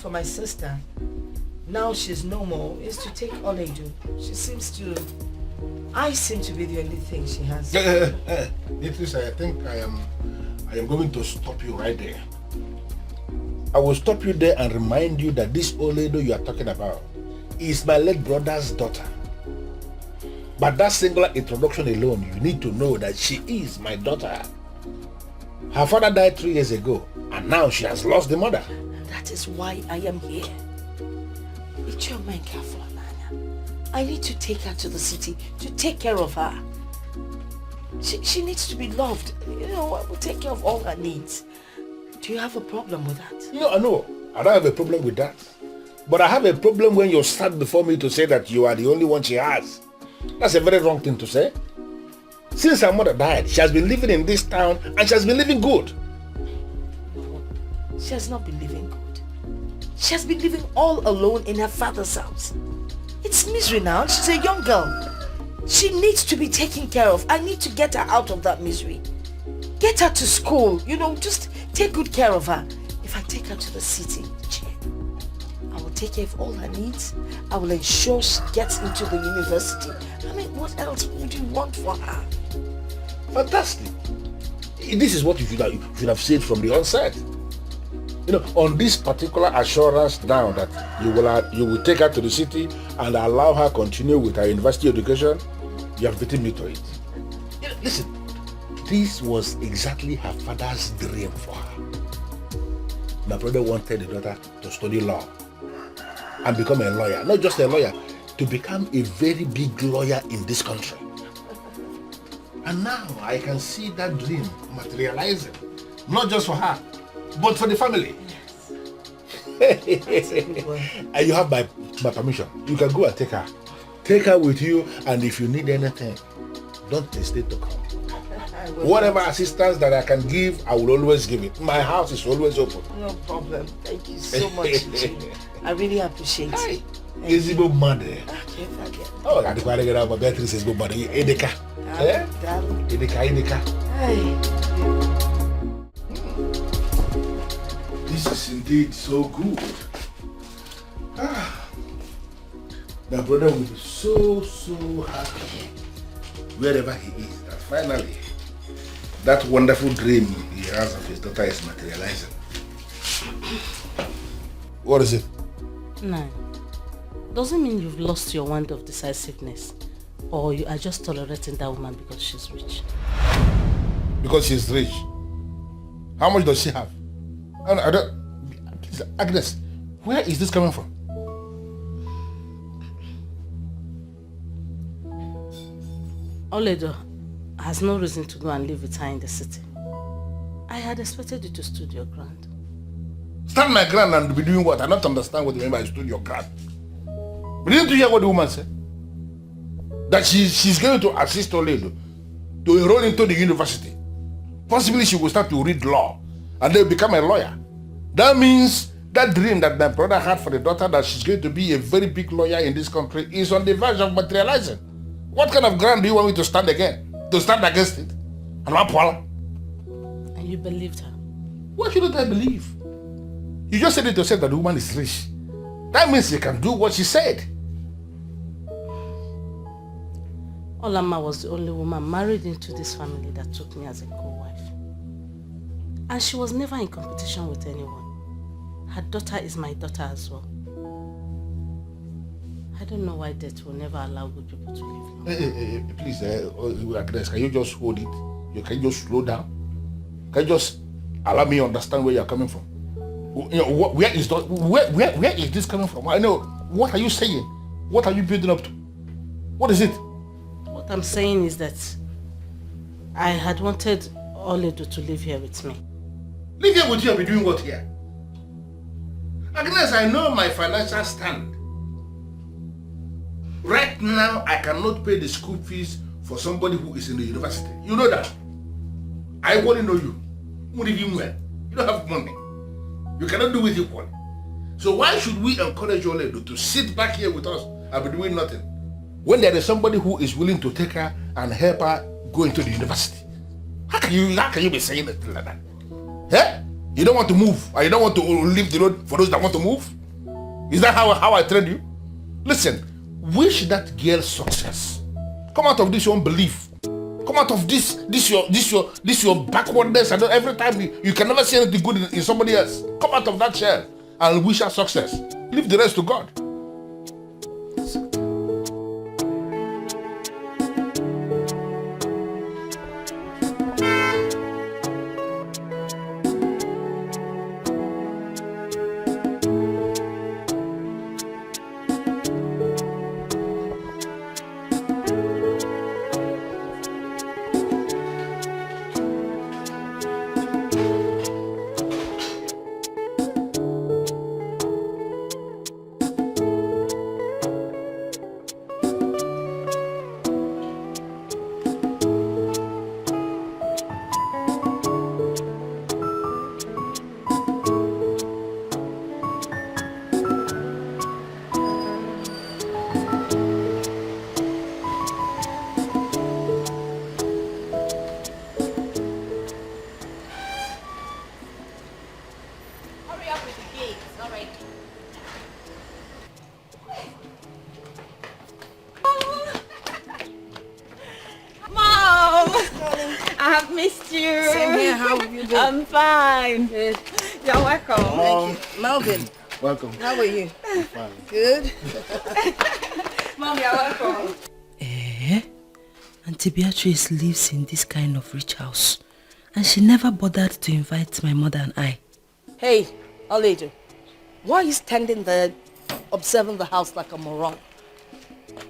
for my sister, now she's no more, is to take Oledo. I seem to be the only thing she has. Beatrice, I think I am going to stop you right there. I will stop you there and remind you that this Oledo you are talking about is my late brother's daughter. But that singular introduction alone, you need to know that she is my daughter. Her father died 3 years ago, and now she has lost the mother. And that is why I am here. It's your man, careful, I need to take her to the city to take care of her. She needs to be loved. You know, I will take care of all her needs. Do you have a problem with that? No, I don't have a problem with that. But I have a problem when you stand before me to say that you are the only one she has. That's a very wrong thing to say. Since her mother died, she has been living in this town and she has been living good. No, she has not been living good. She has been living all alone in her father's house. It's misery now. She's a young girl. She needs to be taken care of. I need to get her out of that misery. Get her to school. You know, just take good care of her. If I take her to the city, I will take care of all her needs. I will ensure she gets into the university. I mean, what else would you want for her? Fantastic. This is what you should have said from the onset. You know, on this particular assurance now that you will take her to the city and allow her continue with her university education, you have beaten me to it. You know, listen, this was exactly her father's dream for her. My brother wanted the daughter to study law and become a lawyer. Not just a lawyer, to become a very big lawyer in this country. And now I can see that dream materializing, not just for her, but for the family. Yes. And you have my permission. You can go and take her. Take her with you, and if you need anything, don't hesitate to come. Whatever assistance that I can give, I will always give it. My house is always open. No problem. Thank you so much. I really appreciate it. Is it good money? Okay, forget. Oh, I think I get out my Beatrice is good money. Edeka. Edeka. This is indeed so good. My brother will be so happy wherever he is that finally that wonderful dream he has of his daughter is materializing. What is it? No. Doesn't mean you've lost your wand of decisiveness, or you are just tolerating that woman because she's rich. Because she's rich? How much does she have? I don't. Agnes, where is this coming from? Oledo has no reason to go and live with her in the city. I had expected you to stood your ground. Stand my ground and be doing what? I don't understand what you mean by stood your ground. But didn't you hear what the woman said? That she's going to assist Oledo to enroll into the university. Possibly she will start to read law and then become a lawyer. That means that dream that my brother had for the daughter, that she's going to be a very big lawyer in this country, is on the verge of materializing. What kind of ground do you want me to stand again? To stand against it? And you believed her? Why shouldn't I believe? You just said it to say that the woman is rich. That means you can do what she said. Olamma was the only woman married into this family that took me as a co-wife. And she was never in competition with anyone. Her daughter is my daughter as well. I don't know why death will never allow good people to live. Please, Agnes, can you just hold it? Can you just slow down? Can you just allow me to understand where you're coming from? You know, where is this coming from? I know. What are you saying? What are you building up to? What is it? What I'm saying is that I had wanted Oledo to live here with me. Live here with you and be doing what here? Agnes, I know my financial stand. Right now, I cannot pay the school fees for somebody who is in the university. You know that. I only know you. You don't have money. You cannot do it equally. So why should we encourage Oledo to sit back here with us and be doing nothing, when there is somebody who is willing to take her and help her go into the university? How can you be saying it like that? Eh? You don't want to move, and you don't want to leave the road for those that want to move? Is that how I trained you? Listen, wish that girl success. Come out of this your unbelief. Come out of this your backwardness, and every time you can never see anything good in somebody else. Come out of that shell and wish her success. Leave the rest to God. I'm fine. Good. You're welcome. Thank you. Melvin. Welcome. How are you? I'm fine. Good. Mom, you're welcome. Auntie Beatrice lives in this kind of rich house, and she never bothered to invite my mother and I. Hey, Oledo, why are you standing there observing the house like a moron?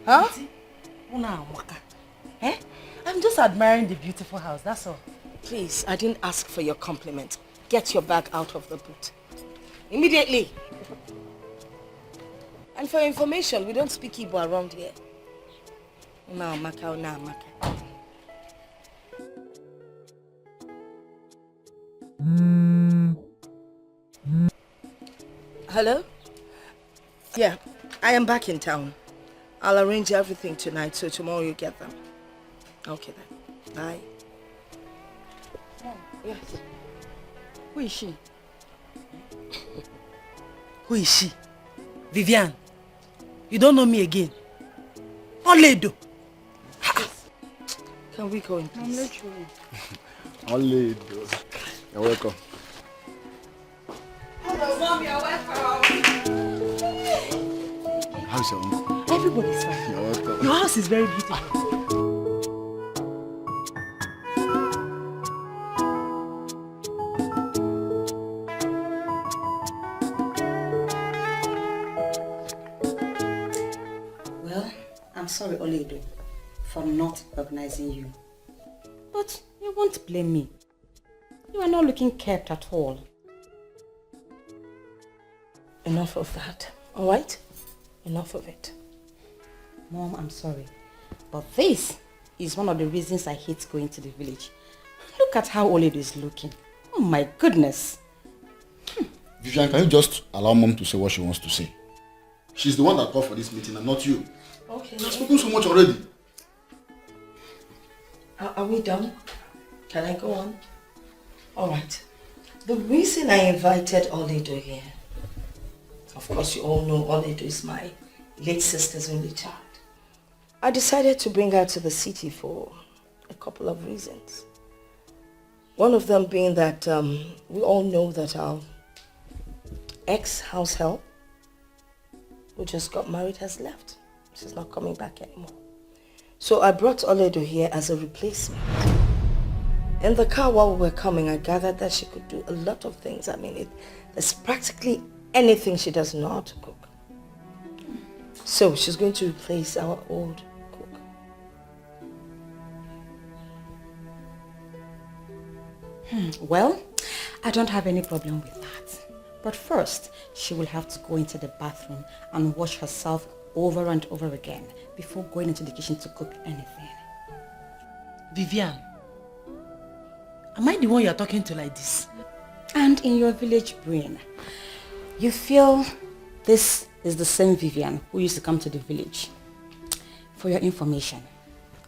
Huh? Eh? I'm just admiring the beautiful house, that's all. Please, I didn't ask for your compliment. Get your bag out of the boot. Immediately. And for your information, we don't speak Igbo around here. Hello? Yeah, I am back in town. I'll arrange everything tonight, so tomorrow you get them. Okay then. Bye. Yes. Who is she? Who is she? Vivian. You don't know me again. Oledo. Can we go in, please? I'm not sure. Oledo. You're welcome. Hello, Mom, you're welcome. How's your uncle? Everybody's fine. You're welcome. Your house is very beautiful. I'm sorry, Oledo, for not recognizing you. But you won't blame me. You are not looking kept at all. Enough of that, alright? Enough of it. Mom, I'm sorry. But this is one of the reasons I hate going to the village. Look at how Oledo is looking. Oh my goodness. Vivian, can you just allow Mom to say what she wants to say? She's the one that called for this meeting and not you. Okay. You've spoken so much already. Are we done? Can I go on? Alright. The reason I invited Oledo here, of course you all know Oledo is my late sister's only child. I decided to bring her to the city for a couple of reasons. One of them being that we all know that our ex-house help, who just got married, has left. She's not coming back anymore. So I brought Oledo here as a replacement. In the car while we were coming, I gathered that she could do a lot of things. I mean, there's practically anything she doesn't know how to cook. So she's going to replace our old cook. Well, I don't have any problem with that. But first, she will have to go into the bathroom and wash herself over and over again before going into the kitchen to cook anything. Vivian, am I the one you're talking to like this? And in your village brain, you feel this is the same Vivian who used to come to the village. For your information,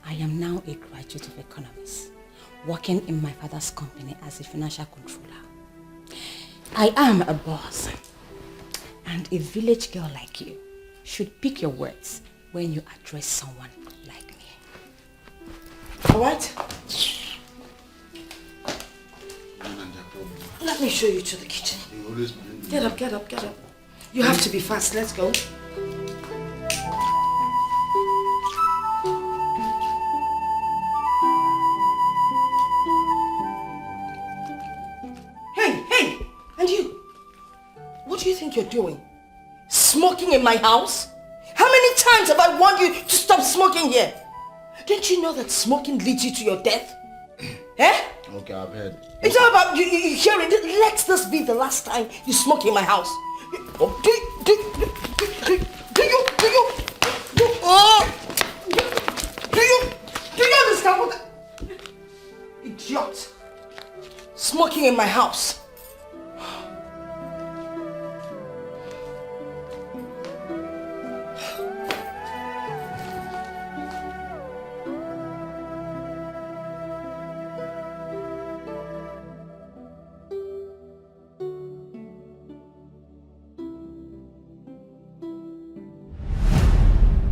I am now a graduate of economics, working in my father's company as a financial controller. I am a boss. And a village girl like you should pick your words when you address someone like me. Alright? Let me show you to the kitchen. Get up, get up, get up. You have to be fast. Let's go. Hey! And you? What do you think you're doing? Smoking in my house? How many times have I warned you to stop smoking here? Don't you know that smoking leads you to your death? Eh? Okay, I've heard. It's not about you hearing. Let this be the last time you smoke in my house. Do you understand what? Idiot! Smoking in my house.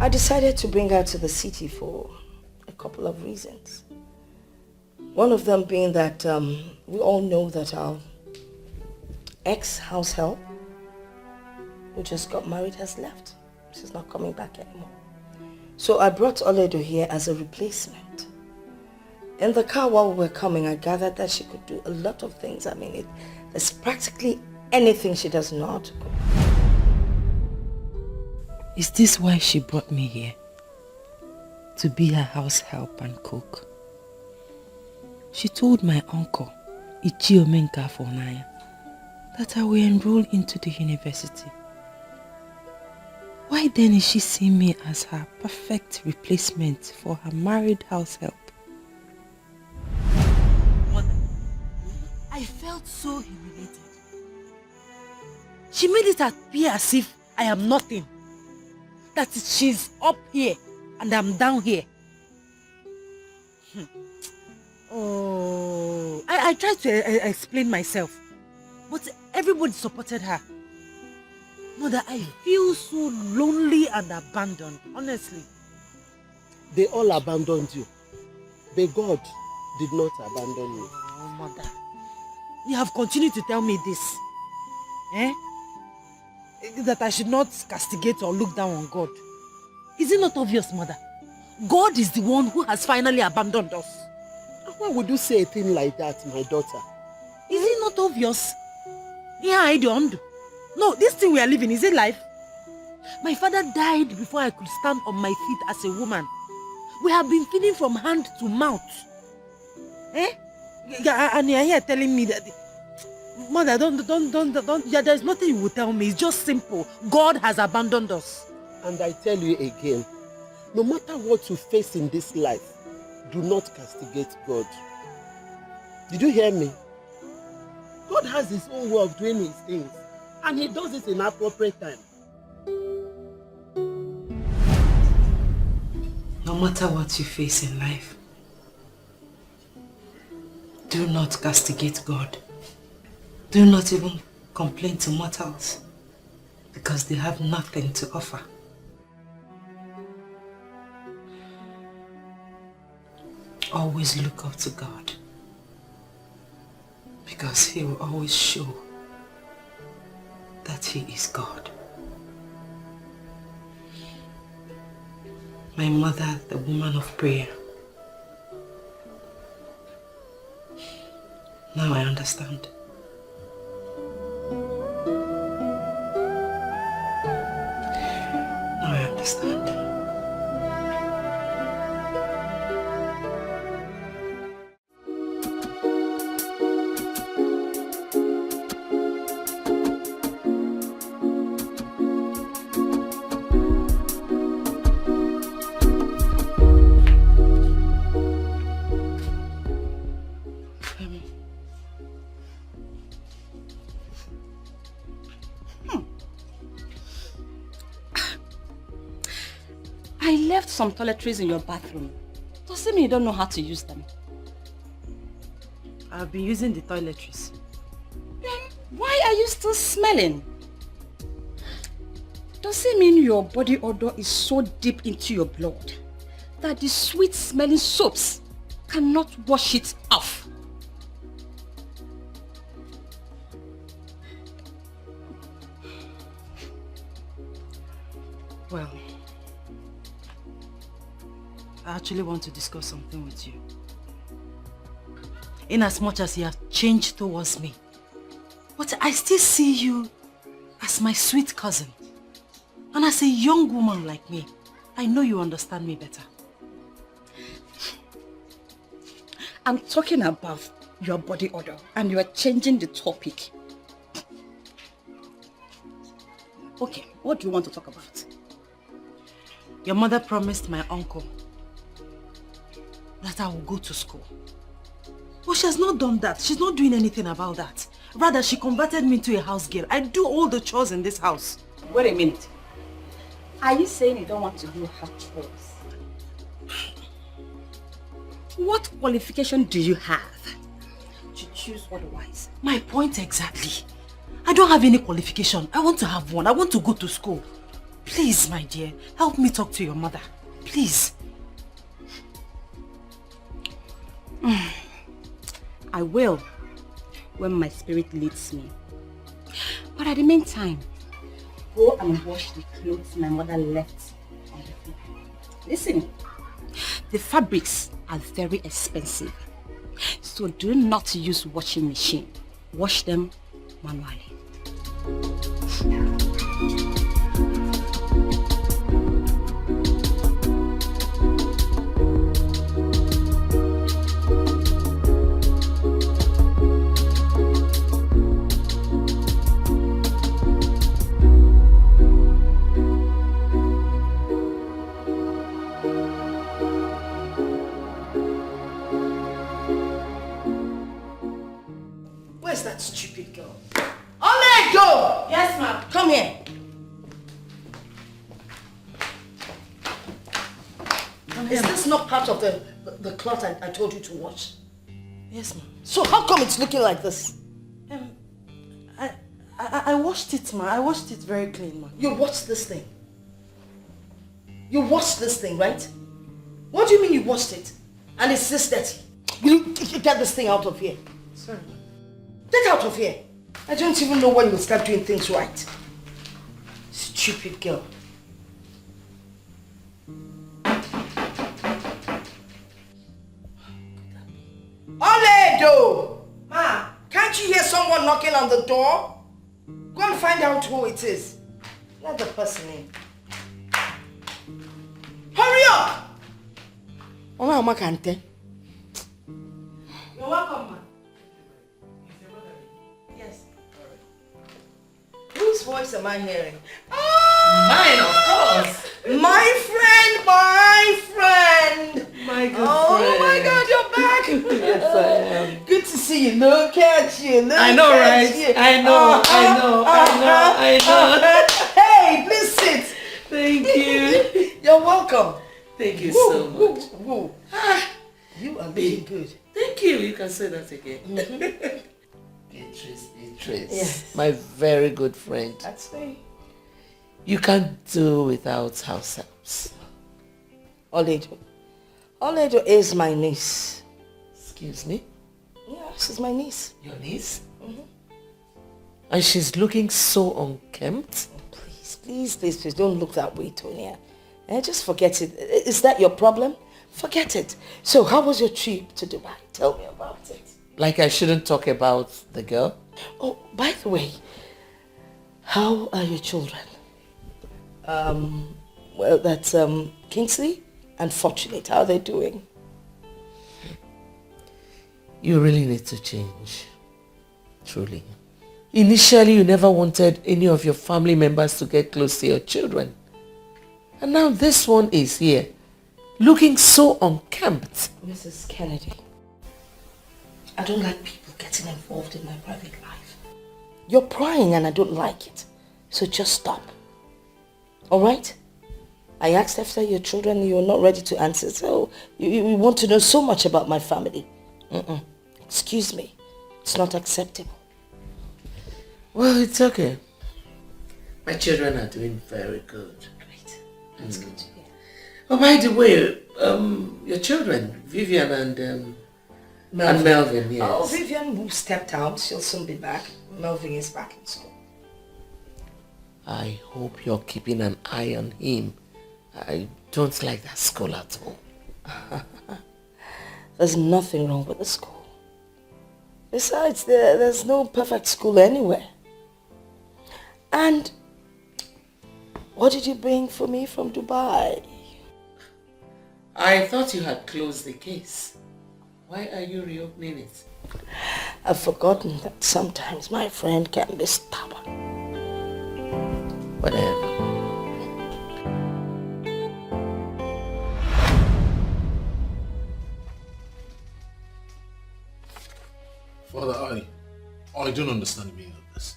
I decided to bring her to the city for a couple of reasons. One of them being that we all know that our ex-house help, who just got married, has left. She's not coming back anymore. So I brought Oledo here as a replacement. In the car while we were coming, I gathered that she could do a lot of things. I mean, there's practically anything she does not. Is this why she brought me here? To be her house help and cook? She told my uncle, Ichiomenka Fonaya, that I will enroll into the university. Why then is she seeing me as her perfect replacement for her married house help? Mother, I felt so humiliated. She made it appear as if I am nothing. That she's up here and I'm down here. Oh, I tried to explain myself, but everybody supported her. Mother, I feel so lonely and abandoned, honestly. They all abandoned you, but God did not abandon you. Oh, Mother, you have continued to tell me this. Eh? That I should not castigate or look down on God. Is it not obvious, Mother? God is the one who has finally abandoned us. Why would you say a thing like that, my daughter? Is it not obvious? Yeah, no, this thing we are living, is it life? My father died before I could stand on my feet as a woman. We have been feeding from hand to mouth. Eh? And you're here telling me that... Mother, don't, there's nothing you will tell me. It's just simple. God has abandoned us. And I tell you again, no matter what you face in this life, do not castigate God. Did you hear me? God has his own way of doing his things, and he does it in appropriate time. No matter what you face in life, do not castigate God. Do not even complain to mortals, because they have nothing to offer. Always look up to God, because he will always show that he is God. My mother, the woman of prayer. Now I understand. Now I understand. I left some toiletries in your bathroom. Does it mean you don't know how to use them? I've been using the toiletries. Then Why are you still smelling? Does it mean your body odor is so deep into your blood that the sweet smelling soaps cannot wash it off? Well, I actually want to discuss something with you. In as much as you have changed towards me, but I still see you as my sweet cousin. And as a young woman like me, I know you understand me better. I'm talking about your body odor and you are changing the topic. Okay, what do you want to talk about? Your mother promised my uncle that I will go to school. But she has not done that. She's not doing anything about that. Rather, she converted me into a house girl. I do all the chores in this house. Wait a minute. Are you saying you don't want to do her chores? What qualification do you have to choose otherwise? My point exactly. I don't have any qualification. I want to have one. I want to go to school. Please, my dear, help me talk to your mother. Please. I will, when my spirit leads me. But at the meantime, go and wash the clothes my mother left on the floor. Listen, the fabrics are very expensive, so do not use washing machine. Wash them manually. Where's that stupid girl? Oledo! Yes, ma'am. Come here. Is this not part of the cloth I told you to wash? Yes, ma'am. So how come it's looking like this? I washed it, ma. I washed it very clean, ma. You washed this thing? You washed this thing, right? What do you mean you washed it? And it's this dirty? Will you get this thing out of here? Sorry. Get out of here. I don't even know when you'll start doing things right. Stupid girl. Oledo! Ma, can't you hear someone knocking on the door? Go and find out who it is. Let the person in. Hurry up! Oma Kante. You're welcome, ma. Yes. Whose voice am I hearing? Mine, of course. My friend, my friend. My good Oh friend. my God, you're back. Yes, I am. Good to see you. Look at you. Look I know, at right? you. I know. Hey, please sit. Thank you. You're welcome. Thank you Woo, so woo, much. woo. You are looking good. Thank you. You can say that again. Beatrice, Yes. my very good friend. That's me. You can't do without house helps. Oledo. Oledo is my niece. Excuse me? Yeah, she's my niece. Your niece? And she's looking so unkempt. Please, don't look that way, Tonya. Just forget it. Is that your problem? Forget it. So, how was your trip to Dubai? Tell me about it. Like I shouldn't talk about the girl? Oh, by the way, how are your children? Well, that's Kingsley and Fortunate. How are they doing? You really need to change. Truly. Initially, you never wanted any of your family members to get close to your children. And now this one is here, looking so unkempt. Mrs. Kennedy, I don't like people getting involved in my private life. You're prying and I don't like it. So just stop. Alright? I asked after your children and you're not ready to answer. So you want to know so much about my family. Excuse me. It's not acceptable. Well, it's okay. My children are doing very good. Great. That's good to hear. Oh, by the way, your children, Vivian and Melvin, yes. Oh, Vivian who stepped out, she'll soon be back. Melvin is back in school. I hope you're keeping an eye on him. I don't like that school at all. There's nothing wrong with the school. Besides, there's no perfect school anywhere. And what did you bring for me from Dubai? I thought you had closed the case. Why are you reopening it? I've forgotten that sometimes my friend can be stubborn. Whatever. Father, I don't understand the meaning of this.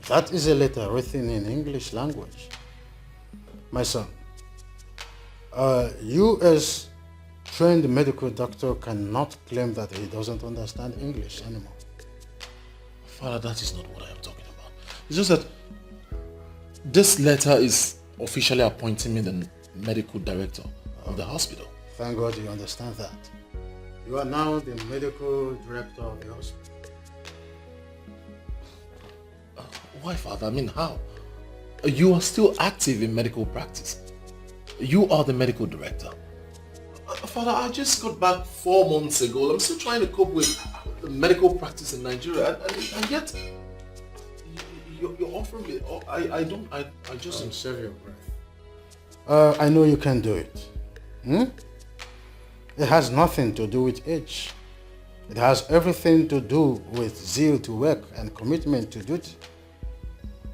That is a letter written in English language. My son, you as trained medical doctor cannot claim that he doesn't understand English anymore. Father, that is not what I am talking about. It's just that this letter is officially appointing me the medical director of the hospital. Thank God you understand that. You are now the medical director of the hospital. Why, Father? I mean, how? You are still active in medical practice. You are the medical director. Father, I just got back 4 months ago. I'm still trying to cope with the medical practice in Nigeria, and yet you're offering me. I just don't save your breath. I know you can do it. It has nothing to do with age. It has everything to do with zeal to work and commitment to duty.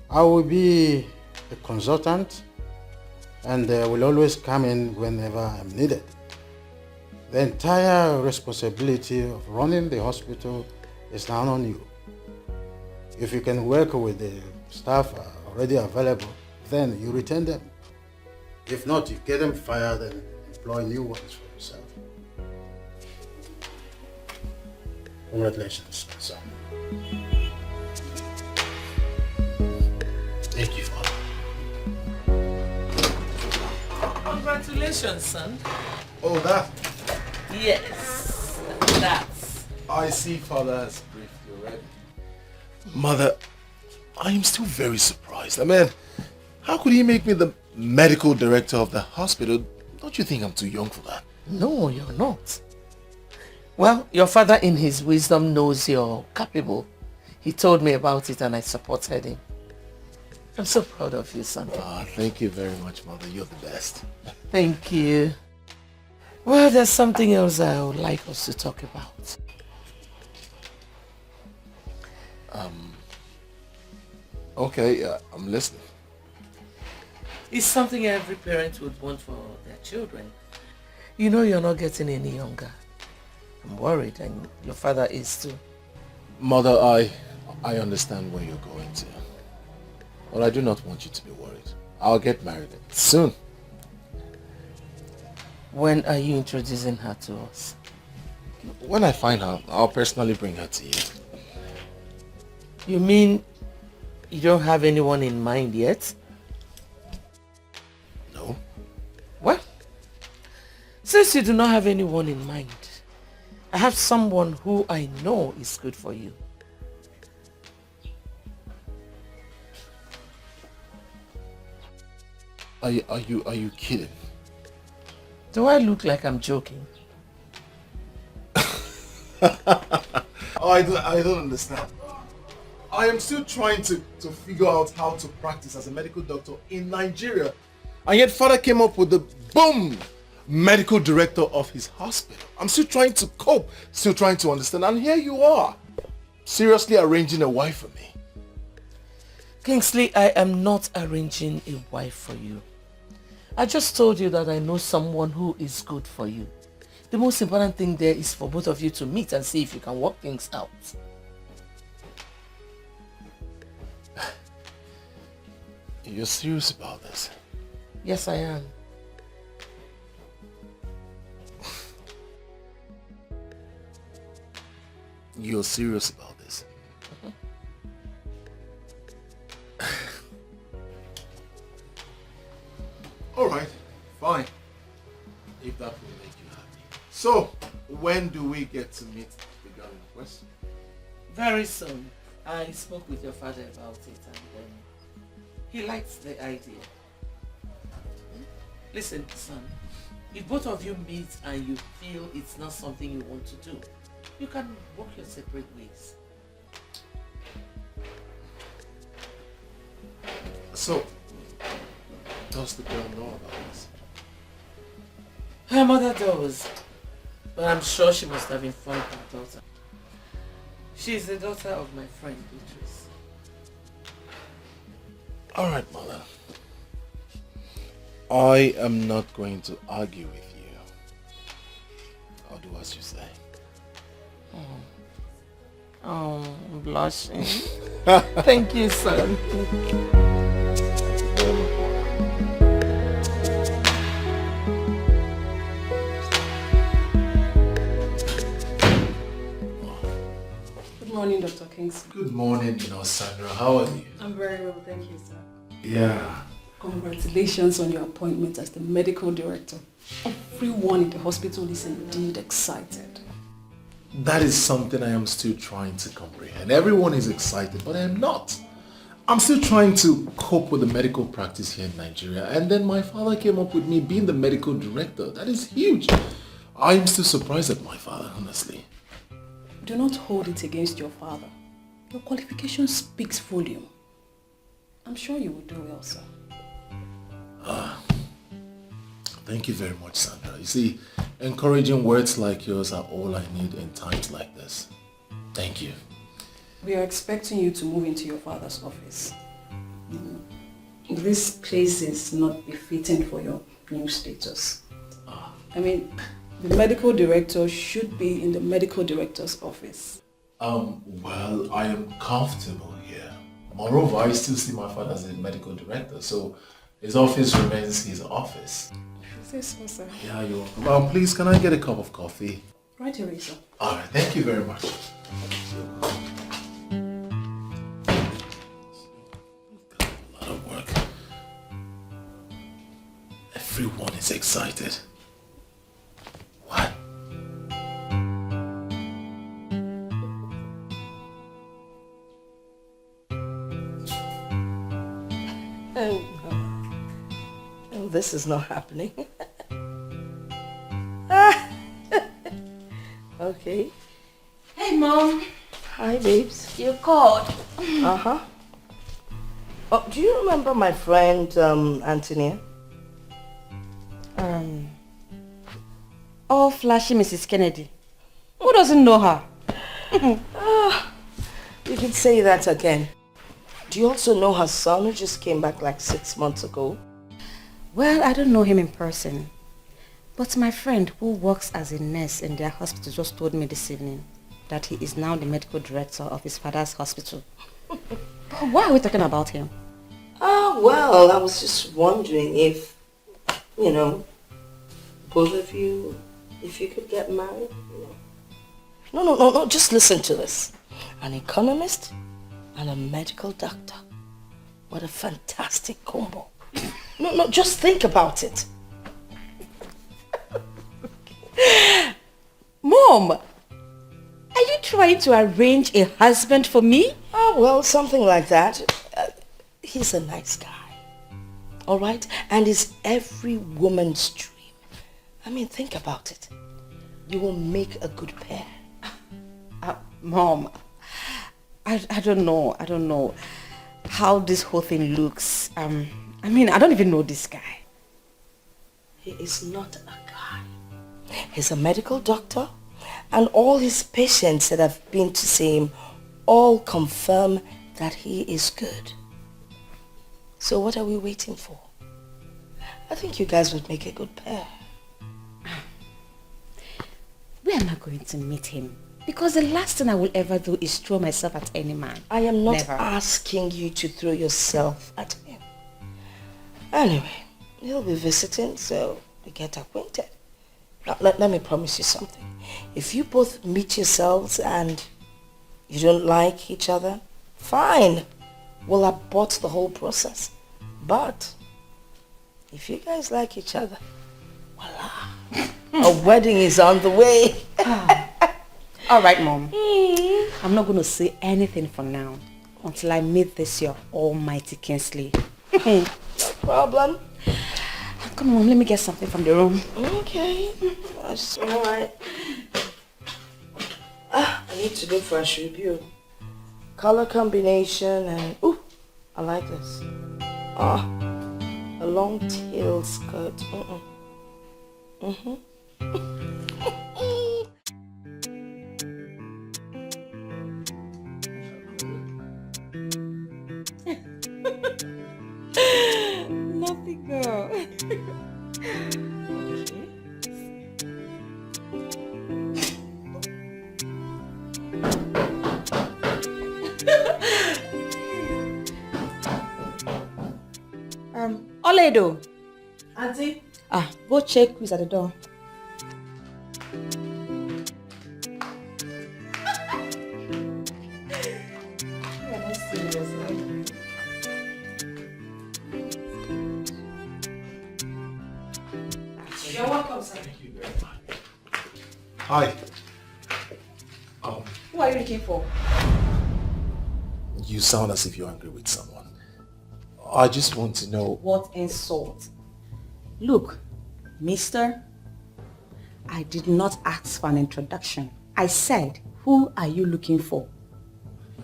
I will be a consultant and will always come in whenever I'm needed. The entire responsibility of running the hospital is now on you. If you can work with the staff already available, then you retain them. If not, you get them fired and employ new ones for yourself. Congratulations, son. Thank you, Father. Congratulations, son. Oh, that? Yes, that's. I see Father has briefed you already. Mother, I am still very surprised. I mean, how could he make me the medical director of the hospital? Don't you think I'm too young for that? No, you're not. Well, your father in his wisdom knows you're capable. He told me about it and I supported him. I'm so proud of you, son. Thank you very much, Mother. You're the best. Thank you. Well, there's something else I would like us to talk about. Okay, I'm listening. It's something every parent would want for their children. You know you're not getting any younger. I'm worried, and your father is too. Mother, I understand where you're going to. But I do not want you to be worried. I'll get married soon. When are you introducing her to us? When I find her, I'll personally bring her to you. You mean you don't have anyone in mind yet? No. Well, since you do not have anyone in mind, I have someone who I know is good for you. Are you kidding? Do I look like I'm joking? I don't understand. I am still trying to figure out how to practice as a medical doctor in Nigeria. And yet Father came up with the boom medical director of his hospital. I'm still trying to cope, still trying to understand. And here you are, seriously arranging a wife for me. Kingsley, I am not arranging a wife for you. I just told you that I know someone who is good for you. The most important thing there is for both of you to meet and see if you can work things out. You're serious about this? Yes, I am. You're serious about this? you happy. So, when do we get to meet the girl in question? Very soon. I spoke with your father about it and he likes the idea. Listen, son, if both of you meet and you feel it's not something you want to do, you can walk your separate ways. So, does the girl know about this? Her mother does, but I'm sure she must have informed her daughter. She's the daughter of my friend Beatrice. Alright, mother. I am not going to argue with you. I'll do as you say. Oh, I'm blushing. Thank you, son. Good morning, Dr. Kingsley. Good morning, Sandra. How are you? I'm very well, thank you, sir. Yeah. Congratulations on your appointment as the medical director. Everyone in the hospital is indeed excited. That is something I am still trying to comprehend. Everyone is excited, but I am not. I'm still trying to cope with the medical practice here in Nigeria, and then my father came up with me being the medical director. That is huge. I am still surprised at my father, honestly. Do not hold it against your father. Your qualification speaks volume. I'm sure you will do well, sir. Thank you very much, Sandra. You see, encouraging words like yours are all I need in times like this. Thank you. We are expecting you to move into your father's office. This place is not befitting for your new status. I mean, the medical director should be in the medical director's office. Well, I am comfortable here. Moreover, I still see my father as a medical director, so his office remains his office. Is this so, sir? Yeah, you're welcome. Please, can I get a cup of coffee? Right away, sir. Alright, thank you very much. A lot of work. Everyone is excited. What? Oh, this is not happening. Okay. Hey, Mom. Hi, babes. You called. Uh-huh. Oh, do you remember my friend, Antonia? Oh, flashy Mrs. Kennedy. Who doesn't know her? You can say that again. Do you also know her son who just came back like 6 months ago? Well, I don't know him in person. But my friend who works as a nurse in their hospital just told me this evening that he is now the medical director of his father's hospital. But why are we talking about him? Well, I was just wondering if, both of you, if you could get married. No, just listen to this. An economist and a medical doctor. What a fantastic combo. No, just think about it. Mom, are you trying to arrange a husband for me? Well, something like that. He's a nice guy. All right? And he's every woman's dream. I mean, think about it. You will make a good pair. Mom, I don't know how this whole thing looks. I don't even know this guy. He is not a guy. He's a medical doctor, and all his patients that have been to see him all confirm that he is good. So what are we waiting for? I think you guys would make a good pair. Where am I going to meet him? Because the last thing I will ever do is throw myself at any man. I am not Never. asking you to throw yourself at him. Anyway, he'll be visiting, so we get acquainted. Now, let me promise you something. If you both meet yourselves and you don't like each other, fine. We'll abort the whole process. But if you guys like each other, voila. A wedding is on the way. All right, Mom. I'm not going to say anything for now until I meet this your almighty Kingsley. No problem. Come on, let me get something from the room. Okay. That's all right. I need to look for a review. Color combination and... Ooh, I like this. A long tail skirt. Nothing, girl. Oledo. Auntie? Go check who's at the door. You're welcome, sir. Thank you very much. Hi. Who are you looking for? You sound as if you're angry with someone. I just want to know... What insult? Look, mister, I did not ask for an introduction. I said, who are you looking for?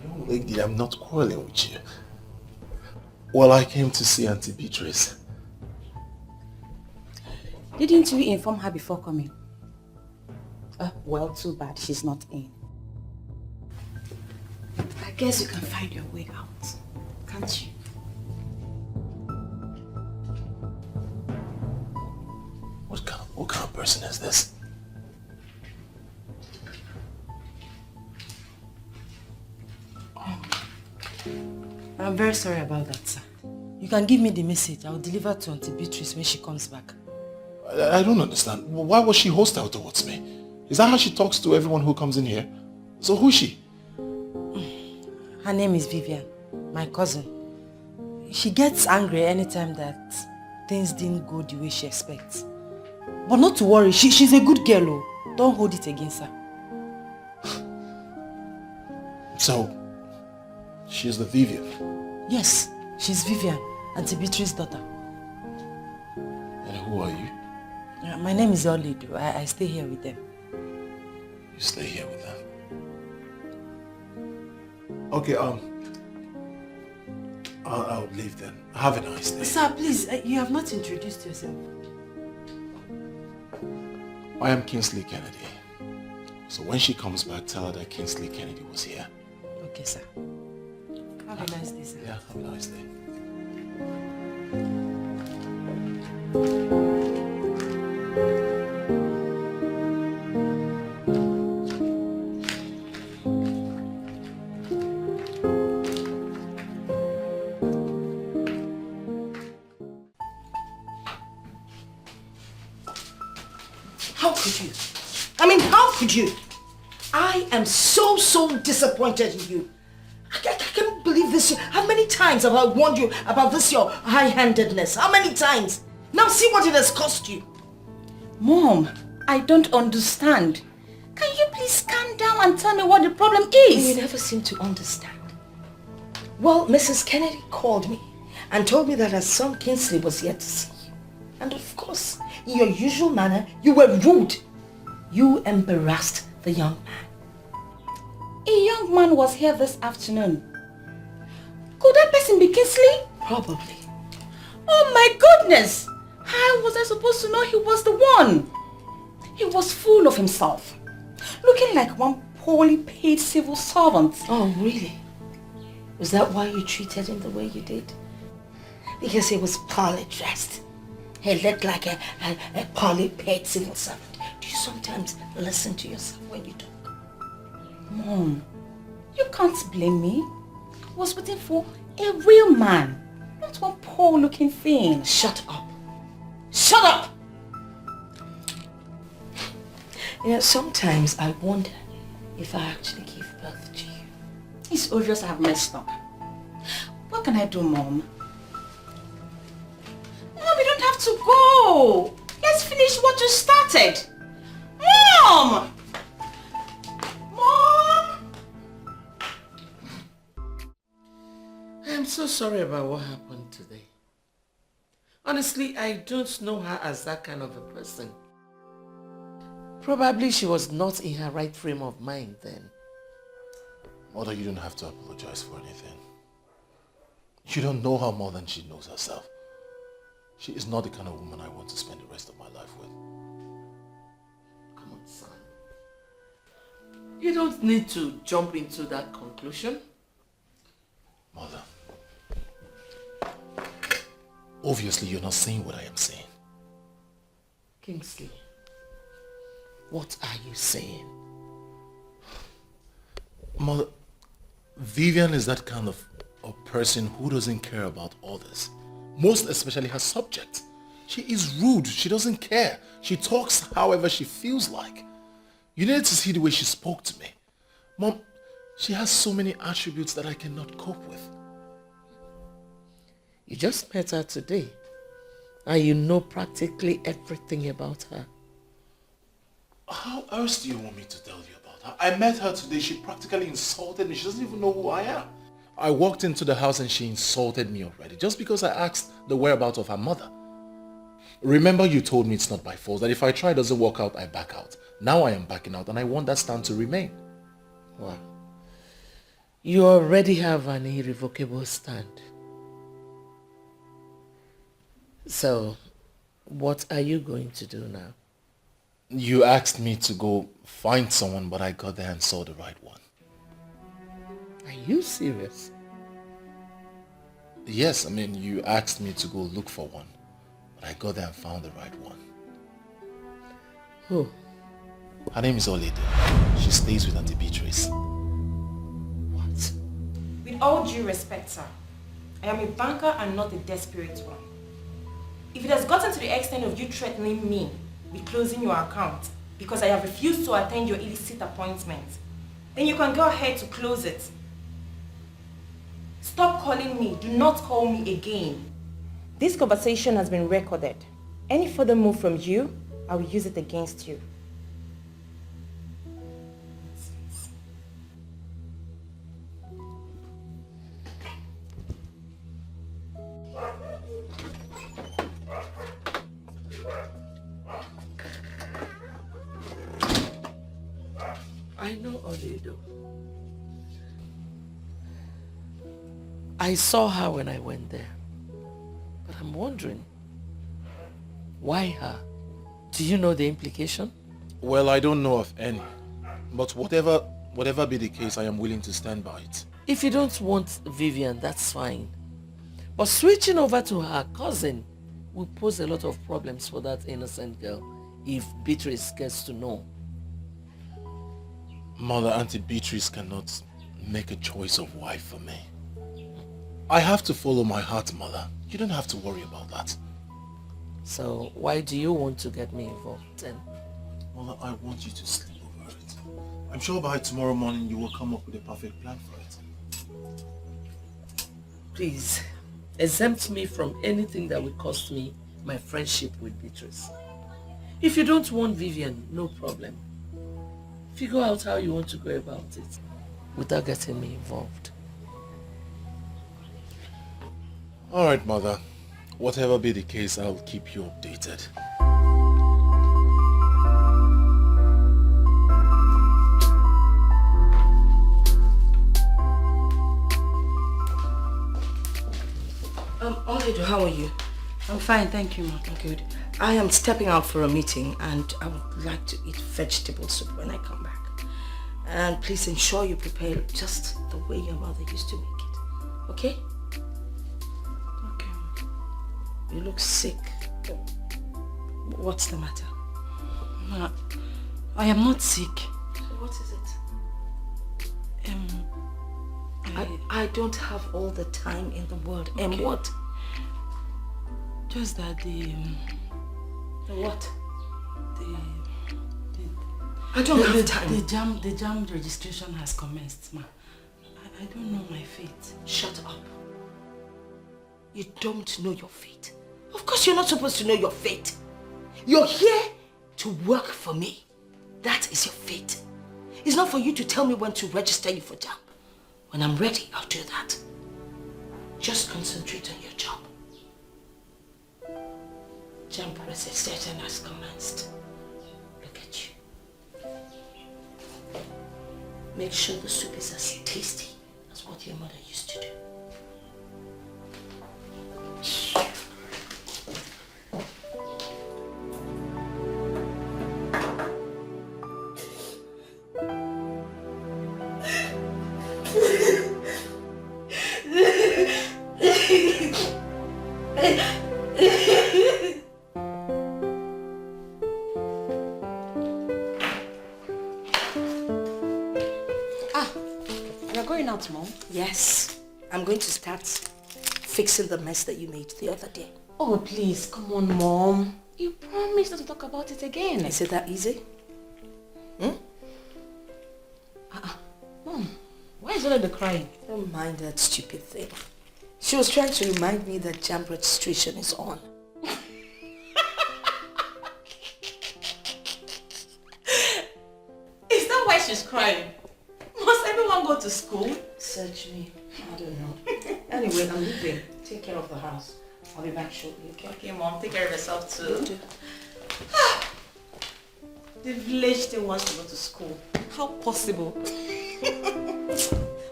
Young lady, I'm not quarreling with you. Well, I came to see Auntie Beatrice. Didn't you inform her before coming? Well, too bad she's not in. I guess you can find your way out, can't you? What kind of person is this? I'm very sorry about that, sir. You can give me the message. I'll deliver to Auntie Beatrice when she comes back. I don't understand. Why was she hostile towards me? Is that how she talks to everyone who comes in here? So who's she? Her name is Vivian, my cousin. She gets angry anytime that things didn't go the way she expects. But not to worry, she's a good girl. Oh. Don't hold it against her. So, she's the Vivian? Yes, she's Vivian, Auntie Beatrice's daughter. And who are you? My name is Oledo. I stay here with them. You stay here with them? Okay, I'll leave then. Have a nice day. Sir, please, you have not introduced yourself. I am Kingsley Kennedy. So when she comes back, tell her that Kingsley Kennedy was here. Okay, sir. Have a nice day, sir. Yeah, have a nice day. How could you? I mean, how could you? I am so disappointed in you. I can't believe this. How many times have I warned you about this, your high-handedness? How many times? Now see what it has cost you. Mom, I don't understand. Can you please calm down and tell me what the problem is? You never seem to understand. Well, Mrs. Kennedy called me and told me that her son Kingsley was here to see you. And of course, in your usual manner, you were rude. You embarrassed the young man. A young man was here this afternoon. Could that person be Kingsley? Probably. Oh my goodness! How was I supposed to know he was the one? He was full of himself. Looking like one poorly paid civil servant. Oh, really? Was that why you treated him the way you did? Because he was poorly dressed. He looked like a poorly paid civil servant. Do you sometimes listen to yourself when you talk? Mom, you can't blame me. I was waiting for a real man, not one poor-looking thing. Shut up. Shut up! You know, sometimes I wonder if I actually gave birth to you. It's obvious I have messed up. What can I do, Mom? Mom, you don't have to go. Let's finish what you started. so sorry about what happened today. Honestly, I don't know her as that kind of a person. Probably she was not in her right frame of mind then. Mother, you don't have to apologize for anything. You don't know her more than she knows herself. She is not the kind of woman I want to spend the rest of my life with. Come on, son. You don't need to jump into that conclusion. Mother, obviously you're not saying what I am saying. Kingsley, what are you saying? Mother, Vivian is that kind of a person who doesn't care about others. Most especially her subject. She is rude. She doesn't care. She talks however she feels like. You need to see the way she spoke to me. Mom, she has so many attributes that I cannot cope with. You just met her today, and you know practically everything about her. How else do you want me to tell you about her? I met her today. She practically insulted me. She doesn't even know who I am. I walked into the house and she insulted me already just because I asked the whereabouts of her mother. Remember you told me it's not by force, that if I try it doesn't work out, I back out. Now I am backing out and I want that stand to remain. Wow. You already have an irrevocable stand. So, what are you going to do now? You asked me to go find someone, but I got there and saw the right one. Are you serious? Yes, I mean, you asked me to go look for one, but I got there and found the right one. Who? Her name is Oledo. She stays with Auntie Beatrice. What? With all due respect, sir, I am a banker and not a desperate one. If it has gotten to the extent of you threatening me with closing your account because I have refused to attend your illicit appointment, then you can go ahead to close it. Stop calling me. Do not call me again. This conversation has been recorded. Any further move from you, I will use it against you. I know Oledo. I saw her when I went there. But I'm wondering, why her? Do you know the implication? Well, I don't know of any. But whatever be the case, I am willing to stand by it. If you don't want Vivian, that's fine. But switching over to her cousin will pose a lot of problems for that innocent girl if Beatrice gets to know. Mother, Auntie Beatrice cannot make a choice of wife for me. I have to follow my heart, Mother. You don't have to worry about that. So why do you want to get me involved then? Mother, I want you to sleep over it. I'm sure by tomorrow morning you will come up with a perfect plan for it. Please, exempt me from anything that will cost me my friendship with Beatrice. If you don't want Vivian, no problem. Figure out how you want to go about it without getting me involved. Alright, Mother. Whatever be the case, I'll keep you updated. Oledo, how are you? I'm fine, thank you, ma. Good. I am stepping out for a meeting and I would like to eat vegetable soup when I come back. And please ensure you prepare it just the way your mother used to make it. Okay? Okay. You look sick. What's the matter? Ma, I am not sick. What is it? I don't have all the time in the world. Okay. And what? Just that The what? I don't have time. The jam registration has commenced, ma. I don't know my fate. Shut up. You don't know your fate. Of course you're not supposed to know your fate. You're here to work for me. That is your fate. It's not for you to tell me when to register you for jam. When I'm ready, I'll do that. Just concentrate on your job. Jump resistation has commenced. Look at you. Make sure the soup is as tasty as what your mother used to do. Mom? Yes, I'm going to start fixing the mess that you made the other day. Oh, please, come on, Mom. You promised not to talk about it again. Is it that easy? Mom, why is Oledo crying? Don't mind that stupid thing. She was trying to remind me that jam registration is on. Is that why she's crying? Must everyone go to school? Search me. I don't know. Anyway, I'm leaving. Take care of the house. I'll be back shortly, okay? Okay, Mom, take care of yourself too. Will do. The village still wants to go to school. How possible?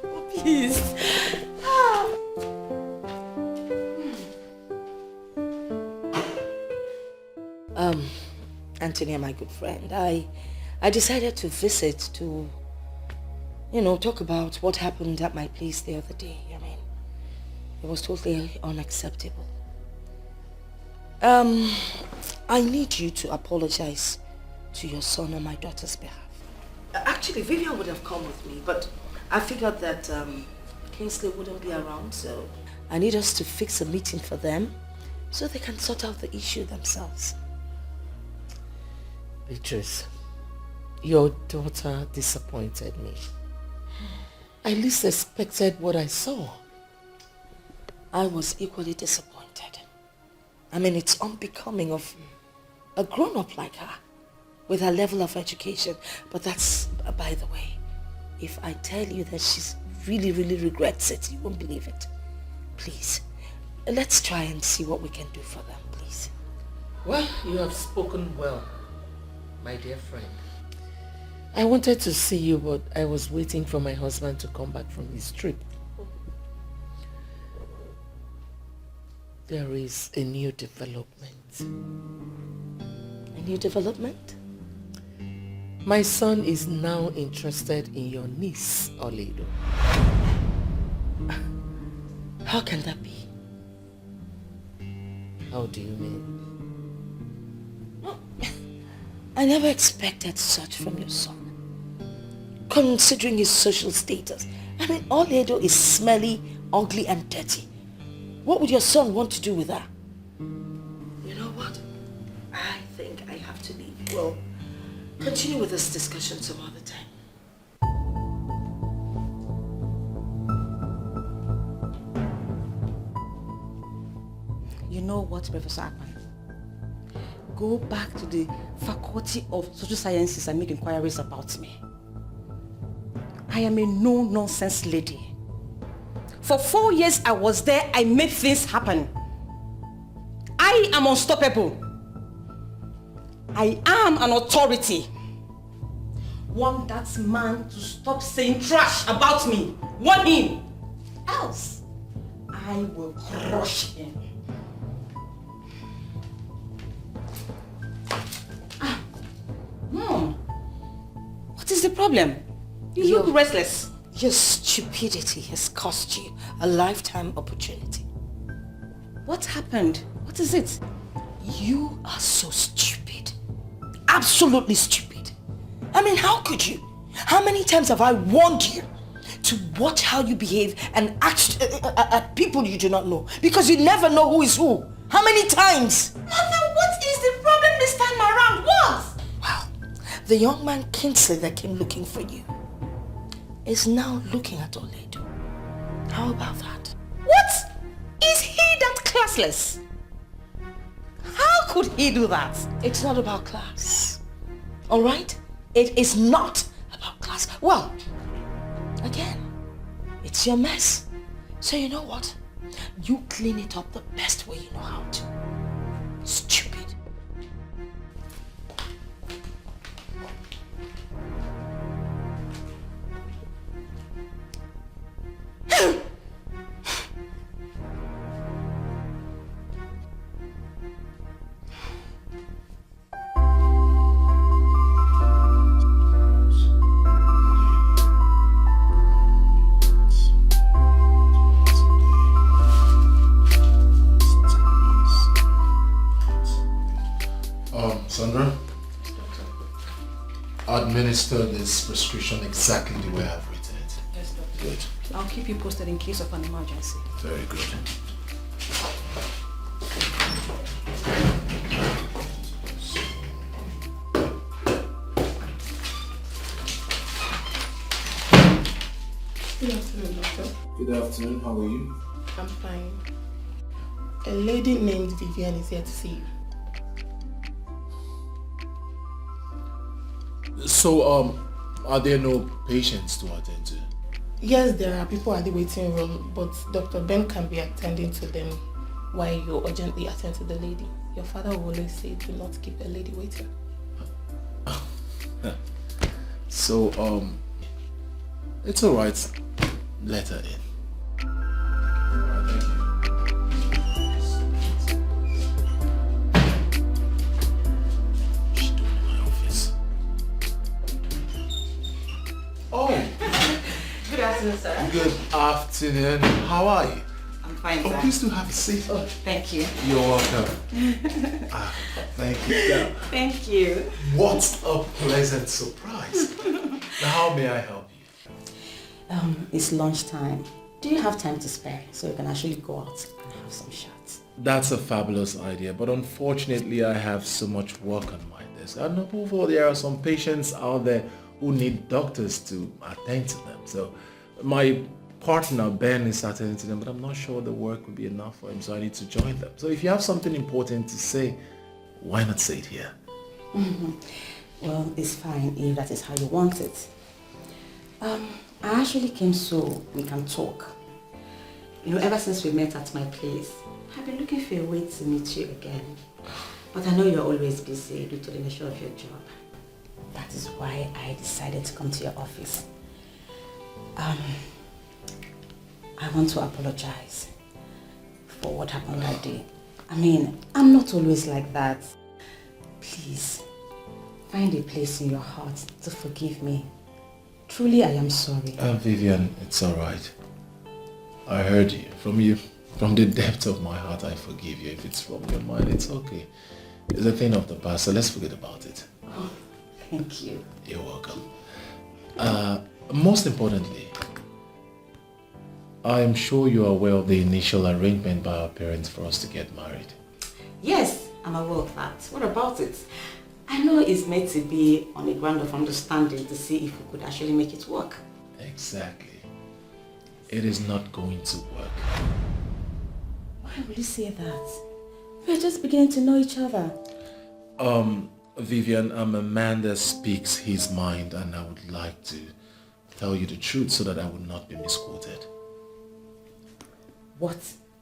Oh, please. Anthony, my good friend, I decided to visit to, talk about what happened at my place the other day. I mean, it was totally unacceptable. I need you to apologize to your son on my daughter's behalf. Actually, Vivian would have come with me, but I figured that Kingsley wouldn't be around, so I need us to fix a meeting for them so they can sort out the issue themselves. Beatrice, your daughter disappointed me. I least expected what I saw. I was equally disappointed. I mean, it's unbecoming of a grown-up like her with her level of education. But that's by the way. If I tell you that she's really, really regrets it, you won't believe it. Please, let's try and see what we can do for them, please. Well, you have spoken well, my dear friend. I wanted to see you, but I was waiting for my husband to come back from his trip. There is a new development. A new development? My son is now interested in your niece, Oledo. How can that be? How do you mean? I never expected such from your son. Considering his social status. I mean, Oledo is smelly, ugly and dirty. What would your son want to do with her? You know what? I think I have to leave. We'll continue with this discussion some other time. You know what, Professor Akpan? Go back to the Faculty of Social Sciences and make inquiries about me. I am a no-nonsense lady. For 4 years I was there, I made things happen. I am unstoppable. I am an authority. Want that man to stop saying trash about me. Want him. Else, I will crush him. Mom, what is the problem? You look restless. Your stupidity has cost you a lifetime opportunity. What happened? What is it? You are so stupid. Absolutely stupid. I mean, how could you? How many times have I warned you to watch how you behave and act at people you do not know? Because you never know who is who. How many times? Mother, what is the problem this time around? What? Well, the young man Kingsley that came looking for you is now looking at Oledo. How about that? What? Is he that classless? How could he do that? It's not about class. Alright? It is not about class. Well, again, it's your mess. So you know what? You clean it up the best way you know how to. Stupid. Sandra, administer this prescription exactly the way I've written it. Yes, doctor. Good. I'll keep you posted in case of an emergency. Very good. Good afternoon, doctor. Good afternoon, how are you? I'm fine. A lady named Vivian is here to see you. So, are there no patients to attend to? Yes, there are people at the waiting room, but Dr. Ben can be attending to them while you urgently attend to the lady. Your father will always say, do not keep a lady waiting. So, it's alright. Let her in. Good afternoon, sir. Good afternoon. How are you? I'm fine, sir. Please do have a seat. Oh, thank you. You're welcome. Thank you. Yeah. Thank you. What a pleasant surprise. Now, how may I help you? It's lunchtime. Do you have time to spare so we can actually go out and have some shots? That's a fabulous idea, but unfortunately I have so much work on my desk. And above all, there are some patients out there who need doctors to attend to them. So my partner Ben is attending to them, but I'm not sure the work will be enough for him, so I need to join them. So if you have something important to say, why not say it here? Well, it's fine if that is how you want it. I actually came so we can talk. You know, ever since we met at my place, I've been looking for a way to meet you again. But I know you're always busy due to the nature of your job. That is why I decided to come to your office. I want to apologize for what happened that day. I mean, I'm not always like that. Please, find a place in your heart to forgive me. Truly, I am sorry. Vivian, it's alright. I heard you. From the depth of my heart, I forgive you. If it's from your mind, it's okay. It's a thing of the past, so let's forget about it. Oh, thank you. You're welcome. Most importantly, I am sure you are aware of the initial arrangement by our parents for us to get married. Yes, I'm aware of that. What about it? I know it's meant to be on a ground of understanding to see if we could actually make it work. Exactly. It is not going to work. Why would you say that? We're just beginning to know each other. Vivian, I'm a man that speaks his mind, and I would like to tell you the truth so that I would not be misquoted. What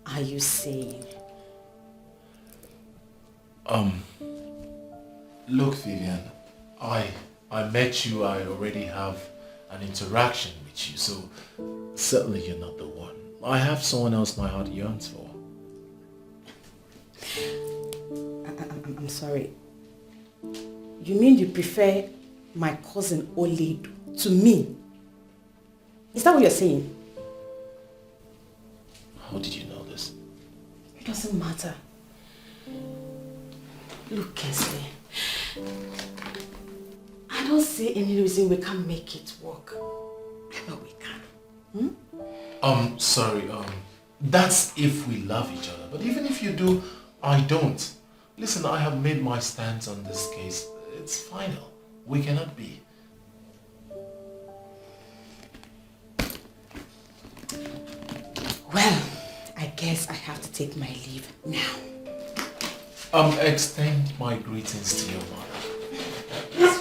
are you saying? Look, Vivian, I met you, I already have an interaction with you, so certainly you're not the one. I have someone else my heart yearns for. I'm sorry. You mean you prefer my cousin Oledo to me? Is that what you're saying? How did you know this? It doesn't matter. Look, Kesley, I don't see any reason we can't make it work. I know we can. Sorry, that's if we love each other. But even if you do, I don't. Listen, I have made my stance on this case. It's final. We cannot be. Well, I guess I have to take my leave now. Extend my greetings to your mother. That's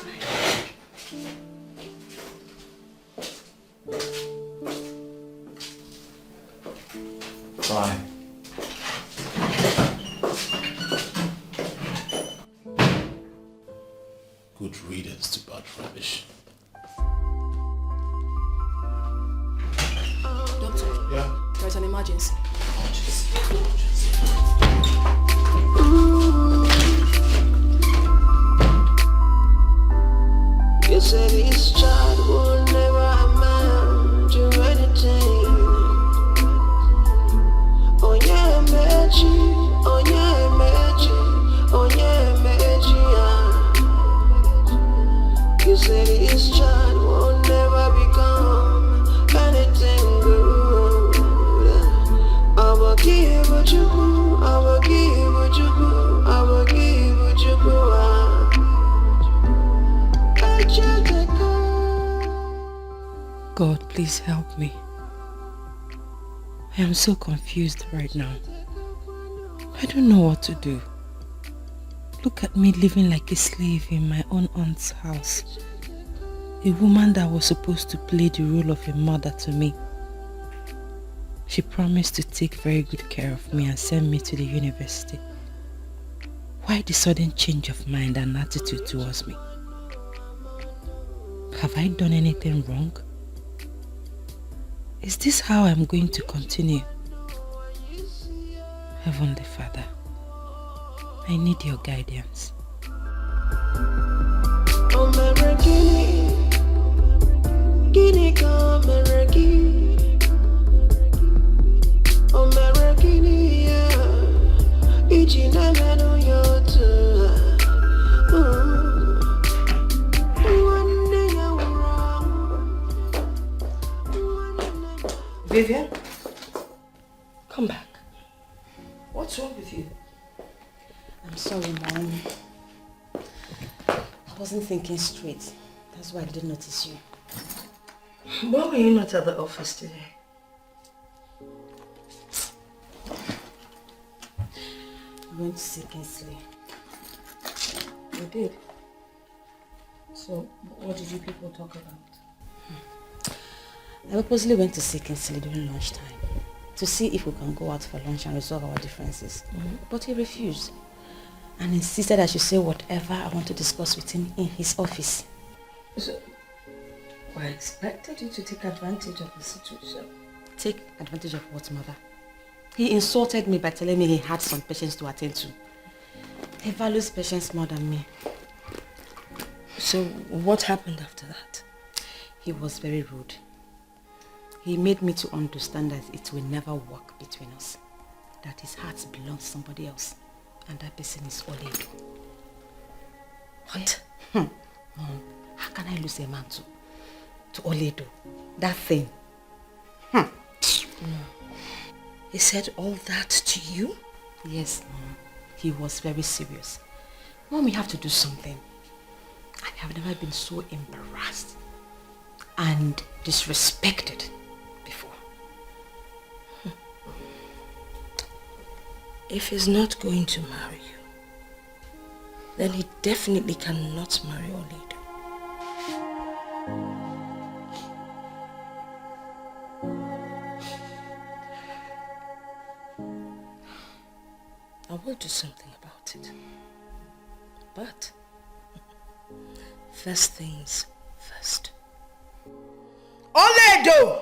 fine. Bye. there's an emergency. You said this child will never amount to anything. Oh yeah, magic. Oh yeah, magic. Oh yeah, magic. You said this child will never become anything good. I will give what you do. I will give what you do. I will give what you do. God, please help me. I am so confused right now. I don't know what to do. Look at me living like a slave in my own aunt's house. A woman that was supposed to play the role of a mother to me. She promised to take very good care of me and send me to the university. Why the sudden change of mind and attitude towards me? Have I done anything wrong? Is this how I'm going to continue? Heavenly Father, I need your guidance. Vivian, come back. What's wrong with you? I'm sorry, Mom. I wasn't thinking straight. That's why I didn't notice you. Why were you not at the office today? I went to see Kingsley. You did? So, what did you people talk about? I purposely went to see Kingsley during lunchtime to see if we can go out for lunch and resolve our differences. But he refused and insisted I should say whatever I want to discuss with him in his office. So, I expected you to take advantage of the situation. Take advantage of what, Mother? He insulted me by telling me he had some patients to attend to. He values patients more than me. So, what happened after that? He was very rude. He made me to understand that it will never work between us. That his heart belongs to somebody else. And that person is Oledo. What? Mom, how can I lose a man to Oledo? That thing. No. He said all that to you? Yes, Mom. He was very serious. Mom, we have to do something. I have never been so embarrassed and disrespected before. If he's not going to marry you, then he definitely cannot marry Oledo. I will do something about it. But first things first. Oledo!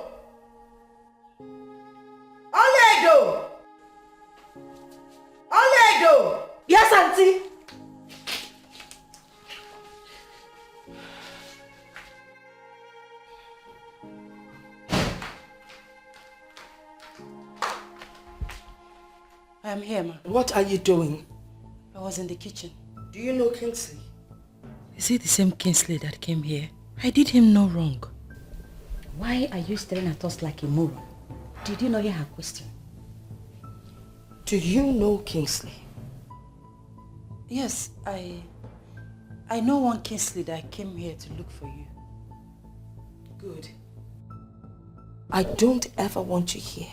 Oledo! Oledo! Yes, Auntie. I am here, Ma. What are you doing? I was in the kitchen. Do you know Kingsley? Is it the same Kingsley that came here? I did him no wrong. Why are you staring at us like a moron? Did you not hear her question? Do you know Kingsley? Yes, I know one Kingsley that came here to look for you. Good. I don't ever want to hear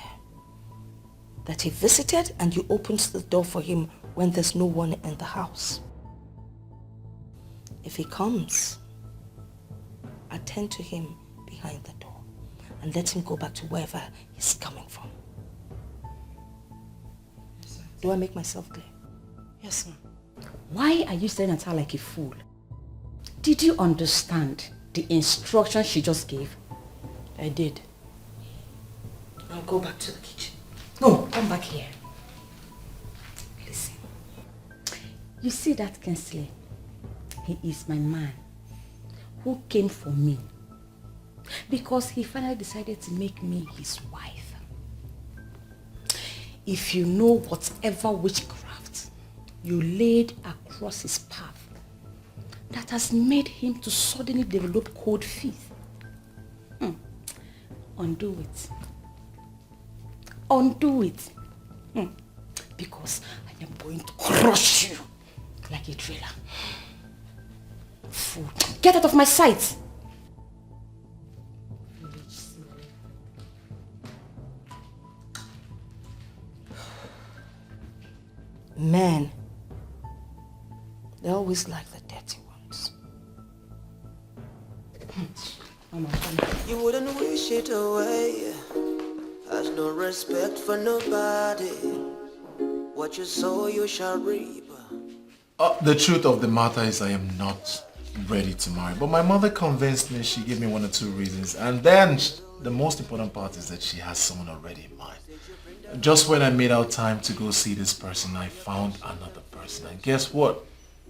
that he visited and you opened the door for him when there's no one in the house. If he comes, attend to him behind the door and let him go back to wherever he's coming from. Do I make myself clear? Yes, ma'am. Why are you staring at her like a fool? Did you understand the instruction she just gave? I did. I'll go back to the kitchen. No, come back here. Listen. You see that Kingsley? He is my man who came for me because he finally decided to make me his wife. If you know whatever witchcraft you laid across his path that has made him to suddenly develop cold feet, undo it. Undo it. Because I am going to crush you like a trailer. Fool. Get out of my sight. Men, they always like the dirty ones. You wouldn't wish it away. Has no respect for nobody. What you sow, you shall reap. The truth of the matter is I am not ready to marry. But my mother convinced me. She gave me 1 or 2 reasons. And then the most important part is that she has someone already in mind. Just when I made out time to go see this person, I found another person. And guess what?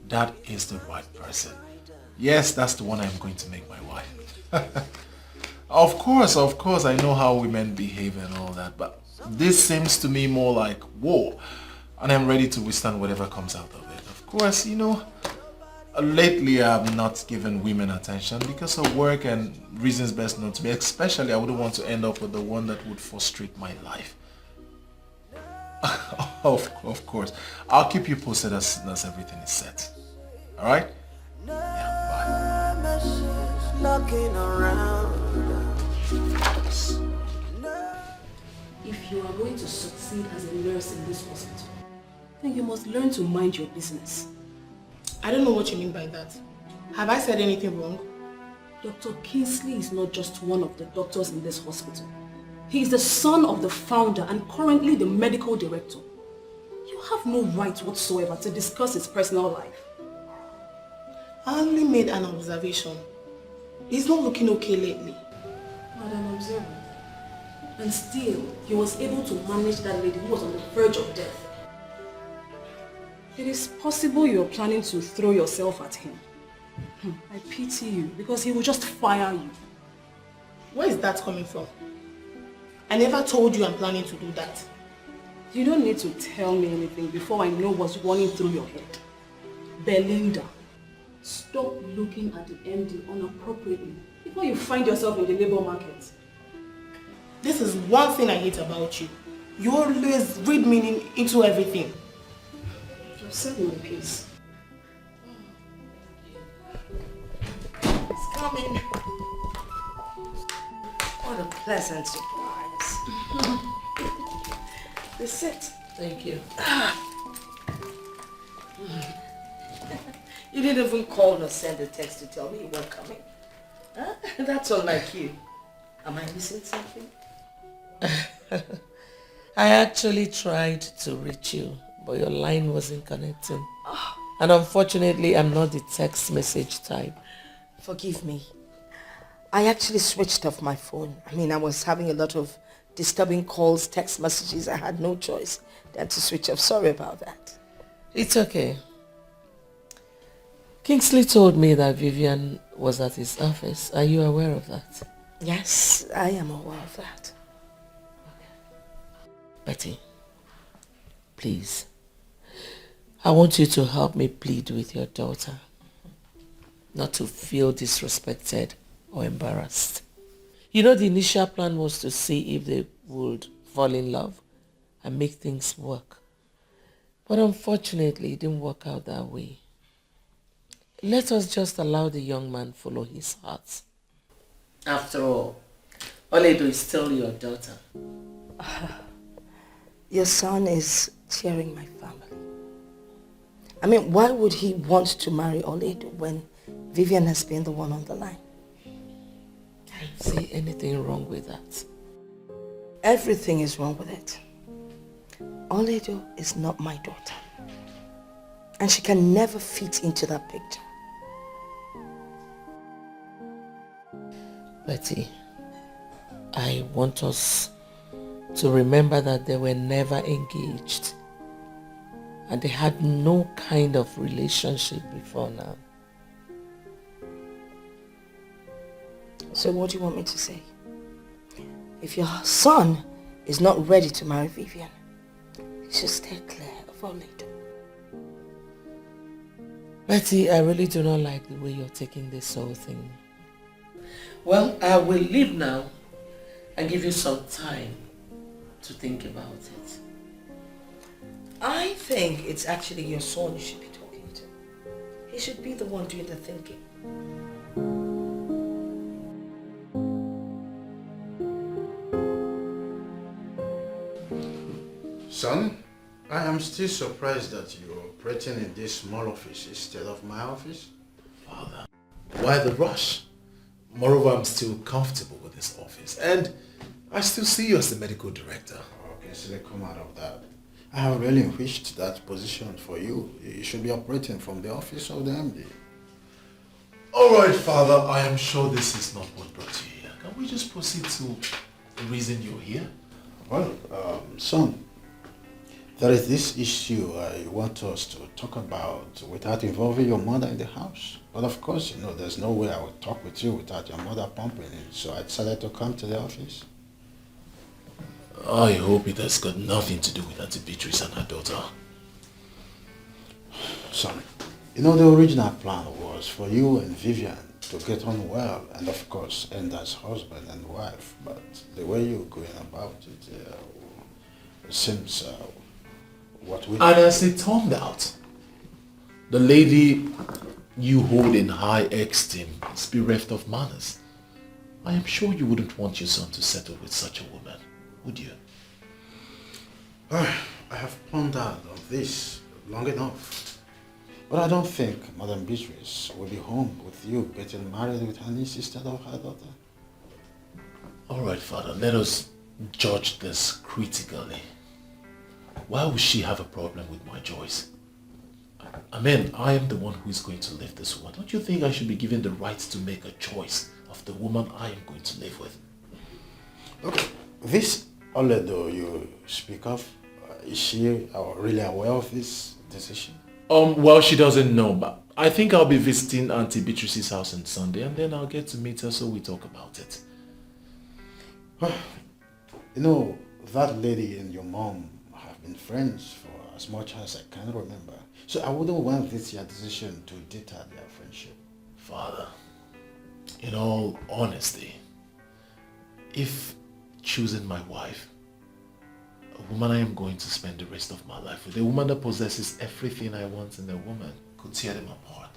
That is the right person. Yes, that's the one I'm going to make my wife. Of course, I know how women behave and all that, but this seems to me more like war, and I'm ready to withstand whatever comes out of it. Of course, you know, lately I've not given women attention because of work and reasons best known to me. Especially, I wouldn't want to end up with the one that would frustrate my life. Of course, I'll keep you posted as soon as everything is set. All right? Yeah, bye. Knocking around. If you are going to succeed as a nurse in this hospital, then you must learn to mind your business. I don't know what you mean by that. Have I said anything wrong? Dr. Kingsley is not just one of the doctors in this hospital. He is the son of the founder and currently the medical director. You have no right whatsoever to discuss his personal life. I only made an observation. He's not looking okay lately. Madam Observer. And still, he was able to manage that lady who was on the verge of death. It is possible you're planning to throw yourself at him. I pity you because he will just fire you. Where is that coming from? I never told you I'm planning to do that. You don't need to tell me anything before I know what's running through your head. Belinda, stop looking at the MD inappropriately before you find yourself in the labor market. This is one thing I hate about you. You always read meaning into everything. Just set me in peace. It's coming. What a pleasant surprise. This sit. Thank you. You didn't even call or send a text to tell me you weren't coming. Huh? That's unlike you. Am I missing something? I actually tried to reach you, but your line wasn't connecting. And unfortunately, I'm not the text message type. Forgive me. I actually switched off my phone. I was having a lot of disturbing calls, text messages. I had no choice than to switch off. Sorry about that. It's okay. Kingsley told me that Vivian was at his office. Are you aware of that? Yes, I am aware of that. Betty, please, I want you to help me plead with your daughter not to feel disrespected or embarrassed. You know, the initial plan was to see if they would fall in love and make things work. But unfortunately, it didn't work out that way. Let us just allow the young man follow his heart. After all, Oledo is still your daughter. Your son is cheering my family. Why would he want to marry Oledo when Vivian has been the one on the line? I don't see anything wrong with that. Everything is wrong with it. Oledo is not my daughter. And she can never fit into that picture. Betty, I want us to remember that they were never engaged and they had no kind of relationship before now. So what do you want me to say? If your son is not ready to marry Vivian, he should stay clear of Oledo. Betty, I really do not like the way you're taking this whole thing. Well, I will leave now and give you some time to think about it. I think it's actually your son you should be talking to. He should be the one doing the thinking. Son, I am still surprised that you're operating in this small office instead of my office. Father, why the rush? Moreover, I'm still comfortable with this office and I still see you as the medical director. Okay, so they come out of that. I have really wished that position for you. You should be operating from the office of the MD. Alright, Father, I am sure this is not what brought you here. Can we just proceed to the reason you're here? Well, son, there is this issue I want us to talk about without involving your mother in the house. But of course, you know, there's no way I would talk with you without your mother pumping it. So I decided to come to the office. I hope it has got nothing to do with Auntie Beatrice and her daughter. Son, you know, the original plan was for you and Vivian to get on well and of course end as husband and wife. But the way you're going about it seems what we... And as it turned out, the lady you hold in high esteem is bereft of manners. I am sure you wouldn't want your son to settle with such a woman, would you? I have pondered on this long enough. But I don't think Madam Beatrice will be home with you getting married with her niece instead of her daughter. Alright, Father, let us judge this critically. Why would she have a problem with my choice? I mean, I am the one who is going to live this woman. Don't you think I should be given the right to make a choice of the woman I am going to live with? Okay, this Oledo you speak of, is she really aware of this decision? Well, she doesn't know, but I think I'll be visiting Auntie Beatrice's house on Sunday and then I'll get to meet her so we talk about it. You know, that lady and your mom have been friends for as much as I can remember. So I wouldn't want this your decision to deter their friendship. Father, in all honesty, if choosing my wife, a woman I am going to spend the rest of my life with, a woman that possesses everything I want in a woman, could tear them apart,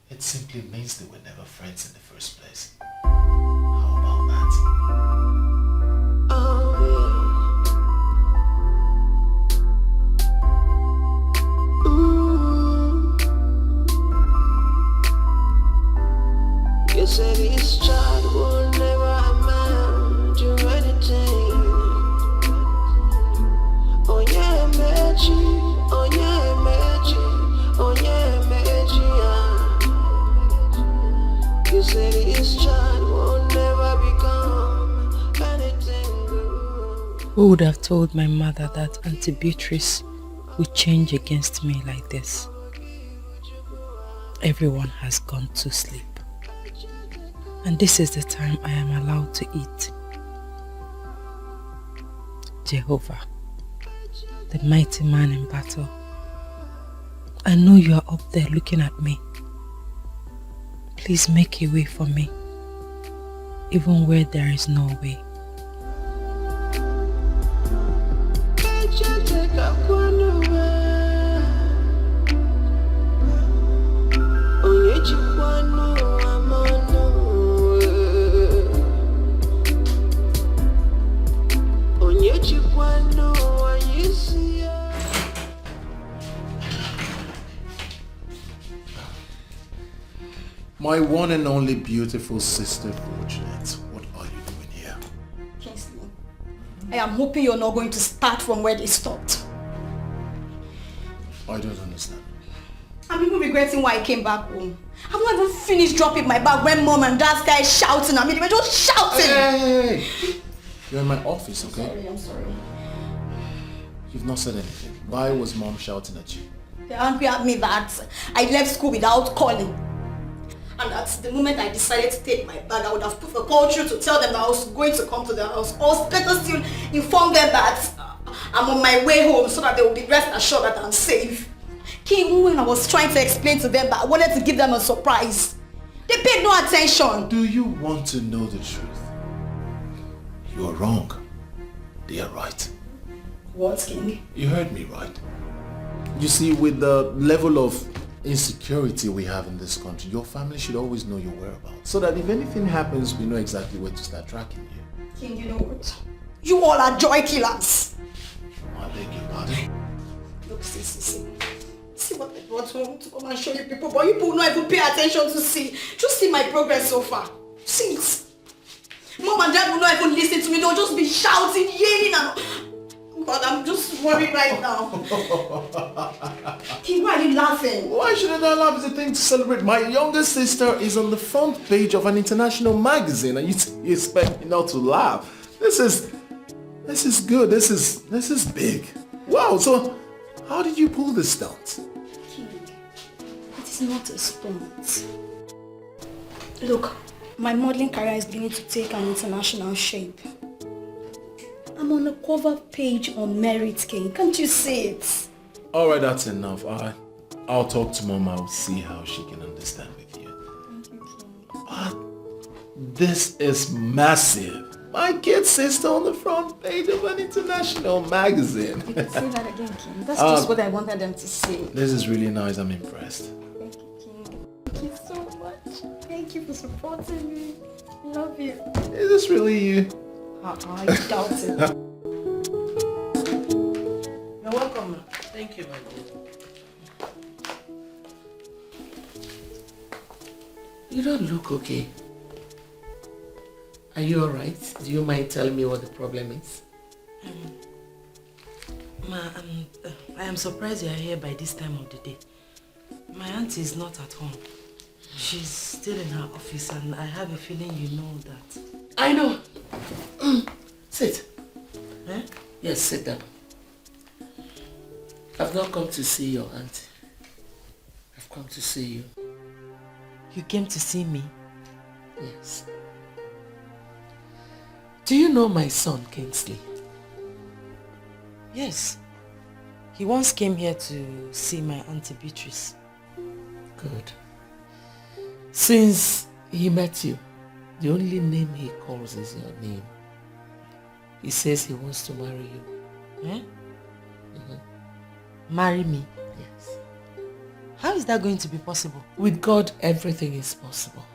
it simply means they were never friends in the first place. How about that? You said this child will never amount to anything. Oh yeah, magic. Oh yeah, magic. Oh yeah, magic. You said this child will never become anything good. Who would have told my mother that Auntie Beatrice would change against me like this? Everyone has gone to sleep. And this is the time I am allowed to eat. Jehovah, the mighty man in battle, I know you are up there looking at me. Please make a way for me, even where there is no way. My one and only beautiful sister, Fortunate, what are you doing here? Kingsley, I am hoping you're not going to start from where they stopped. I don't understand. I'm even regretting why I came back home. I've not even finished dropping my bag when mom and dad started shouting at me. They were just shouting! Hey! You're in my office, okay? I'm sorry. You've not said anything. Why was mom shouting at you? They're angry at me that I left school without calling. And at the moment I decided to take my bag, I would have put a call through to tell them that I was going to come to their house. Or better still, inform them that I'm on my way home so that they will be rest assured that I'm safe. Even when I was trying to explain to them that I wanted to give them a surprise, they paid no attention. Do you want to know the truth? You are wrong. They are right. What, King? You heard me right. You see, with the level of insecurity we have in this country, your family should always know your whereabouts. So that if anything happens, we know exactly where to start tracking you. King, you know what? You all are joy killers. I beg your pardon. Look, see. See what I brought home to come and show you people, but you people don't even pay attention to see. Just see my progress so far. See it. Mom and Dad will not even listen to me. They'll just be shouting, yelling, and... God, I'm just worried right now. King, why are you laughing? Why shouldn't I laugh? It's a thing to celebrate. My younger sister is on the front page of an international magazine, and you expect me not to laugh. This is good. This is big. Wow. So, how did you pull this stunt? King, it is not a stunt. Look, my modeling career is beginning to take an international shape. I'm on a cover page on Merit, King. Can't you see it? All right, that's enough. I'll talk to Mom. I'll see how she can understand with you. Thank you, King. But this is massive. My kid sister on the front page of an international magazine. You can say that again, King. That's just what I wanted them to see. This is really nice. I'm impressed. Thank you, King. Thank you so much. Thank you for supporting me. Love you. Is this really you? I doubt it. You're welcome. Thank you, my dear. You don't look okay. Are you alright? Do you mind telling me what the problem is? Ma, I am surprised you are here by this time of the day. My auntie is not at home. She's still in her office, and I have a feeling you know that. I know. Sit. Eh? Yes, sit down. I've not come to see your auntie. I've come to see you. You came to see me? Yes. Do you know my son, Kingsley? Yes. He once came here to see my auntie Beatrice. Good. Since he met you, the only name he calls is your name. He says he wants to marry you. Eh? Marry me? Yes. How is that going to be possible? With God, everything is possible.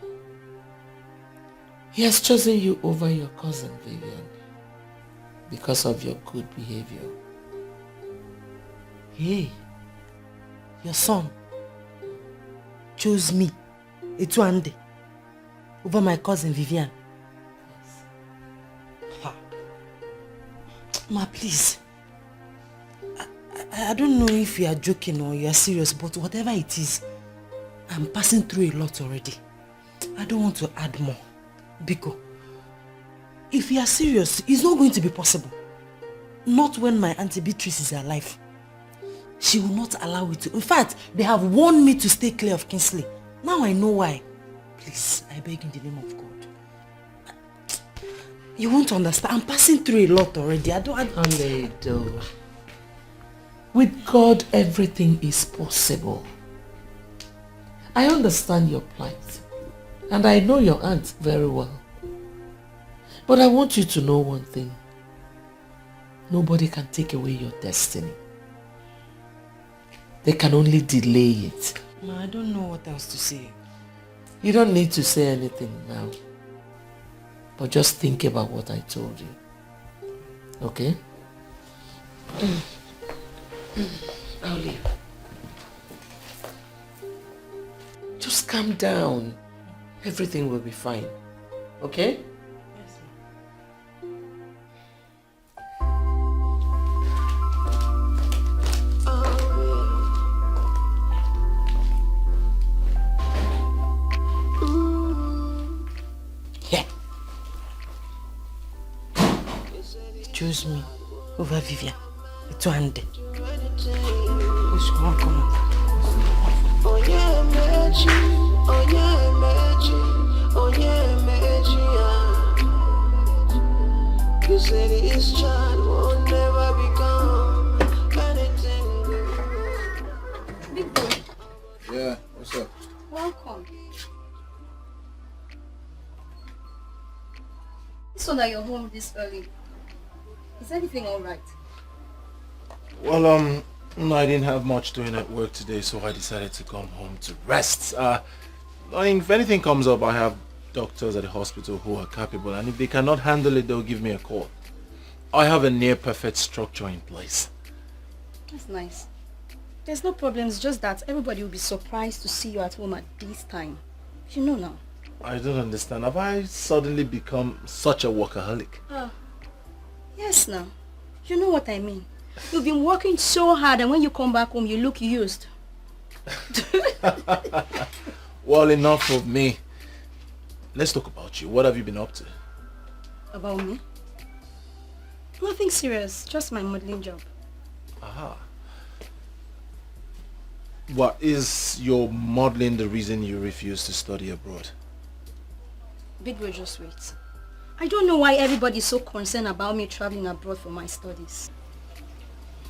He has chosen you over your cousin, Vivian, because of your good behavior. Hey, your son chose me, Etuande, over my cousin Vivian. Ha. Ma, please. I don't know if you are joking or you are serious, but whatever it is, I'm passing through a lot already. I don't want to add more. Biko, if you are serious, it's not going to be possible. Not when my auntie Beatrice is alive. She will not allow it to. In fact, they have warned me to stay clear of Kingsley. Now I know why. Please, I beg in the name of God. You won't understand. I'm passing through a lot already. I don't... Oledo. With God, everything is possible. I understand your plight. And I know your aunt very well. But I want you to know one thing. Nobody can take away your destiny. They can only delay it. Ma, I don't know what else to say. You don't need to say anything now. But just think about what I told you. Okay? I'll leave. Just calm down. Everything will be fine. Okay? Yes, choose me over Vivian. It's one day. Come on, come on. Oh yeah, magic. Oh yeah, magic. Oh yeah, magic. You said this child will never become anything good. Big boy, Yeah, what's up? welcome. So that you're home this early. Is everything alright? Well, no, I didn't have much doing at work today, so I decided to come home to rest. If anything comes up, I have doctors at the hospital who are capable, and if they cannot handle it, they'll give me a call. I have a near-perfect structure in place. That's nice. There's no problem, it's just that everybody will be surprised to see you at home at this time. You know now. I don't understand. Have I suddenly become such a workaholic? Yes now. You know what I mean. You've been working so hard and when you come back home you look used. Well, enough of me. Let's talk about you. What have you been up to? About me? Nothing serious, just my modeling job. Aha. What is your modeling the reason you refuse to study abroad? Big Boy, just wait. I don't know why everybody's so concerned about me traveling abroad for my studies.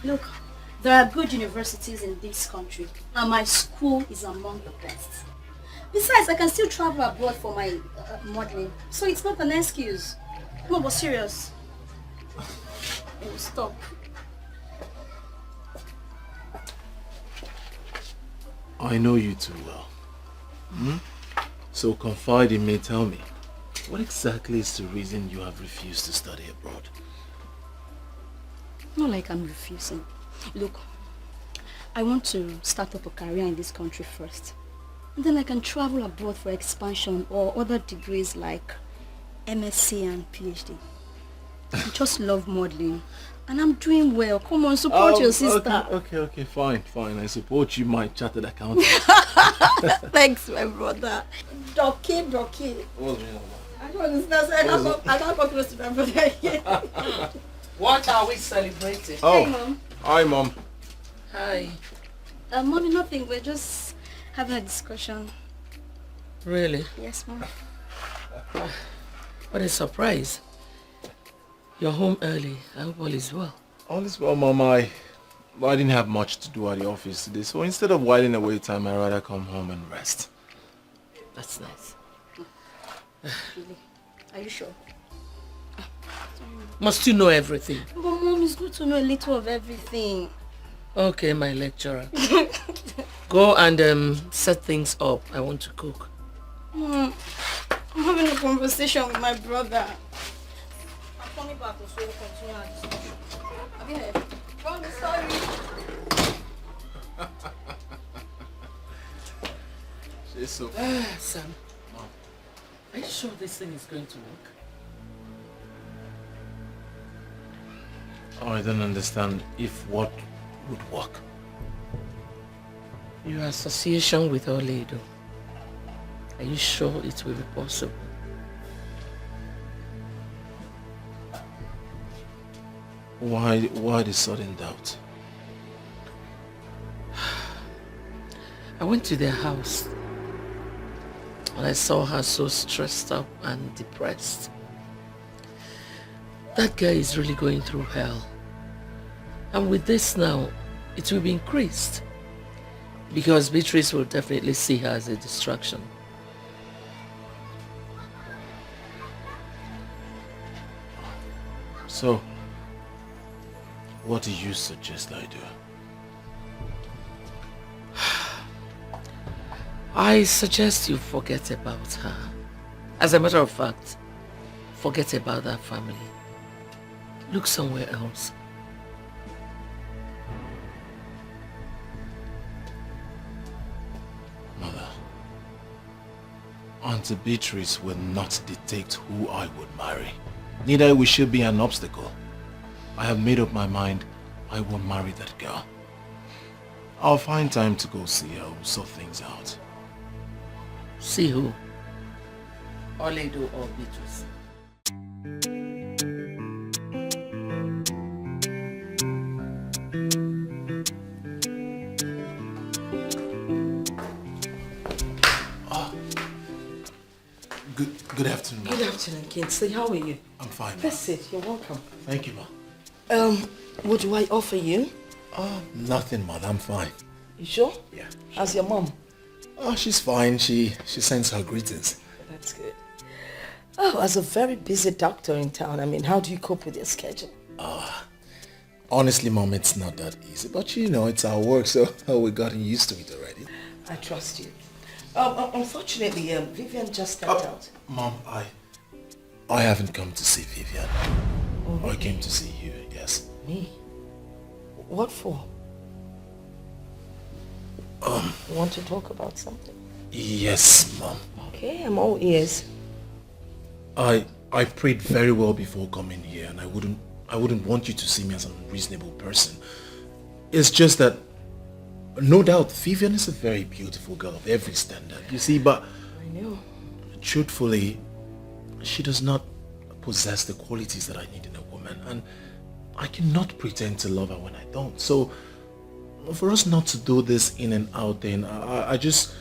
Look, there are good universities in this country and my school is among the best. Besides, I can still travel abroad for my modeling, so it's not an excuse. No, but serious. Oh, stop. I know you too well. So confide in me, tell me, what exactly is the reason you have refused to study abroad? Not like I'm refusing. Look, I want to start up a career in this country first. And then I can travel abroad for expansion or other degrees like MSc and PhD. I just love modeling. And I'm doing well. Come on, support your sister. Okay, fine. I support you, my chartered accountant. Thanks, my brother. Dikeh. What's going on? I don't understand. I can't come close to my brother again. What are we celebrating? Oh, Hey, Mom. hi, Mom. Hi. Mommy, nothing. We're just having a discussion. Really? Yes, Mom. What a surprise. You're home early. I hope all is well. All is well, Mom. I didn't have much to do at the office today, so instead of whiling away time, I'd rather come home and rest. That's nice. Really? Are you sure? Must you know everything? But Mom, it's good to know a little of everything. Okay, my lecturer. Go and set things up. I want to cook. I'm having a conversation with my brother. I'm coming back so we'll continue our discussion. Have you heard? Mom, sorry. She's so... Sam, Mom, are you sure this thing is going to work? I don't understand if what would work. Your association with Oledo. Are you sure it will be possible? Why the sudden doubt? I went to their house and I saw her so stressed up and depressed. That guy is really going through hell. And with this now, it will be increased. Because Beatrice will definitely see her as a distraction. So, what do you suggest I do? I suggest you forget about her. As a matter of fact, forget about that family. Look somewhere else. Mother, Auntie Beatrice will not dictate who I would marry. Neither will she be an obstacle. I have made up my mind I will marry that girl. I'll find time to go see her. We'll sort things out. See who? Oledo or Beatrice? Good afternoon, Ma. Good afternoon, Kingsley. How are you? I'm fine, Ma. Let's sit. You're welcome. Thank you, Ma. What do I offer you? Nothing, Ma. I'm fine. You sure? Yeah. How's your mom? Oh, she's fine. She sends her greetings. That's good. Oh, as a very busy doctor in town, I mean, how do you cope with your schedule? Honestly, Mom, it's not that easy. But you know, it's our work, so we've gotten used to it already. I trust you. Unfortunately, Vivian just stepped out. Mom, I haven't come to see Vivian. Oh, really? I came to see you, yes. Me? What for? You want to talk about something? Yes, Mom. Okay, I'm all ears. I prayed very well before coming here, and I wouldn't want you to see me as an unreasonable person. It's just that, no doubt, Vivian is a very beautiful girl of every standard, you see, but I know. Truthfully, she does not possess the qualities that I need in a woman, and I cannot pretend to love her when I don't. So, for us not to do this in and out, then I just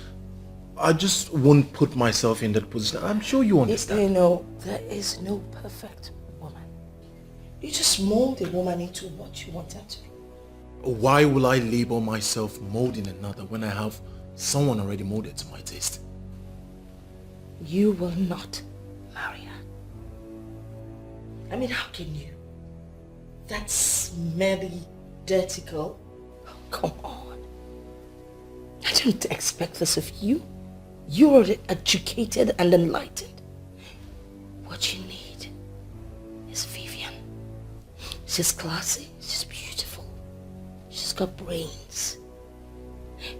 won't put myself in that position. I'm sure you understand. You know, there is no perfect woman. You just mold a woman into what you want her to be. Why will I label myself molding another when I have someone already molded to my taste? You will not marry her. I mean, how can you? That smelly, dirty girl? Oh, come on. I don't expect this of you. You are educated and enlightened. What you need is Vivian. She's classy, she's beautiful, she's got brains.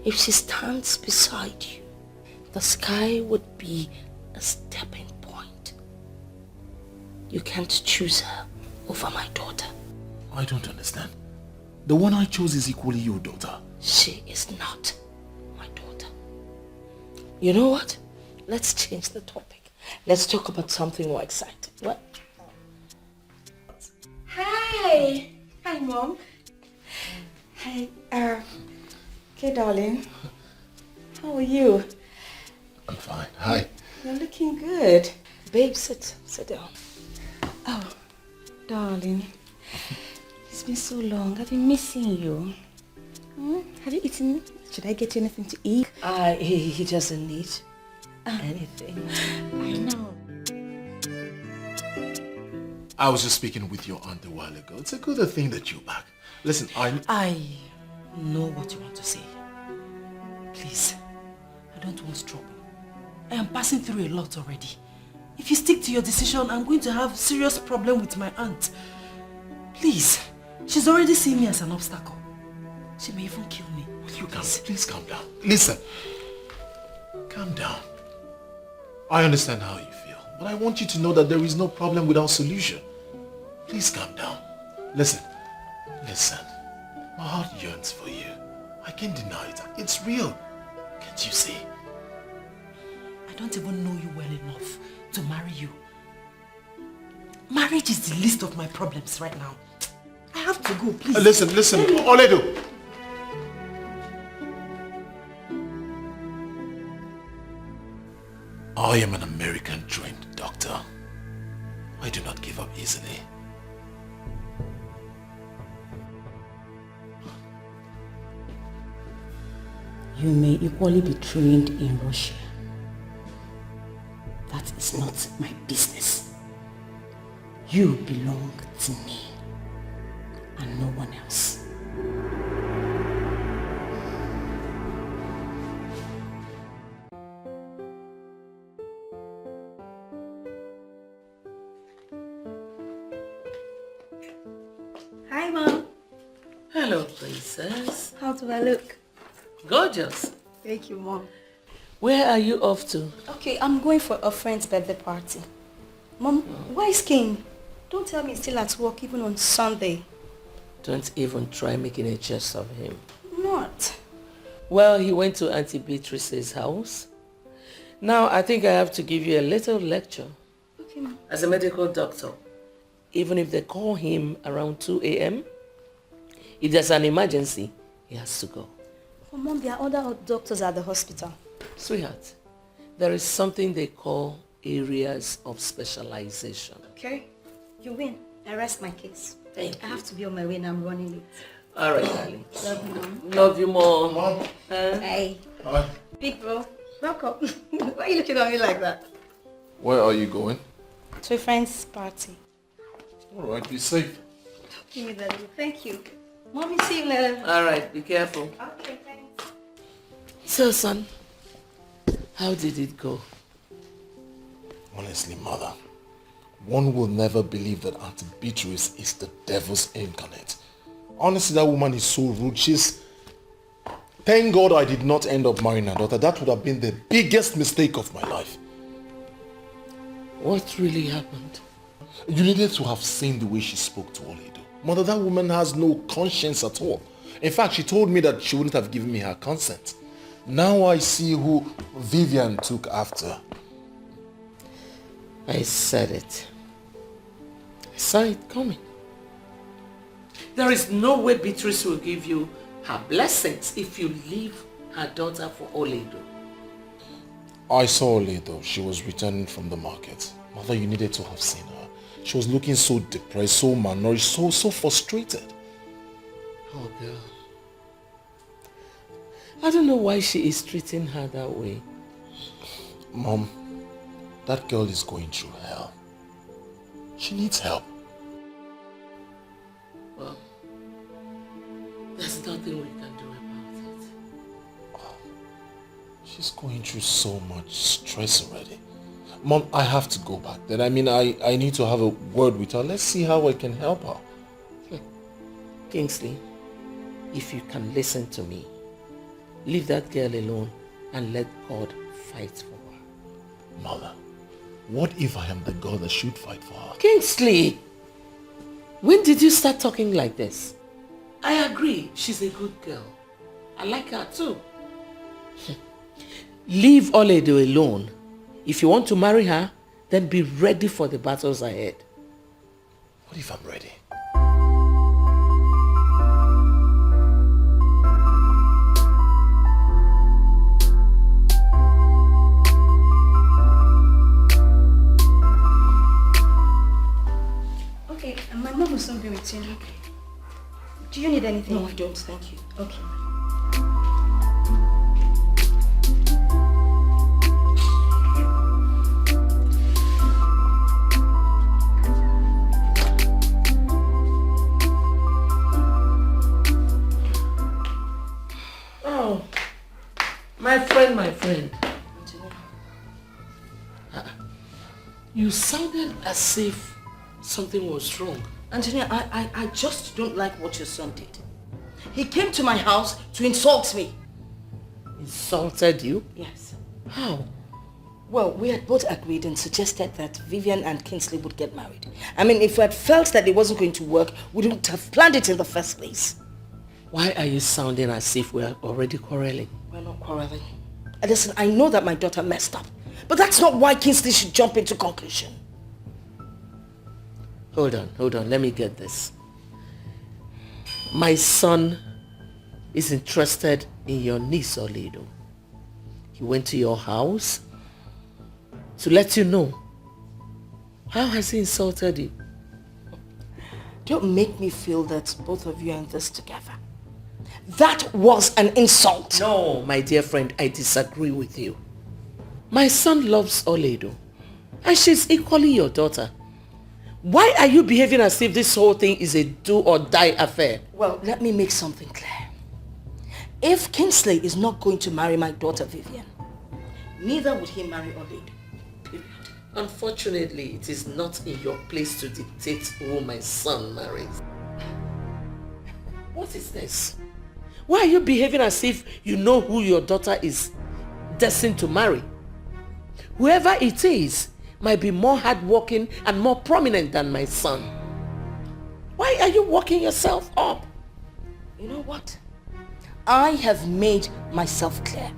If she stands beside you, the sky would be a stepping point. You can't choose her over my daughter. I don't understand. The one I chose is equally your daughter. She is not my daughter. You know what? Let's change the topic. Let's talk about something more exciting. What? Hi. Hi, Mom. Hi. Okay, darling. How are you? I'm fine. Hi. You're looking good. Babe, sit down. Oh, darling. It's been so long. I've been missing you. Have you eaten? Should I get you anything to eat? He doesn't need anything. I know. I was just speaking with your aunt a while ago. It's a good thing that you're back. Listen, I know what you want to say. Please, I don't want trouble. I am passing through a lot already. If you stick to your decision, I'm going to have serious problem with my aunt. Please, she's already seen me as an obstacle. She may even kill me. Please calm down. Listen, calm down. I understand how you feel, but I want you to know that there is no problem without solution. Please calm down. Listen. My heart yearns for you. I can't deny it. It's real. Can't you see? I don't even know you well enough to marry you. Marriage is the least of my problems right now. I have to go, please. Listen, Oledo. I am an American-trained doctor. I do not give up easily. You may equally be trained in Russia. That is not my business. You belong to me and no one else. Hi, Mom. Hello, princess. How do I look? Gorgeous. Thank you, Mom. Where are you off to? Okay, I'm going for a friend's birthday party. Mom, why is King? Don't tell me he's still at work even on Sunday. Don't even try making a jest of him. Not. Well, he went to Auntie Beatrice's house. Now, I think I have to give you a little lecture. Okay, Mom. As a medical doctor, even if they call him around 2 a.m., if there's an emergency, he has to go. Oh, Mom, there are other doctors at the hospital. Sweetheart, there is something they call areas of specialization. Okay, you win. I rest my case. Thank I you. have to be on my way and I'm running late. All right, darling. Love you, Mom. Love you more. Mom. Hey. Hi. Big bro, welcome. Why are you looking at me like that? Where are you going? To a friend's party. All right, be safe. Give me that. Thank you. Mommy, see you later. All right, be careful. Okay, thanks. So, son, how did it go? Honestly, Mother, one will never believe that Auntie Beatrice is the devil's incarnate. Honestly, that woman is so rude. Thank God I did not end up marrying her daughter. That would have been the biggest mistake of my life. What really happened? You needed to have seen the way she spoke to Oledo. Mother, that woman has no conscience at all. In fact, she told me that she wouldn't have given me her consent. Now I see who Vivian took after. I said it. I saw it coming. There is no way Beatrice will give you her blessings if you leave her daughter for Oledo. I saw Oledo. She was returning from the market. Mother, you needed to have seen her. She was looking so depressed, so malnourished, so frustrated. Oh, girl. I don't know why she is treating her that way. Mom, that girl is going through hell. She needs help. Well, there's nothing we can do about it. She's going through so much stress already. Mom, I have to go back then. I mean, I need to have a word with her. Let's see how I can help her. Kingsley, if you can listen to me, leave that girl alone and let God fight for her. Mother, what if I am the God that should fight for her? Kingsley, when did you start talking like this? I agree, she's a good girl. I like her too. Leave Oledo alone. If you want to marry her, then be ready for the battles ahead. What if I'm ready? Okay, and my mom will soon be with you. Do you need anything? No, I don't, thank you. Okay. Oh, my friend. You sounded as if something was wrong. Antonia, I just don't like what your son did. He came to my house to insult me. Insulted you? Yes. How? Well, we had both agreed and suggested that Vivian and Kingsley would get married. I mean, if we had felt that it wasn't going to work, we wouldn't have planned it in the first place. Why are you sounding as if we are already quarreling? We're not quarreling. Listen, I know that my daughter messed up, but that's not why Kingsley should jump into conclusion. Hold on, let me get this. My son is interested in your niece, Oledo. He went to your house to let you know. How has he insulted you? Don't make me feel that both of you are in this together. That was an insult. No, my dear friend, I disagree with you. My son loves Oledo, and she's equally your daughter. Why are you behaving as if this whole thing is a do or die affair? Well, let me make something clear. If Kingsley is not going to marry my daughter Vivian, neither would he marry Oledo. Period. Unfortunately, it is not in your place to dictate who my son marries. What is this? Why are you behaving as if you know who your daughter is destined to marry? Whoever it is might be more hardworking and more prominent than my son. Why are you working yourself up? You know what? I have made myself clear.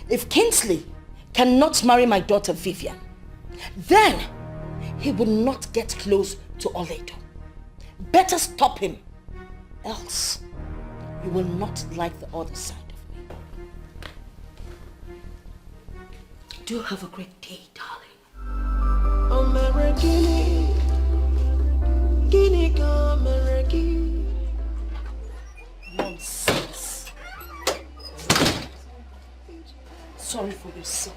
If Kingsley cannot marry my daughter Vivian, then he will not get close to Oledo. Better stop him, else you will not like the other side of me. Do have a great day, darling. Guinea Cameraki. Nonsense. Sorry for your son.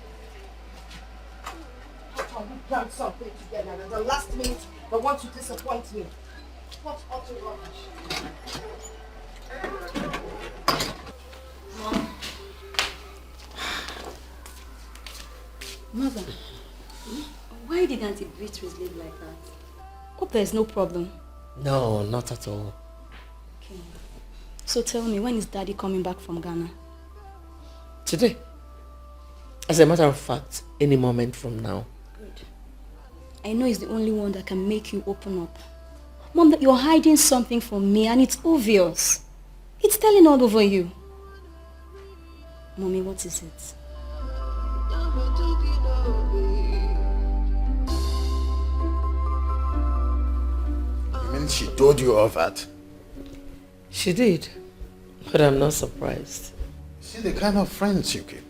How can we plan something together and at the last minute they want to disappoint me? What utter rubbish. Mother, why did Auntie Beatrice live like that? Hope there's no problem. No, not at all. Okay. So tell me, when is Daddy coming back from Ghana? Today. As a matter of fact, any moment from now. Good. I know he's the only one that can make you open up. Mom, that you're hiding something from me and it's obvious. It's telling all over you. Mommy, what is it? You mean she told you all that? She did, but I'm not surprised. See the kind of friends you keep.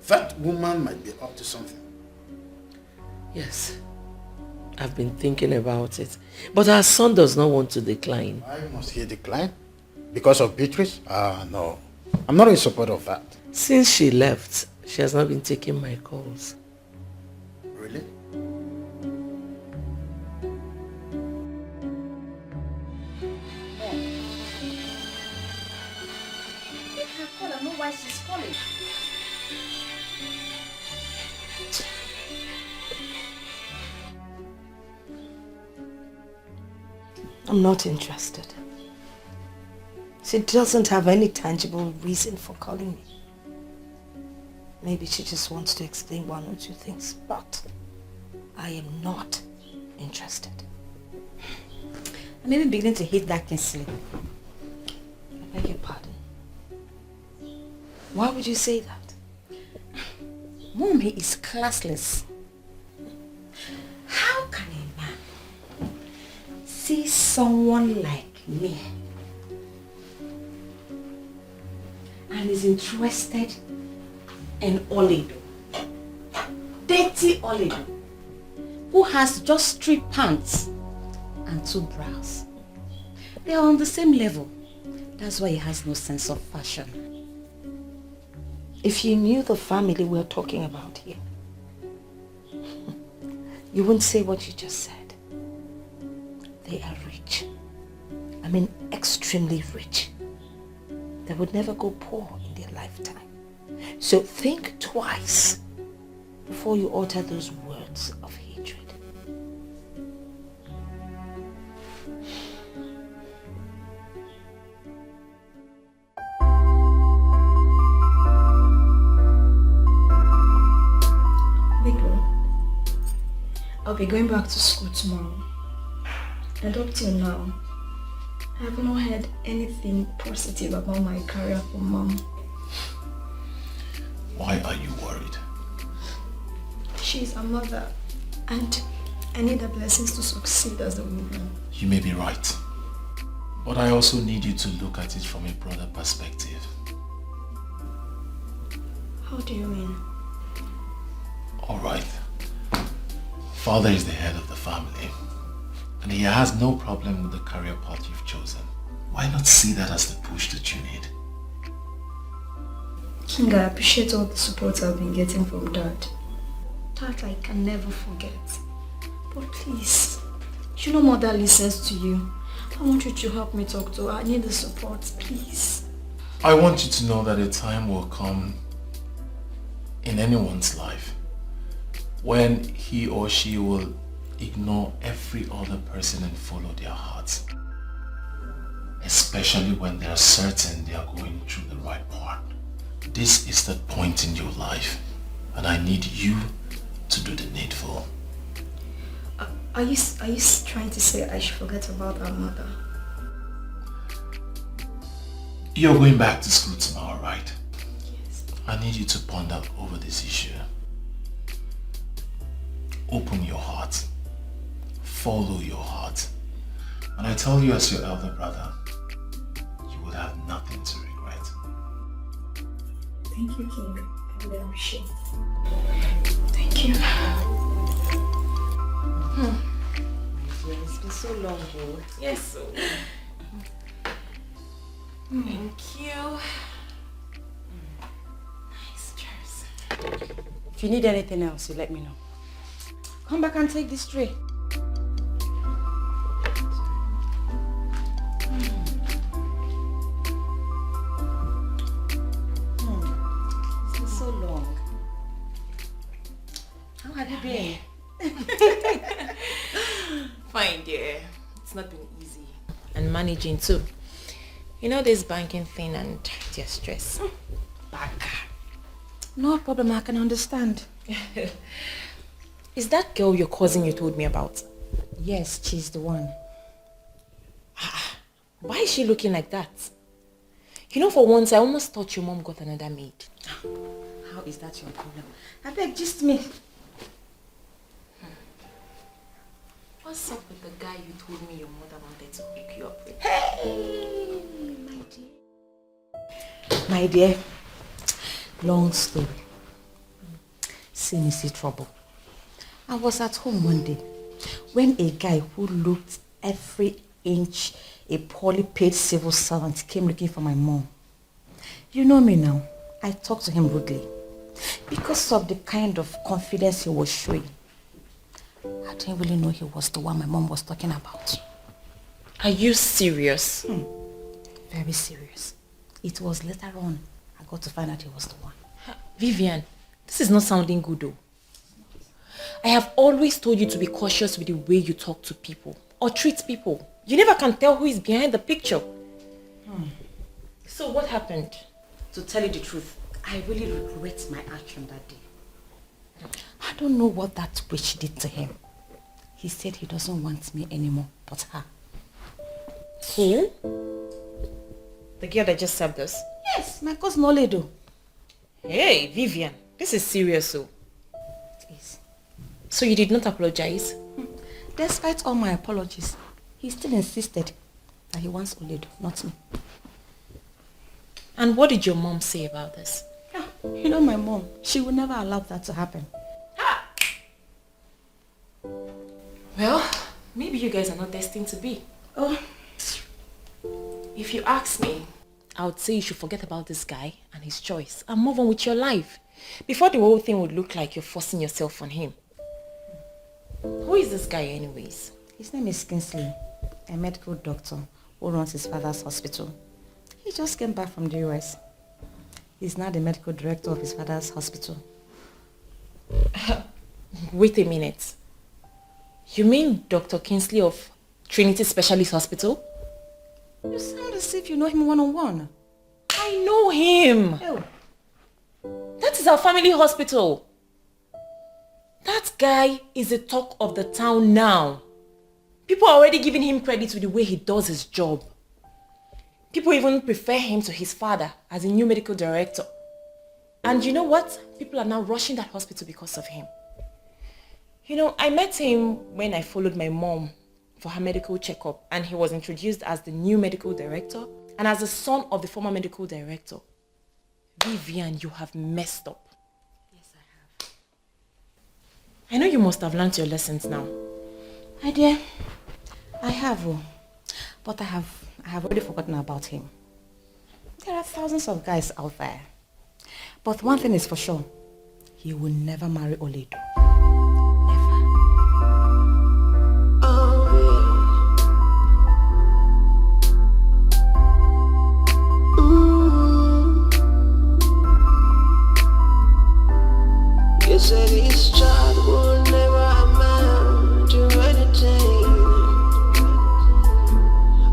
That woman might be up to something. Yes, I've been thinking about it, but our son does not want to decline. Why must he decline? Because of Beatrice? No. I'm not in support of that. Since she left, she has not been taking my calls. Really? Make her call and know why she's calling. I'm not interested. She doesn't have any tangible reason for calling me. Maybe she just wants to explain one or two things, but I am not interested. I'm even beginning to hate that Kingsley. I beg your pardon. Why would you say that? Mom, he is classless. How can a man see someone like me and is interested in Oledo? Dirty Oledo, who has just 3 pants and 2 bras. They are on the same level. That's why he has no sense of fashion. If you knew the family we're talking about here, you wouldn't say what you just said. They are rich. I mean, extremely rich. They would never go poor in their lifetime. So think twice before you utter those words of hatred. I'll be going back to school tomorrow. And up till now, I have not heard anything positive about my career from Mom. Why are you worried? She's a mother, and I need the blessings to succeed as a woman. You may be right. But I also need you to look at it from a broader perspective. How do you mean? Alright. Father is the head of the family, and he has no problem with the career path you've chosen. Why not see that as the push that you need? King, I appreciate all the support I've been getting from Dad. That I can never forget. But please, you know Mother listens to you. I want you to help me talk to her. I need the support, please. I want you to know that a time will come in anyone's life when he or she will ignore every other person and follow their hearts. Especially when they are certain they are going through the right path. This is the point in your life, and I need you to do the needful. Are you trying to say I should forget about our mother? You're going back to school tomorrow, right? Yes. I need you to ponder over this issue. Open your heart. Follow your heart. And I tell you as your elder brother, you will have nothing to regret. Thank you, King. I really appreciate it. Thank you. so long, though. Yes, so. Thank you. Nice, cheers. If you need anything else, you let me know. Come back and take this tray. It's been so long. How have you been? Fine, dear. It's not been easy. And managing too. You know this banking thing and their stress. Banker. No problem, I can understand. Is that girl your cousin you told me about? Yes, she's the one. Why is she looking like that? You know, for once, I almost thought your mom got another maid. How is that your problem? I beg, just me. What's up with the guy you told me your mother wanted to hook you up with? Hey, my dear. My dear, long story. See trouble. I was at home one day when a guy who looked every inch a poorly paid civil servant came looking for my mom. You know me now. I talked to him rudely because of the kind of confidence he was showing. I didn't really know he was the one my mom was talking about. Are you serious? Very serious. It was later on I got to find out he was the one. Vivian, this is not sounding good though. I have always told you to be cautious with the way you talk to people or treat people. You never can tell who is behind the picture. So what happened? To tell you the truth, I really regret my action that day. I don't know what that witch did to him. He said he doesn't want me anymore, but her. Who? The girl that just served us? Yes, my cousin Oledo. Hey, Vivian, this is serious, so. It is. So you did not apologize? Despite all my apologies, he still insisted that he wants Oledo, not me. And what did your mom say about this? You know my mom, she would never allow that to happen. Well, maybe you guys are not destined to be. Oh. If you ask me, I would say you should forget about this guy and his choice and move on with your life before the whole thing would look like you're forcing yourself on him. Who is this guy anyways? His name is Kingsley, a medical doctor who runs his father's hospital. He just came back from the US. He's now the medical director of his father's hospital. Wait a minute. You mean Dr. Kingsley of Trinity Specialist Hospital? You sound as if you know him one-on-one. I know him. Oh. That is our family hospital. That guy is the talk of the town now. People are already giving him credit with the way he does his job. People even prefer him to his father as a new medical director. And you know what? People are now rushing that hospital because of him. You know, I met him when I followed my mom for her medical checkup, and he was introduced as the new medical director and as the son of the former medical director. Vivian, you have messed up. Yes, I have. I know you must have learned your lessons now. My dear, I have, but I have already forgotten about him. There are thousands of guys out there. But one thing is for sure, he will never marry Oledo. You said this child will never amount to anything.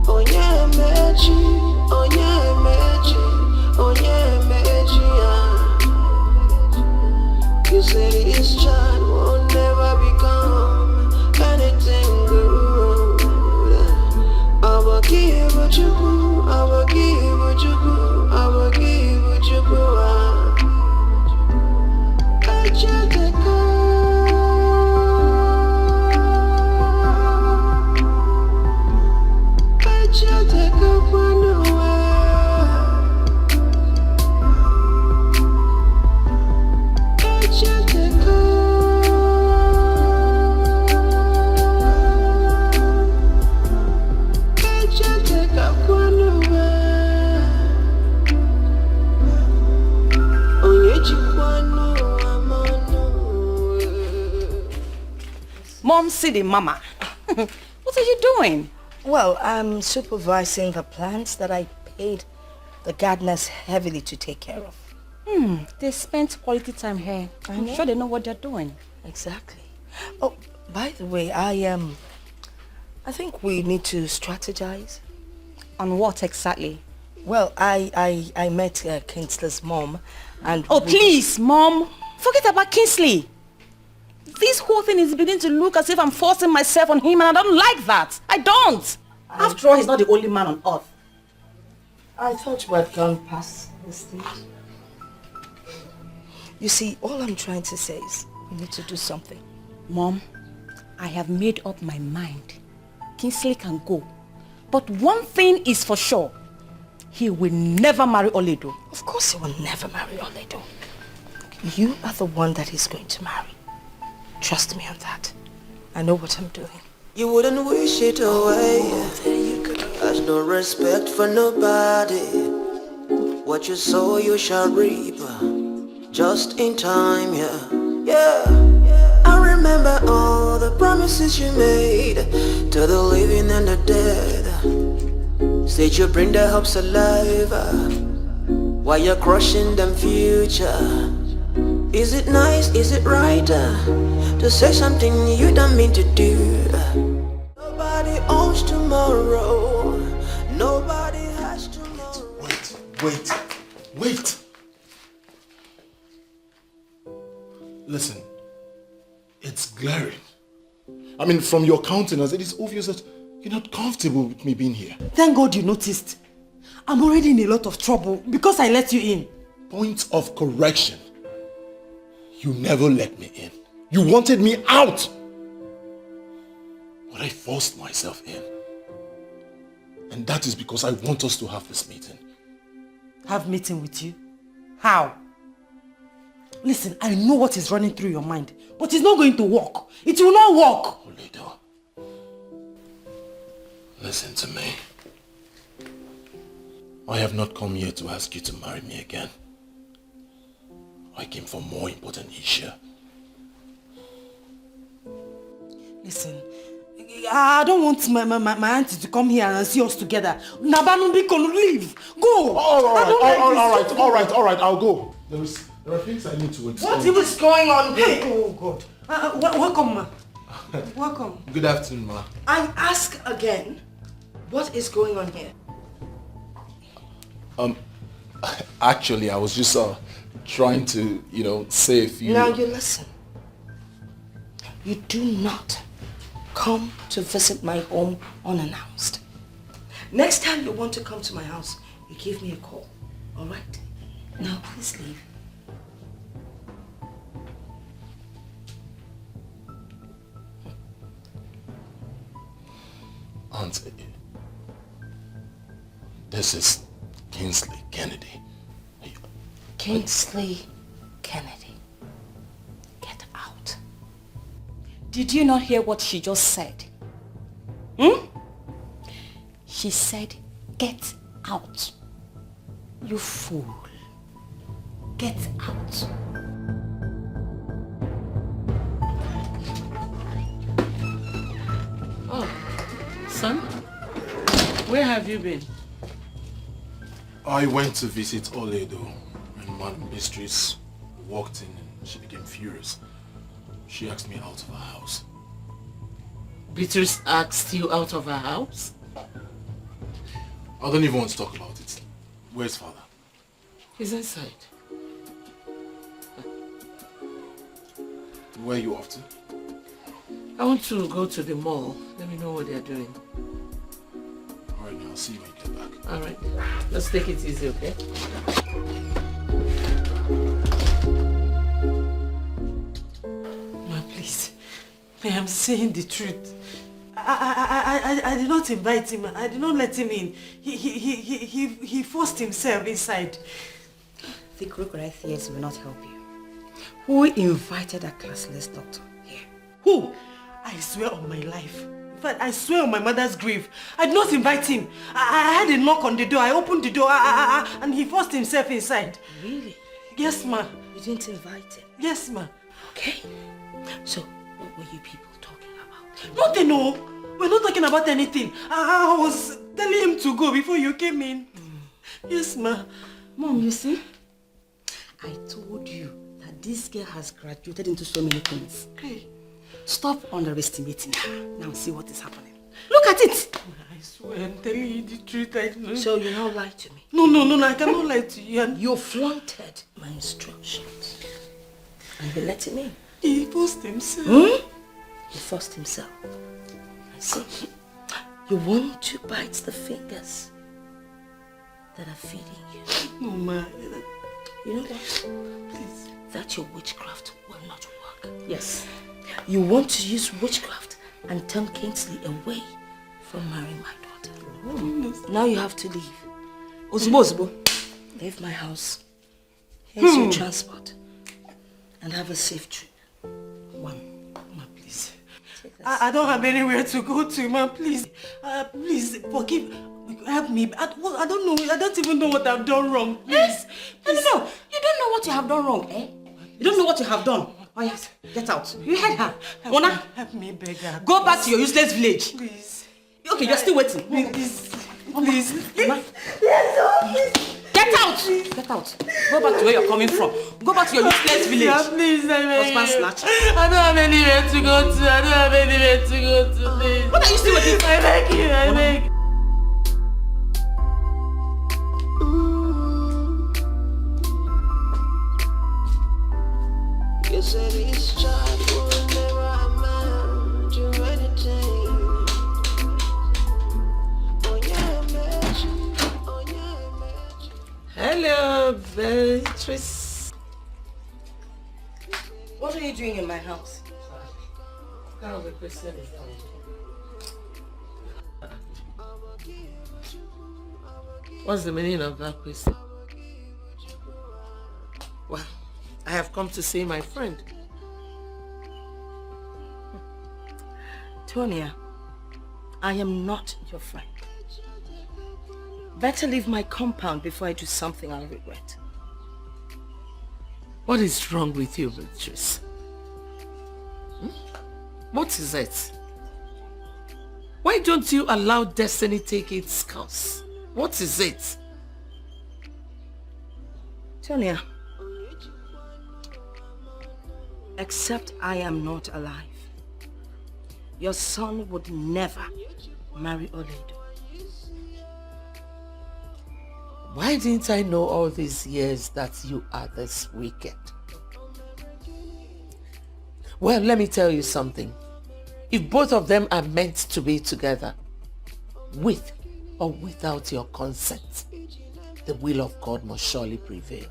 Oh yeah, magic. Oh yeah, magic. Oh yeah, magic. You said this child Come see the mama. What are you doing? Well, I'm supervising the plants that I paid the gardeners heavily to take care of. They spent quality time here. I'm sure they know what they're doing. Exactly. Oh, by the way, I think we need to strategize. On what exactly? Well, I met Kingsley's mom and... Oh, please, Mom. Forget about Kingsley. This whole thing is beginning to look as if I'm forcing myself on him, and I don't like that. I don't. After all, he's not the only man on earth. I thought we had gone past this stage. You see, all I'm trying to say is we need to do something. Mom, I have made up my mind. Kingsley can go. But one thing is for sure. He will never marry Oledo. Of course he will never marry Oledo. You are the one that he's going to marry. Trust me on that. I know what I'm doing. You wouldn't wish it away. Has no respect for nobody. What you sow you shall reap. Just in time, yeah. I remember all the promises you made to the living and the dead. Said you bring their hopes alive while you're crushing them future. Is it nice, is it right to say something you don't mean to do? Nobody owns tomorrow. Nobody has tomorrow. Wait. Listen, it's glaring. I mean, from your countenance, it is obvious that you're not comfortable with me being here. Thank God you noticed. I'm already in a lot of trouble because I let you in. Point of correction. You never let me in. You wanted me out. But I forced myself in. And that is because I want us to have this meeting. Have meeting with you? How? Listen, I know what is running through your mind, but it's not going to work. It will not work. Oledo, listen to me. I have not come here to ask you to marry me again. I came for more important issue. Listen, I don't want my auntie to come here and see us together. Nabanubiko, leave. Go. All right, I'll go. There are things I need to explain. What is going on? Hey, oh God. Welcome, ma. Welcome. Good afternoon, ma. I ask again, what is going on here? Actually, I was just trying to, say a few... Now you listen. You do not come to visit my home unannounced. Next time you want to come to my house, you give me a call. All right? Now please leave. Auntie, this is Kingsley Kennedy. Kingsley Kennedy. Get out. Did you not hear what she just said? She said, get out. You fool. Get out. Oh, son, where have you been? I went to visit Oledo, and Madam Mistress walked in and she became furious. She asked me out of her house. Beatrice asked you out of her house? I don't even want to talk about it. Where's father? He's inside. Where are you off to? I want to go to the mall. Let me know what they're doing. Alright, now I'll see you when you get back. Alright. Let's take it easy, okay? Ma, please. I am saying the truth. I did not invite him. I did not let him in. He forced himself inside. The crocodile tears will not help you. Who invited that classless doctor here? Who? I swear on my life. In fact, I swear on my mother's grave. I did not invite him. I had a knock on the door. I opened the door and he forced himself inside. Really? Yes, ma. You didn't invite him? Yes, ma. Okay. So, what were you people talking about? Nothing, no. We're not talking about anything. I was telling him to go before you came in. Yes, ma. Mom, you see? I told you that this girl has graduated into so many things. Hey. Stop underestimating her. Now see what is happening. Look at it! I swear I'm telling you the truth. I know. So you now lie to me? No, I cannot lie to you. You flaunted my instructions. And you let him in. He forced himself. He forced himself. I see. You want to bite the fingers that are feeding you. No, ma. You know what? Please. That your witchcraft will not work. Yes. You want to use witchcraft and turn Kingsley away from marrying my daughter. Now you have to leave. Osbo. Leave my house. Here's your transport. And have a safe trip. One. Ma, please. I don't have anywhere to go to, ma. Please. Please, forgive. Help me. I don't know. I don't even know what I've done wrong. Please. No. You don't know what you have done wrong, eh? You don't know what you have done. Oh yes, get out. You heard her. Mona, help me, beggar. Go back to your useless village. Please. Okay, you're still waiting. Please. Mama. Get out! Get out. Go back to where you're coming from. Go back to your useless village. Yeah, please, Husband snatcher. I don't have anywhere to go to. Please. What are you still waiting for? I beg you. You said this child will never amount to anything. Hello, Beatrice. What are you doing in my house? What's the meaning of that question? Well, I have come to see my friend. Tonia, I am not your friend. Better leave my compound before I do something I'll regret. What is wrong with you, Beatrice? What is it? Why don't you allow destiny take its course? What is it? Tonia, except I am not alive, your son would never marry Oledo. Why didn't I know all these years that you are this wicked? Well, let me tell you something. If both of them are meant to be together, with or without your consent, the will of God must surely prevail.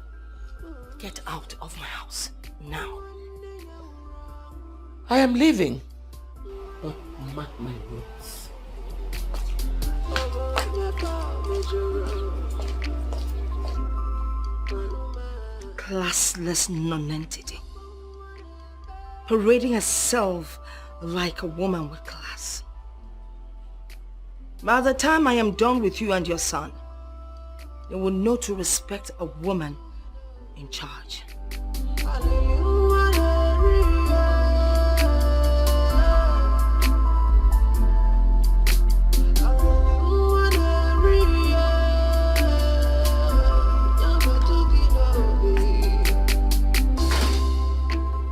Get out of my house now. I am leaving. But mark my words. Classless nonentity, parading herself like a woman with class. By the time I am done with you and your son, you will know to respect a woman in charge.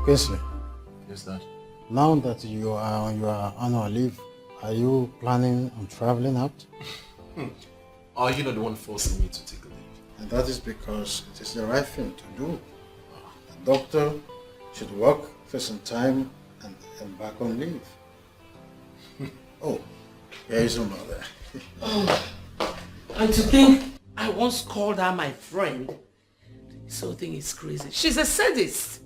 Kingsley. Yes, Dad. Now that you are on your annual leave, are you planning on traveling out? Are you not the one forcing me to take a leave? And that is because it is the right thing to do. The doctor should work for some time and embark on leave. Oh, here is your mother. And to think I once called her my friend. This whole thing is crazy. She's a sadist.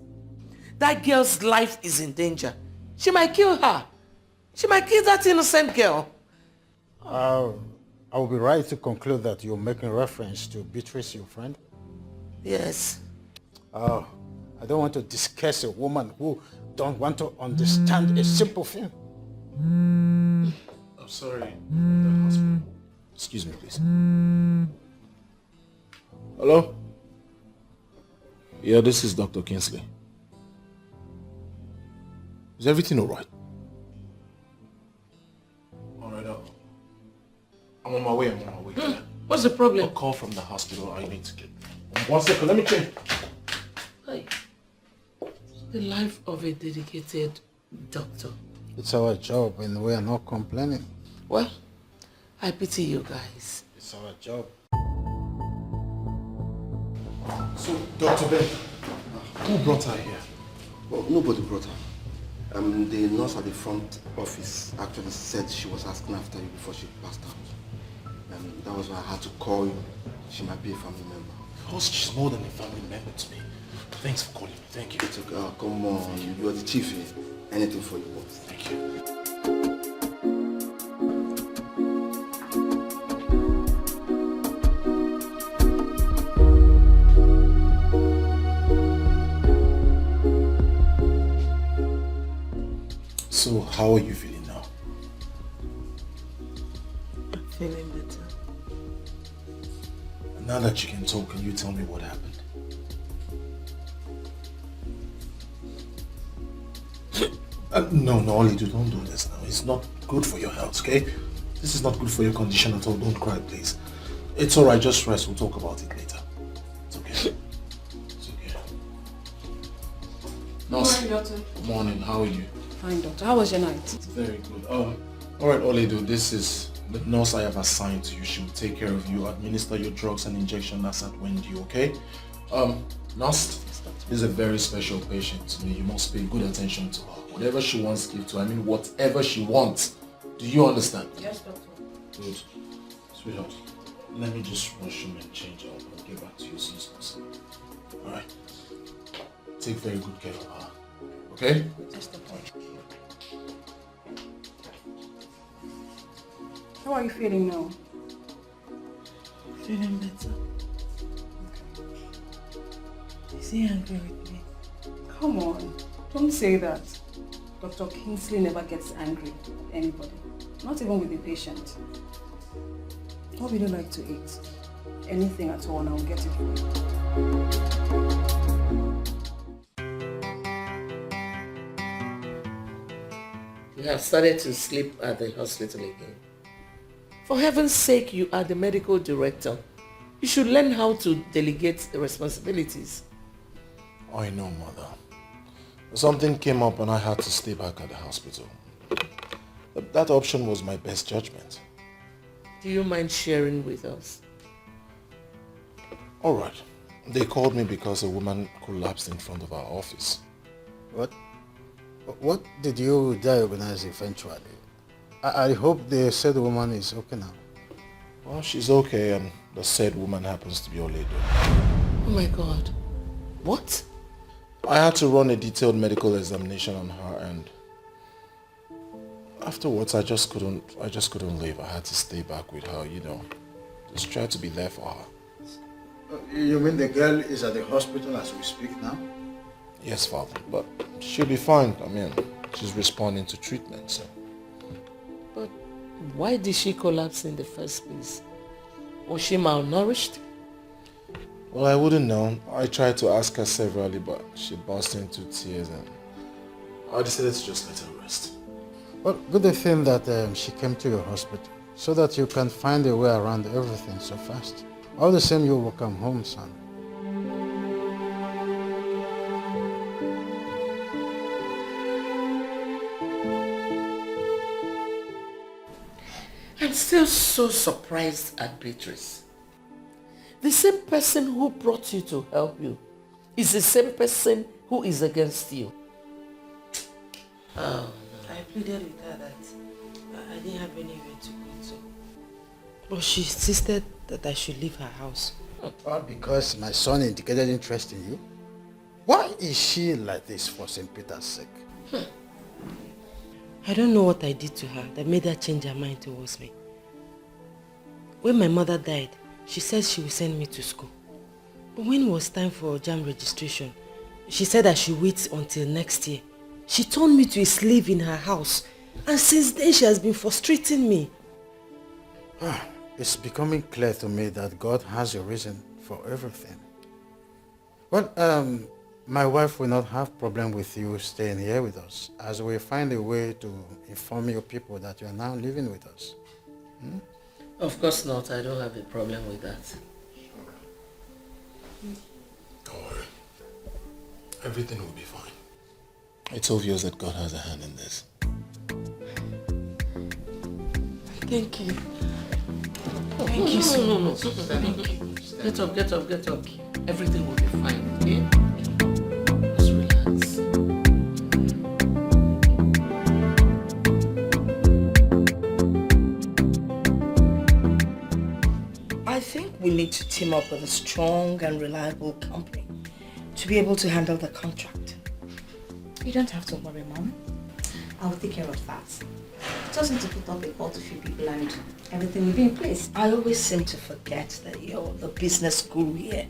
That girl's life is in danger. She might kill her. She might kill that innocent girl. I will be right to conclude that you're making reference to Beatrice, your friend? Yes. I don't want to discuss a woman who don't want to understand a simple thing. I'm sorry, the hospital. Excuse me, please. Hello? Yeah, this is Dr. Kingsley. Is everything all right? I'm on my way. What's the problem? A call from the hospital. I need to get. 1 second, let me change. Hey. The life of a dedicated doctor. It's our job and we are not complaining. Well, I pity you guys. It's our job. So, Dr. Ben, who brought her here? Well, nobody brought her. The nurse at the front office actually said she was asking after you before she passed out. That was why I had to call you. She might be a family member. Because she's more than a family member to me. Thanks for calling me. Thank you. It's okay. Come on. You are the chief here. Anything for you, boss. Thank you. So, how are you feeling now? I'm feeling better. Now that you can talk, can you tell me what happened? No, Oledo, don't do this now. It's not good for your health, okay? This is not good for your condition at all. Don't cry, please. It's alright, just rest. We'll talk about it later. It's okay. It's okay. Nurse. Good morning, doctor. Good morning. How are you? Fine, doctor. How was your night? Very good. Alright, Oledo, this is the nurse I have assigned to you. She will take care of you, administer your drugs and injection as at when due, okay? Nurse, this is a very special patient to me. You must pay good attention to her. Whatever she wants, give to her. I mean, whatever she wants. Do you understand? Yes, doctor. Good. Sweetheart, let me just wash him and change up. I'll get back to you as soon as possible. Alright? Take very good care of her. Okay? Yes, doctor. How are you feeling now? Feeling better. Is he angry with me? Come on. Don't say that. Dr. Kingsley never gets angry at anybody. Not even with the patient. What would you like to eat? Anything at all and I'll get it for you. You have started to sleep at the hospital again. For heaven's sake, you are the medical director. You should learn how to delegate the responsibilities. I know, Mother. Something came up and I had to stay back at the hospital. That option was my best judgment. Do you mind sharing with us? Alright. They called me because a woman collapsed in front of our office. What did you diagnose eventually? I hope the said woman is okay now. Well, she's okay and the said woman happens to be Oledo. Oh my God. What? I had to run a detailed medical examination on her and afterwards I just couldn't leave. I had to stay back with her, you know. Just try to be there for her. You mean the girl is at the hospital as we speak now? Yes, Father, but she'll be fine. I mean, she's responding to treatment, so. But why did she collapse in the first place? Was she malnourished? Well, I wouldn't know. I tried to ask her severally, but she burst into tears and I decided to just let her rest. Well, good thing that she came to your hospital so that you can find a way around everything so fast. All the same, you will come home, son. I'm still so surprised at Beatrice. The same person who brought you to help you is the same person who is against you. Oh, I pleaded with her that I didn't have anywhere to go to. But she insisted that I should leave her house. All because my son indicated interest in you? Why is she like this for St. Peter's sake? I don't know what I did to her that made her change her mind towards me. When my mother died, she said she would send me to school. But when it was time for JAM registration, she said I should wait until next year. She turned me to a slave in her house, and since then she has been frustrating me. It's becoming clear to me that God has a reason for everything. Well, my wife will not have problem with you staying here with us, as we find a way to inform your people that you are now living with us. Of course not. I don't have a problem with that. Don't worry. Everything will be fine. It's obvious that God has a hand in this. Thank you. Thank you so much. Thank you. Get up, get up, get up. Everything will be fine, okay? Just relax. I think we need to team up with a strong and reliable company to be able to handle the contract. You don't have to worry, Mom. I'll take care of that. Just need to put up a call to few people and everything will be in place. I always seem to forget that you're the business guru here.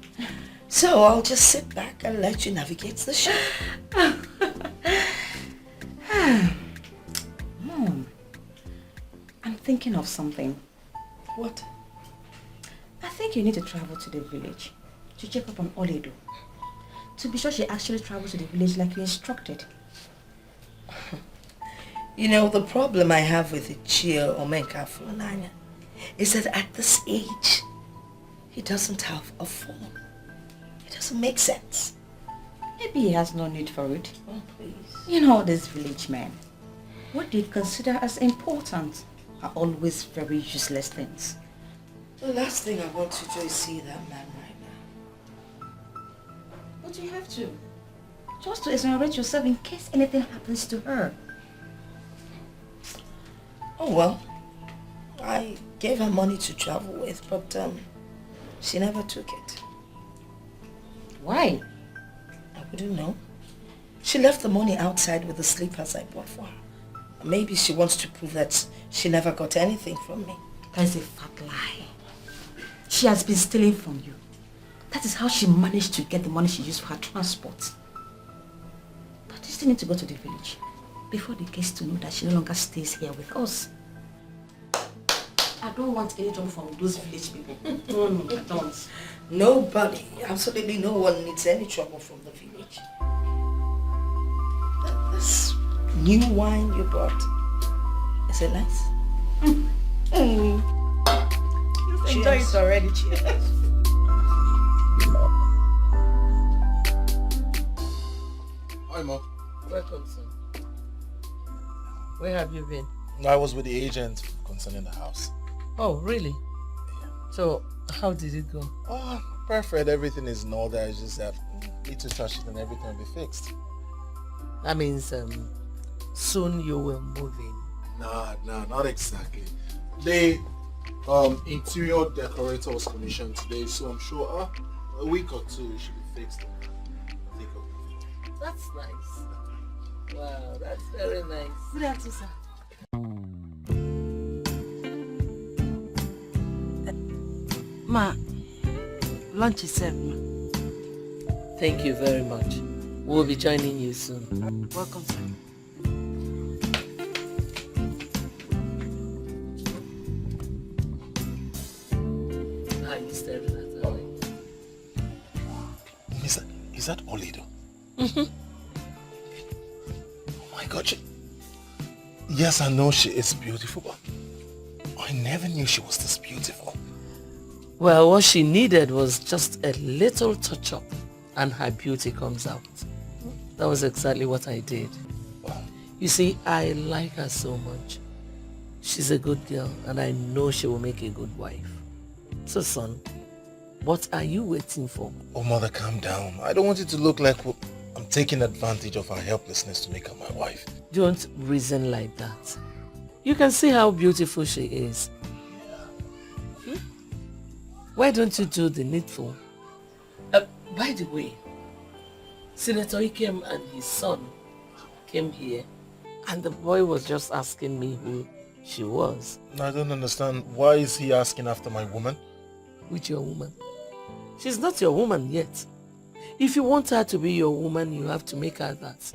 So I'll just sit back and let you navigate the show. Mom, I'm thinking of something. What? I think you need to travel to the village to check up on Oledo. To be sure she actually traveled to the village like you instructed. You know, the problem I have with Ichie Omenka Funanya is that at this age, he doesn't have a phone. It doesn't make sense. Maybe he has no need for it. Oh, please. You know, these village men, what they consider as important are always very useless things. The last thing I want to do is see that man right now. But you have to. Just to exonerate yourself in case anything happens to her. Oh well, I gave her money to travel with, but she never took it. Why? I wouldn't know. She left the money outside with the slippers I bought for her. Maybe she wants to prove that she never got anything from me. That is a fat lie. She has been stealing from you. That is how she managed to get the money she used for her transport. But you still need to go to the village before they get to know that she no longer stays here with us. I don't want any trouble from those village people. No, I don't. Nobody, absolutely no one needs any trouble from the village. This new wine you brought, is it nice? You've enjoyed it already. Cheers. Hi, Mom. Welcome, son. Where have you been? I was with the agent concerning the house. Oh, really? So, how did it go? Oh, perfect. Everything is in order. It's just that need to touch it and everything will be fixed. That means soon you will move in. Nah, not exactly. The interior decorator was commissioned today, so I'm sure a week or two it should be fixed. That's nice. Wow, that's very nice. Good afternoon, sir. Ma, lunch is served, ma. Thank you very much. We'll be joining you soon. Welcome, sir. Are you staring at her? Is that Oledo? Mm-hmm. Oh my God, yes, I know she is beautiful, but I never knew she was this beautiful. Well, what she needed was just a little touch-up and her beauty comes out. That was exactly what I did. You see, I like her so much. She's a good girl and I know she will make a good wife. So son, what are you waiting for? Oh mother, calm down. I don't want it to look like I'm taking advantage of her helplessness to make her my wife. Don't reason like that. You can see how beautiful she is. Why don't you do the needful? By the way, Senator Ikem and his son came here and the boy was just asking me who she was. I don't understand. Why is he asking after my woman? Which your woman? She's not your woman yet. If you want her to be your woman, you have to make her that.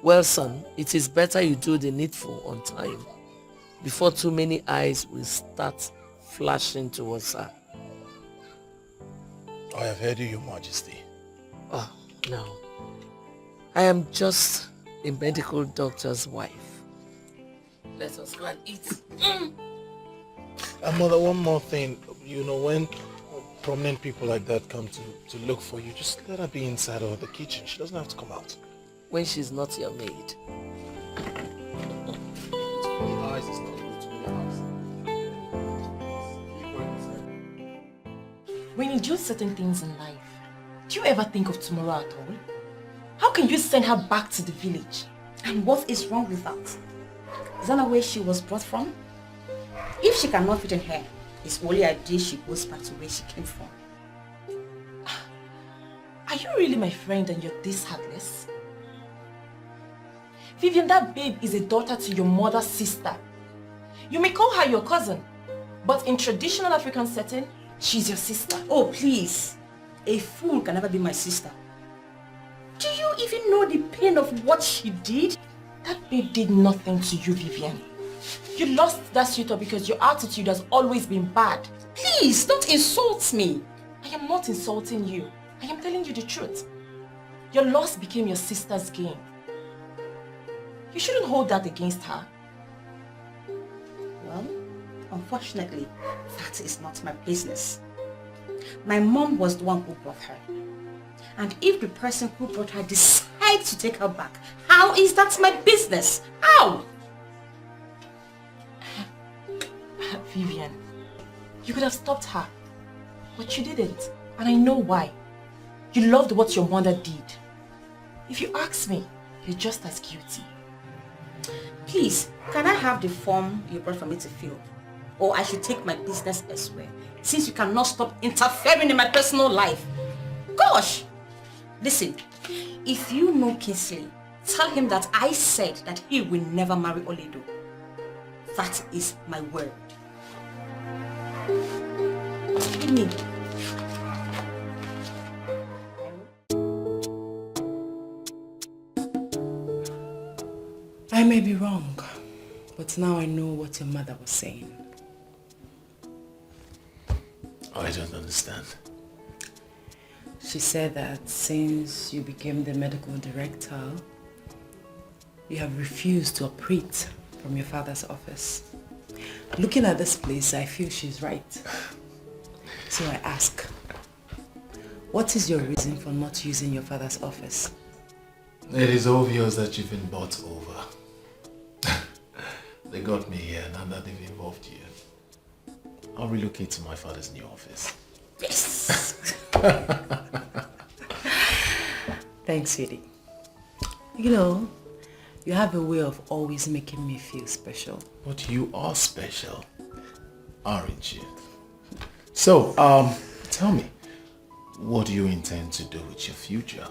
Well, son, it is better you do the needful on time before too many eyes will start flashing towards her. I have heard you, Your Majesty. Oh, no. I am just a medical doctor's wife. Let us go and eat. Mother, one more thing. You know, when prominent people like that come to look for you, just let her be inside or the kitchen. She doesn't have to come out. When she's not your maid. When you do certain things in life, do you ever think of tomorrow at all? How can you send her back to the village? And what is wrong with that? Is that not where she was brought from? If she cannot fit in here, it's only ideal she goes back to where she came from. Are you really my friend and you're this heartless? Vivian, that babe is a daughter to your mother's sister. You may call her your cousin, but in traditional African setting, she's your sister. Oh, please. A fool can never be my sister. Do you even know the pain of what she did? That babe did nothing to you, Vivian. You lost that suitor because your attitude has always been bad. Please, don't insult me. I am not insulting you. I am telling you the truth. Your loss became your sister's gain. You shouldn't hold that against her. Well, unfortunately, that is not my business. My mom was the one who brought her. And if the person who brought her decides to take her back, how is that my business? How? Vivian, you could have stopped her, but you didn't. And I know why. You loved what your mother did. If you ask me, you're just as guilty. Please, can I have the form you brought for me to fill? Or I should take my business elsewhere, since you cannot stop interfering in my personal life. Gosh! Listen, if you know Kingsley, tell him that I said that he will never marry Oledo. That is my word. Give me. I may be wrong, but now I know what your mother was saying. I don't understand. She said that since you became the medical director, you have refused to operate from your father's office. Looking at this place, I feel she's right. So I ask, what is your reason for not using your father's office? It is obvious that you've been bought over. They got me here, now that they've involved you. I'll relocate to my father's new office. Yes! Thanks, sweetie. You know, you have a way of always making me feel special. But you are special, aren't you? So, tell me, what do you intend to do with your future?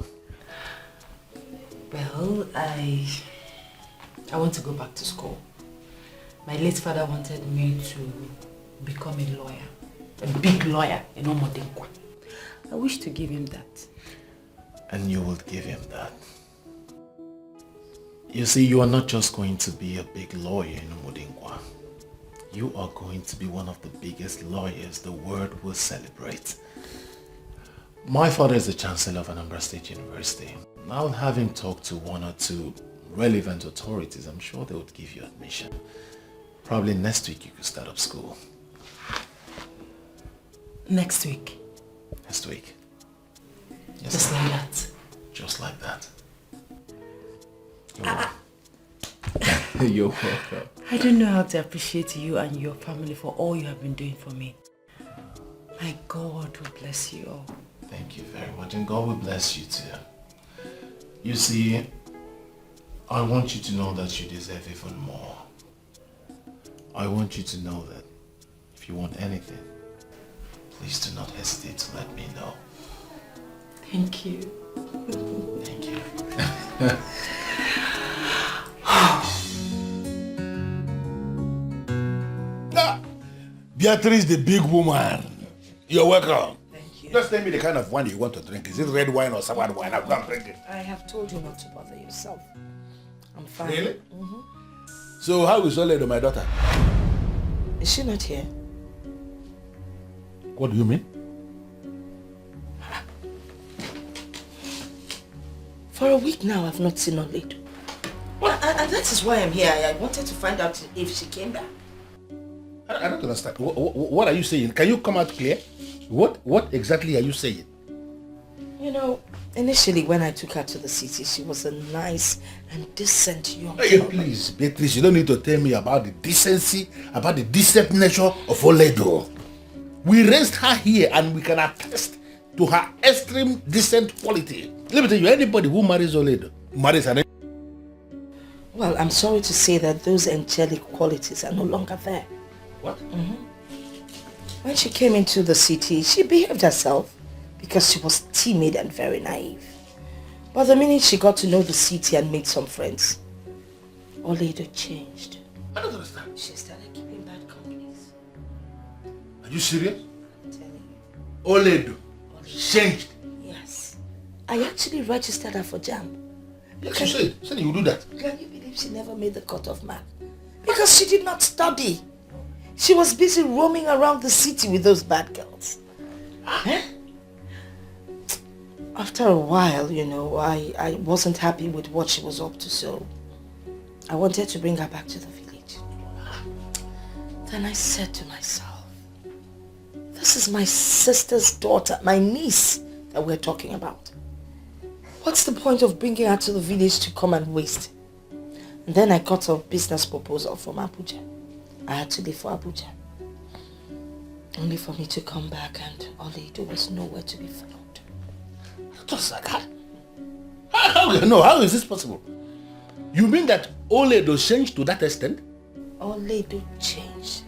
Well, I want to go back to school. My late father wanted me to become a lawyer, a big lawyer in Omodinkwa. I wish to give him that. And you will give him that. You see, you are not just going to be a big lawyer in Omodinkwa. You are going to be one of the biggest lawyers the world will celebrate. My father is the Chancellor of Anambra State University. Now, having talked to one or two relevant authorities, I'm sure they would give you admission. Probably next week you could start up school. Next week? Next week. Yes, just like that? Just like that. You're welcome. I don't know how to appreciate you and your family for all you have been doing for me. My God will bless you all. Thank you very much, and God will bless you too. You see, I want you to know that you deserve even more. I want you to know that if you want anything, please do not hesitate to let me know. Thank you. Thank you. Beatrice, the big woman. You're welcome. Thank you. Just tell me the kind of wine you want to drink. Is it red wine or sour wine? I'm not drinking. I have told you not to bother yourself. I'm fine. Really? So how is Oledo, my daughter? Is she not here? What do you mean? For a week now, I've not seen Oledo. And that is why I'm here. I wanted to find out if she came back. I don't understand. What are you saying? Can you come out clear? What exactly are you saying? You know, initially when I took her to the city, she was a nice and decent young girl. Please, Beatrice, you don't need to tell me about the decency, about the decent nature of Oledo. We raised her here and we can attest to her extreme decent quality. Let me tell you, anybody who marries Oledo marries an... Well, I'm sorry to say that those angelic qualities are no longer there. What? When she came into the city, she behaved herself because she was timid and very naive. But the minute she got to know the city and made some friends, Oledo changed. I don't understand. She started keeping bad companies. Are you serious? I'm telling you. Oledo changed. Yes. I actually registered her for JAMB. Yes, you said you would do that. Can you believe she never made the cutoff mark? Because she did not study. She was busy roaming around the city with those bad girls. Huh? After a while, you know, I wasn't happy with what she was up to, so I wanted to bring her back to the village. Then I said to myself, this is my sister's daughter, my niece that we're talking about. What's the point of bringing her to the village to come and waste? And then I got a business proposal from Abuja. I had to leave for Abuja. Only for me to come back and Oledo was nowhere to be found. Just like that. How is this possible? You mean that Oledo changed to that extent? Oledo changed.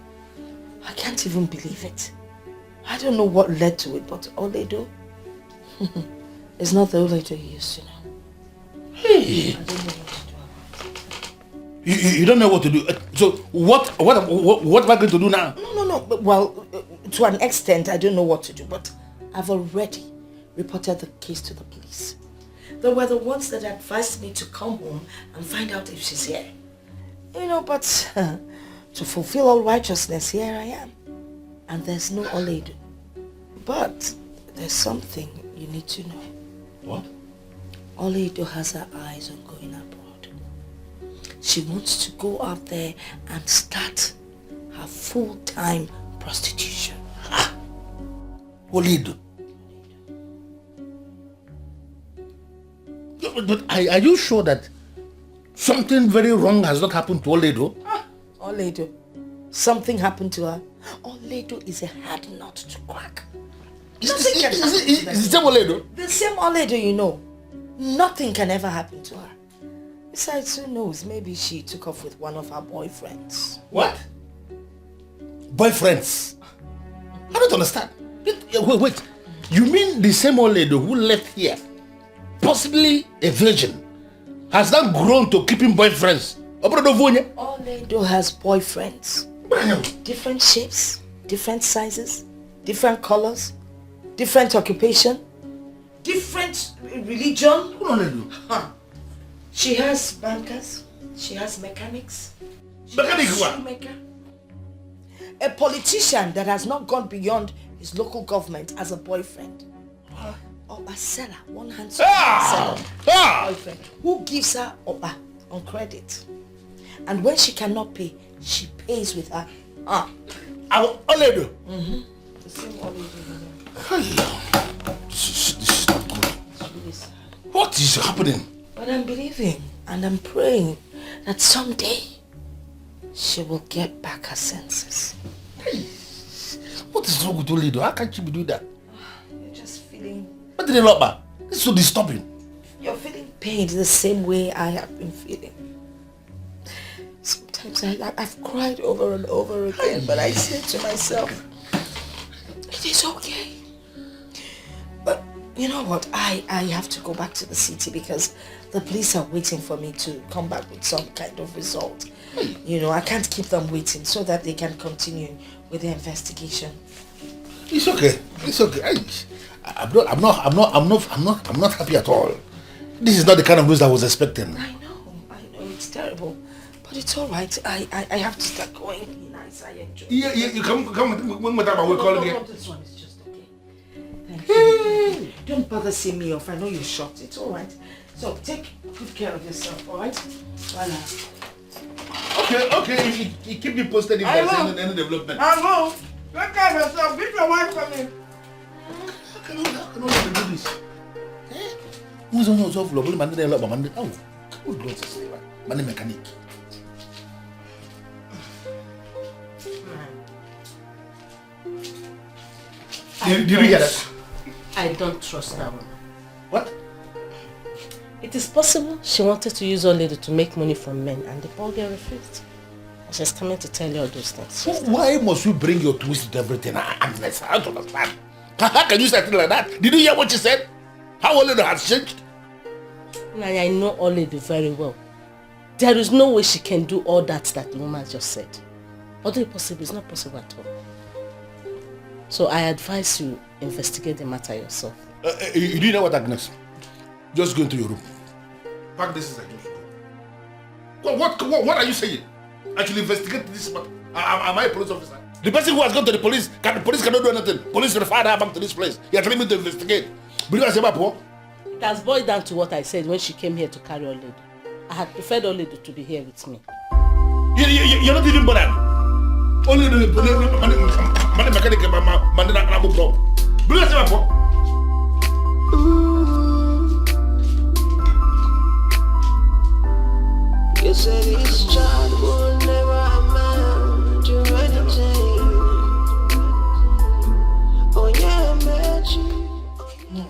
I can't even believe it. I don't know what led to it, but Oledo is not the Oledo you used to know. Hey! I don't know what to do. You don't know what to do. So what am I going to do now? No. Well, to an extent, I don't know what to do, but I've already reported the case to the police. They were the ones that advised me to come home and find out if she's here. You know, but to fulfill all righteousness, here I am. And there's no Oledo. But there's something you need to know. What? Oledo has her eyes on going abroad. She wants to go out there and start her full-time prostitution. Oledo. But are you sure that something very wrong has not happened to Oledo? Oledo. Something happened to her. Oledo is a hard nut to crack. Is the same Oledo? The same Oledo, you know. Nothing can ever happen to her. Besides, who knows? Maybe she took off with one of her boyfriends. What? Boyfriends? I don't understand. Wait. You mean the same Oledo who left here, possibly a virgin, has now grown to keeping boyfriends? Oledo has boyfriends. Different shapes, different sizes, different colors, different occupation, different religion. Huh. She has bankers, she has mechanics. Mechanics what? A politician that has not gone beyond his local government as a boyfriend. Or a seller, one handsome seller. Boyfriend who gives her Oba on credit. And when she cannot pay, she pays with her. Our Oledo. The same Oledo. This is not good. What is happening? But I'm believing and I'm praying that someday she will get back her senses. What is wrong with Oledo? How can't you be doing that? You're just feeling... What did they look back? This is so disturbing. You're feeling pain the same way I have been feeling. Sometimes I've cried over and over again, but I say to myself, it is okay. But you know what? I have to go back to the city because the police are waiting for me to come back with some kind of result. You know, I can't keep them waiting so that they can continue with the investigation. It's okay. It's okay. I'm not happy at all. This is not the kind of news I was expecting. I know, it's terrible. But it's all right. I have to start going. Nice, I enjoy it. Yeah, you come with that, we'll call again. No, this one is just okay. Thank you. Don't bother seeing me off. I know you're shocked. It's all right. So take good care of yourself, alright? Voila. Okay, you keep me posted if there's any development. I will. Take care of yourself. Beat your wife for me. How can you do this? Who's on your soft floor? Oh, good Lord, man, mechanic. Did you hear that? I don't trust that woman. What? It is possible she wanted to use Oledo to make money from men and the poor girl refused. And she's coming to tell you all those things. Why must you bring your twist to everything? I don't understand. How can you say things like that? Did you hear what she said? How Oledo has changed? I know Oledo very well. There is no way she can do all that the woman just said. Although it's possible, it's not possible at all. So I advise you investigate the matter yourself. You do know what, Agnes? Just go into your room. Pack this is What are you saying? I should investigate this matter. Am I a police officer? The person who has gone to the police, the police cannot do anything. Police referred her back to this place. You are telling me to investigate. It has boiled down to what I said when she came here to carry Oledo. I had preferred Oledo to be here with me. You're not even bothered. Oledo, man, mechanic, You said this child will never amount to anything. Oh yeah, No.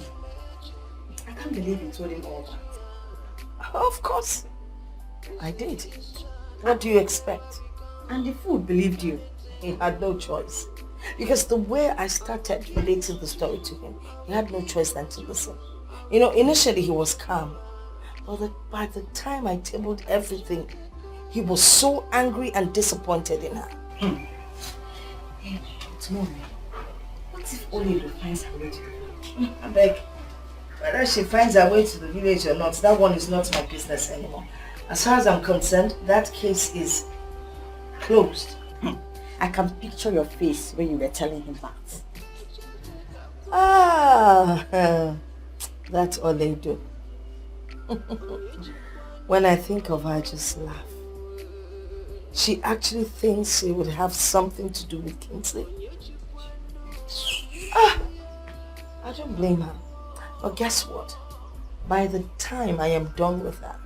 I can't believe you told him all that. Of course. I did. What do you expect? And the fool believed you. He had no choice. Because the way I started relating the story to him, he had no choice than to listen. You know, initially he was calm. But by the time I tabled everything, he was so angry and disappointed in her. Hey, but mommy, what if Oledo finds her way to the village? I beg, whether she finds her way to the village or not, that one is not my business anymore. As far as I'm concerned, that case is closed. I can picture your face when you were telling him that. Ah, that Oledo. When I think of her, I just laugh. She actually thinks she would have something to do with Kingsley. I don't blame her. But guess what? By the time I am done with her,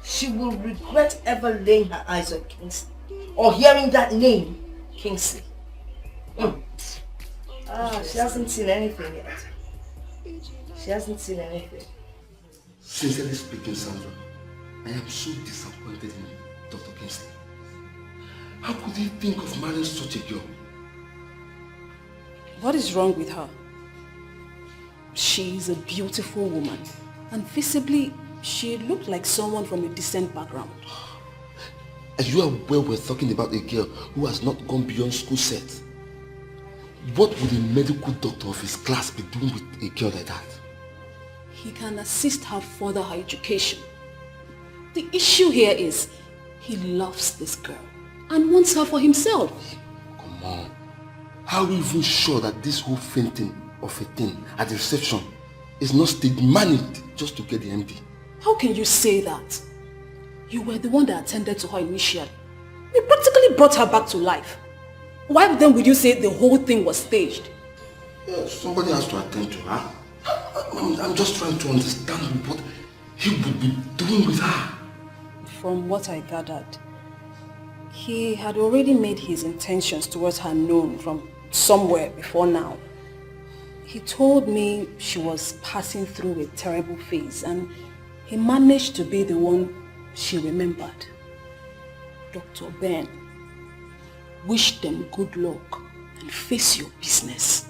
she will regret ever laying her eyes on Kingsley or hearing that name, Kingsley. She hasn't seen anything yet. She hasn't seen anything. Sincerely speaking, Sandra, I am so disappointed in Dr. Kingsley. How could he think of marrying such a girl? What is wrong with her? She is a beautiful woman, and visibly, she looked like someone from a decent background. And you are aware we're talking about a girl who has not gone beyond school set. What would a medical doctor of his class be doing with a girl like that? He can assist her further her education. The issue here is, he loves this girl and wants her for himself. Come on. How are we even sure that this whole fainting of a thing at the reception is not staged managed just to get the MD? How can you say that? You were the one that attended to her initially. We practically brought her back to life. Why then would you say the whole thing was staged? Yeah, somebody has to attend to her. I'm just trying to understand what he would be doing with her. From what I gathered, he had already made his intentions towards her known from somewhere before now. He told me she was passing through a terrible phase and he managed to be the one she remembered. Dr. Ben, wish them good luck and face your business.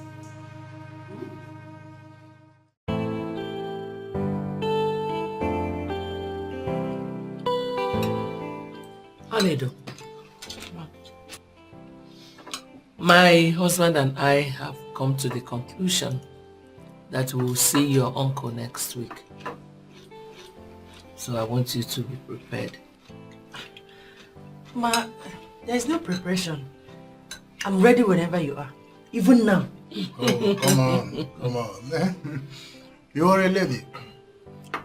Oledo, my husband and I have come to the conclusion that we will see your uncle next week. So I want you to be prepared. Ma, there is no preparation. I'm ready whenever you are. Even now. Oh, come on. You are a lady.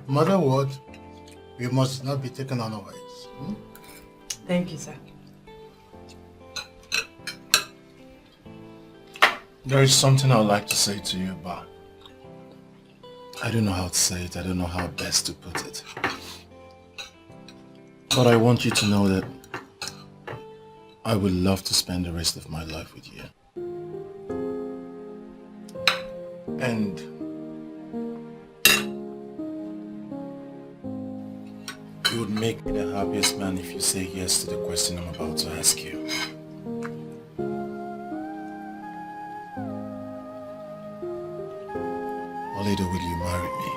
No matter what, we must not be taken unawares. Thank you, sir. There is something I would like to say to you, but I don't know how to say it. I don't know how best to put it. But I want you to know that I would love to spend the rest of my life with you. And you would make me the happiest man if you say yes to the question I'm about to ask you. Oledo, will you marry me?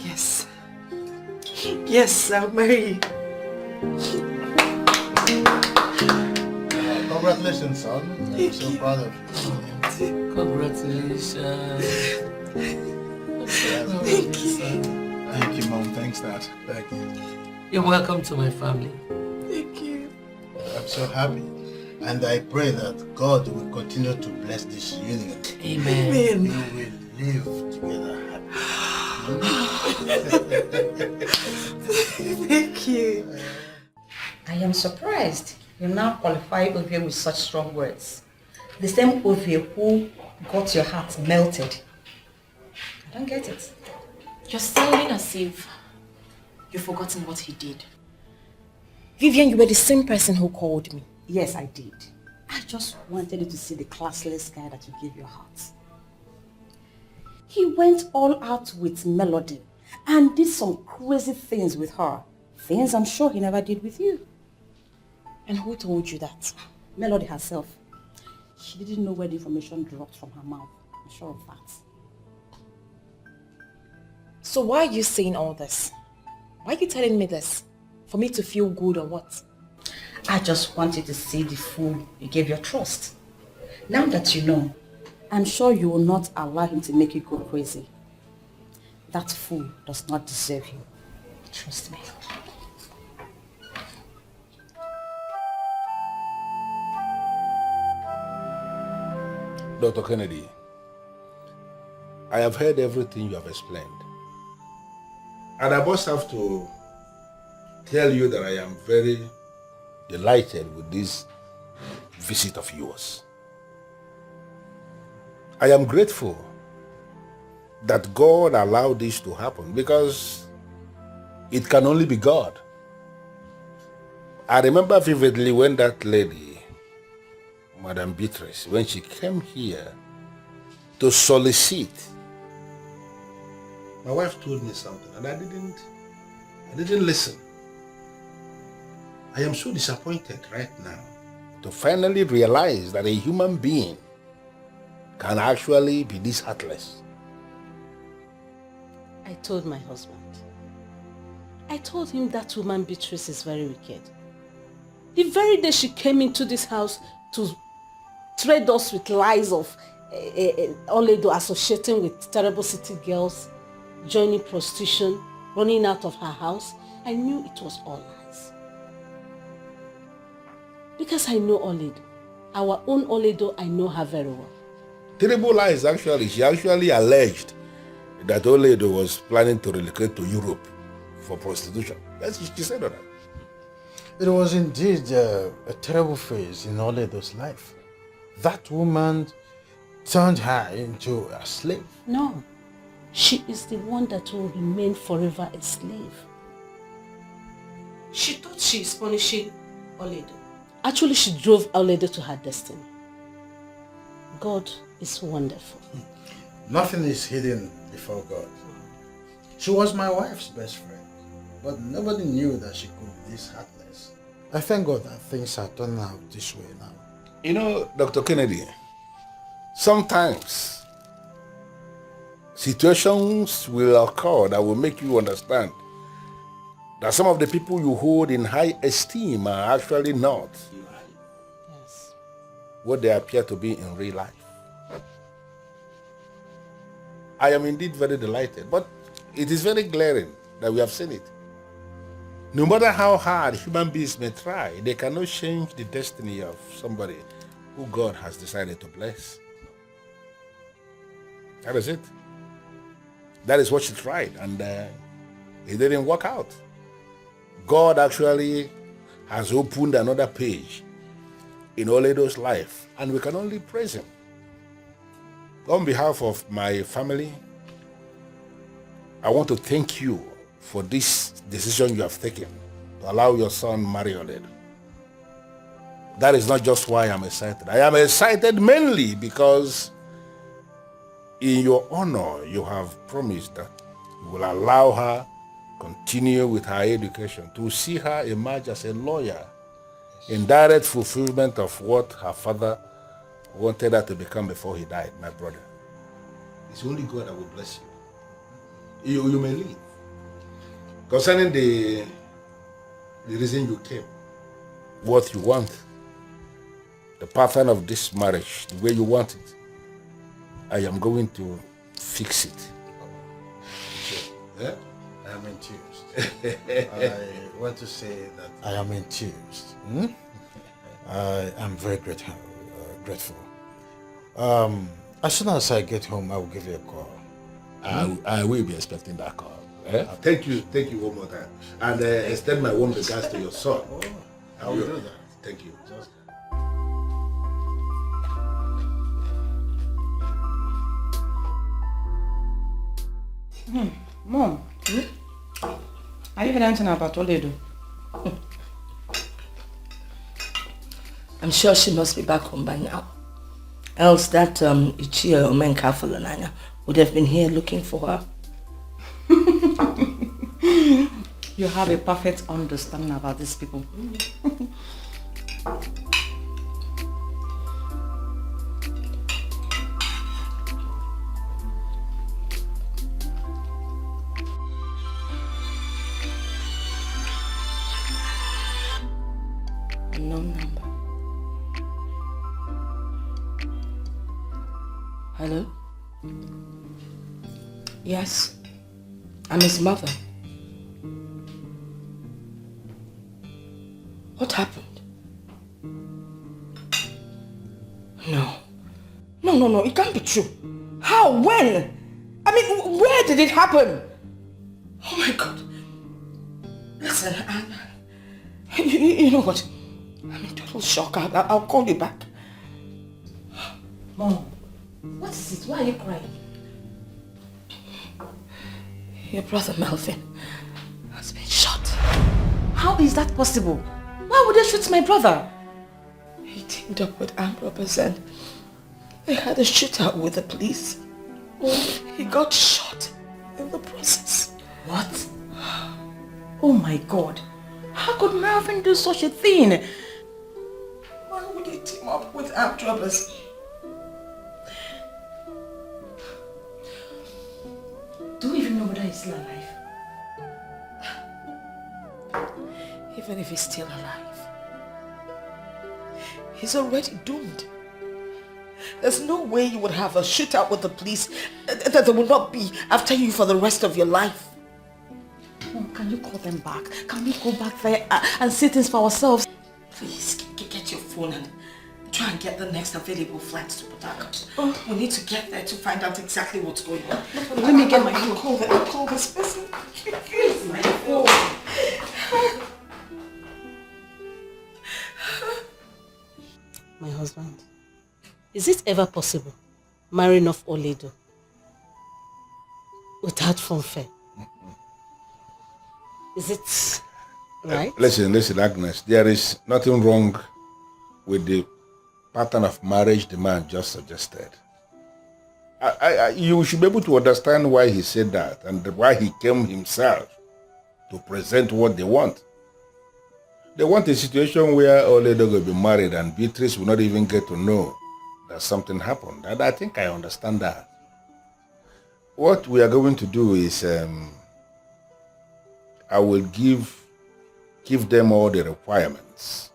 Yes. Yes, I'll marry you. Congratulations, son. I'm so proud of you. Congratulations. Thank you. Thank you, Mom. Thanks, Dad. Thank you. You're welcome to my family. Thank you. I'm so happy. And I pray that God will continue to bless this union. Amen. We will live together happy. Thank you. I am surprised you now qualify Ovie with such strong words. The same Ovie who got your heart melted. I don't get it. You're sounding as if you've forgotten what he did. Vivian, you were the same person who called me. Yes, I did. I just wanted you to see the classless guy that you gave your heart. He went all out with Melody and did some crazy things with her. Things I'm sure he never did with you. And who told you that? Melody herself. She didn't know where the information dropped from her mouth. I'm sure of that. So why are you saying all this? Why are you telling me this? For me to feel good or what? I just wanted to see the fool you gave your trust. Now that you know, I'm sure you will not allow him to make you go crazy. That fool does not deserve you. Trust me. Dr. Kennedy, I have heard everything you have explained. And I must have to tell you that I am very delighted with this visit of yours. I am grateful that God allowed this to happen because it can only be God. I remember vividly when that lady, Madam Beatrice, when she came here to solicit, my wife told me something and I didn't listen. I am so disappointed right now to finally realize that a human being can actually be this heartless. I told my husband. I told him that woman Beatrice is very wicked. The very day she came into this house to trade us with lies of Oledo associating with terrible city girls, joining prostitution, running out of her house, I knew it was all lies. Because I know Oledo. Our own Oledo, I know her very well. Terrible lies, actually. She actually alleged that Oledo was planning to relocate to Europe for prostitution. That's what she said on that. It was indeed a terrible phase in Oledo's life. That woman turned her into a slave. No, she is the one that will remain forever a slave. She thought she is punishing Oledo. Actually, she drove Oledo to her destiny. God is wonderful. Nothing is hidden before God. She was my wife's best friend, but nobody knew that she could be this heartless. I thank God that things are turning out this way now. You know, Dr. Kennedy, sometimes situations will occur that will make you understand that some of the people you hold in high esteem are actually not what they appear to be in real life. I am indeed very delighted, but it is very glaring that we have seen it. No matter how hard human beings may try, they cannot change the destiny of somebody who God has decided to bless. That is it. That is what she tried, and it didn't work out. God actually has opened another page in Oledo's life, and we can only praise him. On behalf of my family, I want to thank you for this decision you have taken to allow your son marry Oledo. That is not just why I'm excited. I am excited mainly because in your honor, you have promised that you will allow her continue with her education, to see her emerge as a lawyer in direct fulfillment of what her father wanted her to become before he died, my brother. It's only God that will bless you. You may leave. Concerning the reason you came, what you want, the pattern of this marriage, the way you want it, I am going to fix it. Yeah? I am enthused. I want to say that I am enthused. I am very grateful. As soon as I get home, I will give you a call. I will be expecting that call. Thank you one more time. And extend my warm regards to your son. I will do that. Thank you. Mom, are you heard anything about Oledo? I'm sure she must be back home by now. Else that Ichia Omenka would have been here looking for her. You have a perfect understanding about these people. Unknown number. Hello? Yes, I'm his mother. What happened? No, it can't be true. How? When? I mean, where did it happen? Oh my God. Listen, you know what? I'm in total shock. I'll call you back. Mom, what is it? Why are you crying? Your brother Melvin has been shot. How is that possible? Why would they shoot my brother? He teamed up with armed robbers and they had a shootout with the police. He got shot in the process. What? Oh my God. How could Melvin do such a thing? Why would he team up with armed robbers? Do you even know whether he's still alive? Even if he's still alive, he's already doomed. There's no way you would have a shootout with the police that they will not be after you for the rest of your life. Mom, can you call them back? Can we go back there and see things for ourselves? Please, get your phone and try and get the next available flight to Port Harcourt. We need to get there to find out exactly what's going on. Let me get my phone. I'll call this person. Here's my phone. My husband, is it ever possible marrying off Oledo without fanfare? Is it right? Listen, Agnes. There is nothing wrong with the pattern of marriage the man just suggested. You should be able to understand why he said that and why he came himself to present what they want. They want a situation where Oledo will be married and Beatrice will not even get to know that something happened. And I think I understand that. What we are going to do is I will give them all the requirements.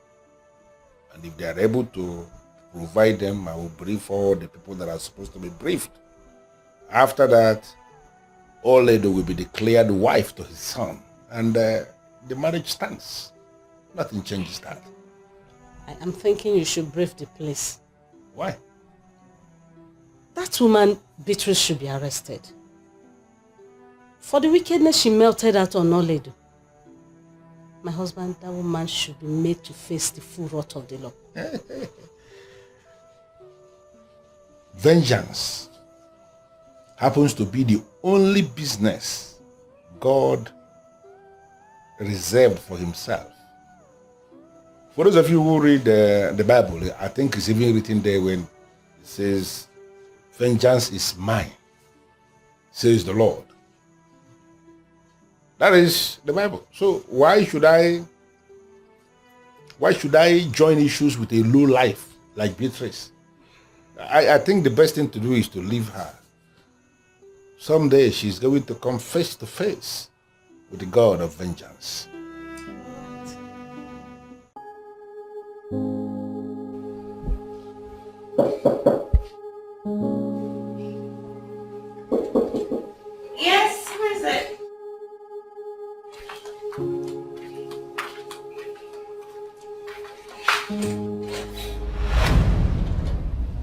And if they are able to provide them, I will brief all the people that are supposed to be briefed. After that, Oledo will be declared wife to his son. And the marriage stands. Nothing changes that. I am thinking you should brave the place. Why? That woman, Beatrice, should be arrested. For the wickedness she melted out on Oledo. My husband, that woman should be made to face the full wrath of the law. Vengeance happens to be the only business God reserved for himself. For those of you who read the Bible, I think it's even written there when it says, vengeance is mine, says the Lord. That is the Bible. So why should I join issues with a low life like Beatrice? I think the best thing to do is to leave her. Someday she's going to come face to face with the God of vengeance. Yes, who is it?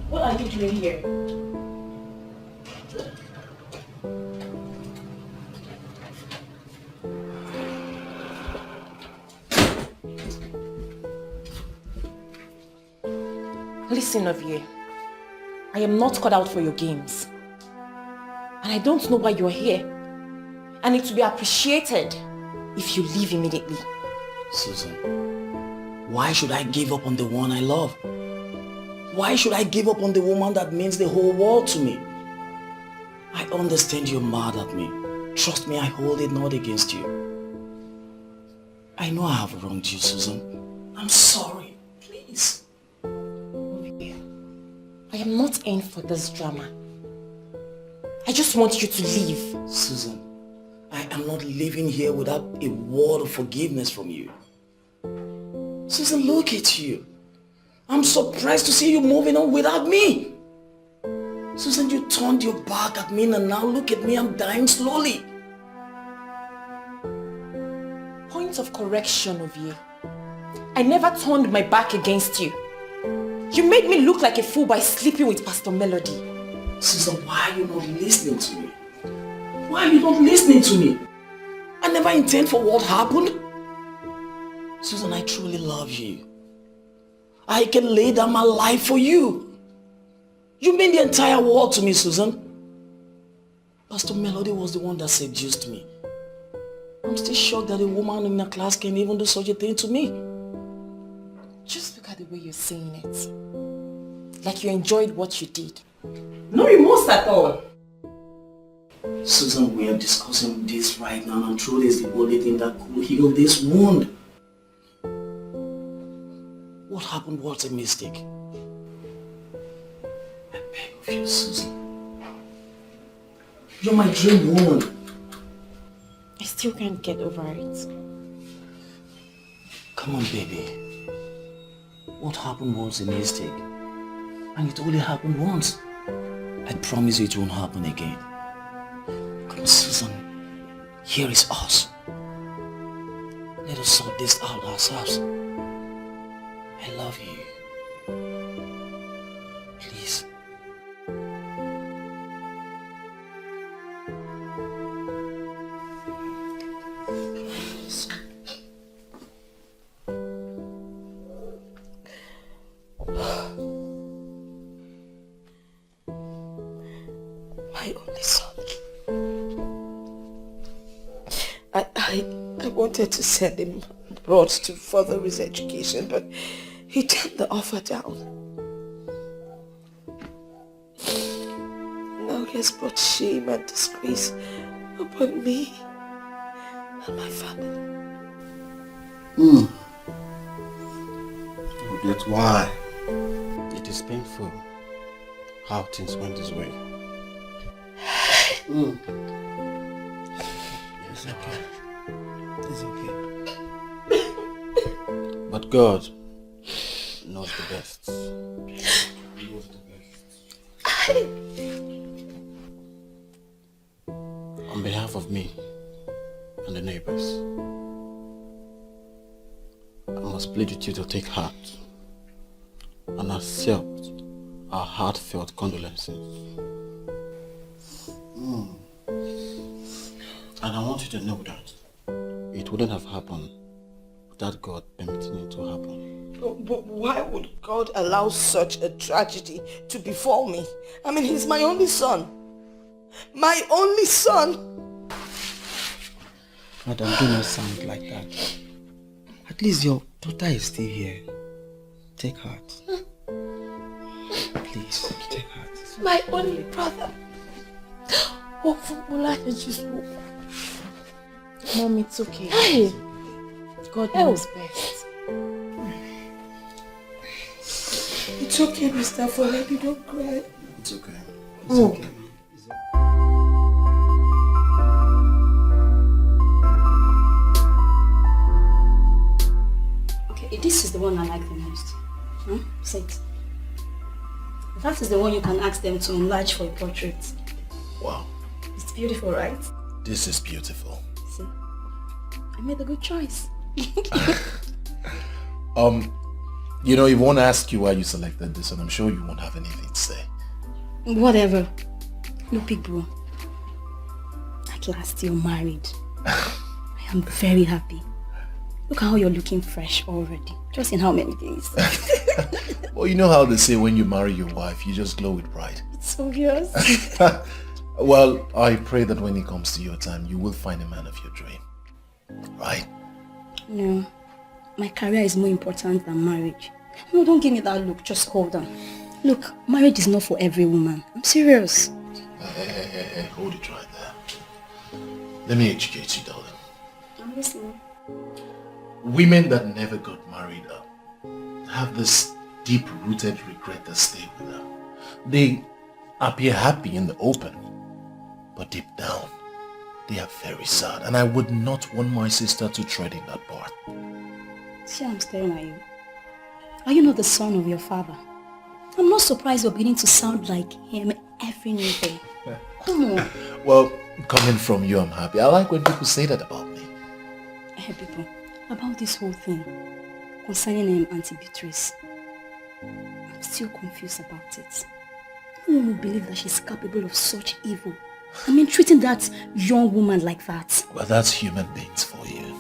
What are you doing here? Listen, Ovie, I am not cut out for your games. And I don't know why you're here. And it will be appreciated if you leave immediately. Susan, why should I give up on the one I love? Why should I give up on the woman that means the whole world to me? I understand you're mad at me. Trust me, I hold it not against you. I know I have wronged you, Susan. I'm sorry. Please. I am not in for this drama. I just want you to leave. Susan, I am not living here without a word of forgiveness from you. Susan, look at you. I'm surprised to see you moving on without me. Susan, you turned your back at me and now look at me, I'm dying slowly. Point of correction, Ovie. I never turned my back against you. You made me look like a fool by sleeping with Pastor Melody. Susan, why are you not listening to me? Why are you not listening to me? I never intend for what happened. Susan, I truly love you. I can lay down my life for you. You mean the entire world to me, Susan. Pastor Melody was the one that seduced me. I'm still shocked that a woman in a class can even do such a thing to me. Just look at the way you're saying it. Like you enjoyed what you did. No remorse at all. Susan, we are discussing this right now and truth is the only thing that could heal this wound. What happened was a mistake. I beg of you, Susan. You're my dream woman. I still can't get over it. Come on, baby. What happened was a mistake. And it only happened once. I promise you it won't happen again. Come on, Susan. Here is us. Let us sort this out ourselves. I love you. Please. My only son. I wanted to send him abroad to further his education, but he turned the offer down. Now he has brought shame and disgrace upon me and my family. That's why. It is painful how things went this way. It's okay. It's okay. But God knows the best. He knows the best. On behalf of me and the neighbors, I must plead with you to take heart and accept our heartfelt condolences. And I want you to know that it wouldn't have happened without God permitting it to happen. But why would God allow such a tragedy to befall me? I mean, he's my only son. My only son! Madam, do not sound like that. At least your daughter is still here. Take heart. Please, take heart. My only brother. Oh, Mom, it's okay. Hey! God knows best. It's okay, Mr. Oledo, don't cry. It's okay. It's okay. Okay, this is the one I like the most. Say it. That is the one you can ask them to enlarge for a portrait. Wow. It's beautiful, right? This is beautiful. See? I made a good choice. You know, he won't ask you why you selected this, and I'm sure you won't have anything to say. Whatever. Look, big bro. At last you're married. I am very happy. Look how you're looking fresh already. Just in how many days? Well, you know how they say when you marry your wife, you just glow with pride. It's obvious. Well, I pray that when it comes to your time, you will find a man of your dream. Right? No. My career is more important than marriage. No, don't give me that look. Just hold on. Look, marriage is not for every woman. I'm serious. Hey, hold it right there. Let me educate you, darling. I'm listening. Women that never got married have this deep-rooted regret that stay with them. They appear happy in the open, but deep down, they are very sad, and I would not want my sister to tread in that part. See, I'm staring at you. Are you not the son of your father? I'm not surprised you're beginning to sound like him every new day. Come on. Well, coming from you, I'm happy. I like when people say that about me. Hey, people, about this whole thing concerning Auntie Beatrice, I'm still confused about it. No one will believe that she's capable of such evil. I mean, treating that young woman like that. Well, that's human beings for you.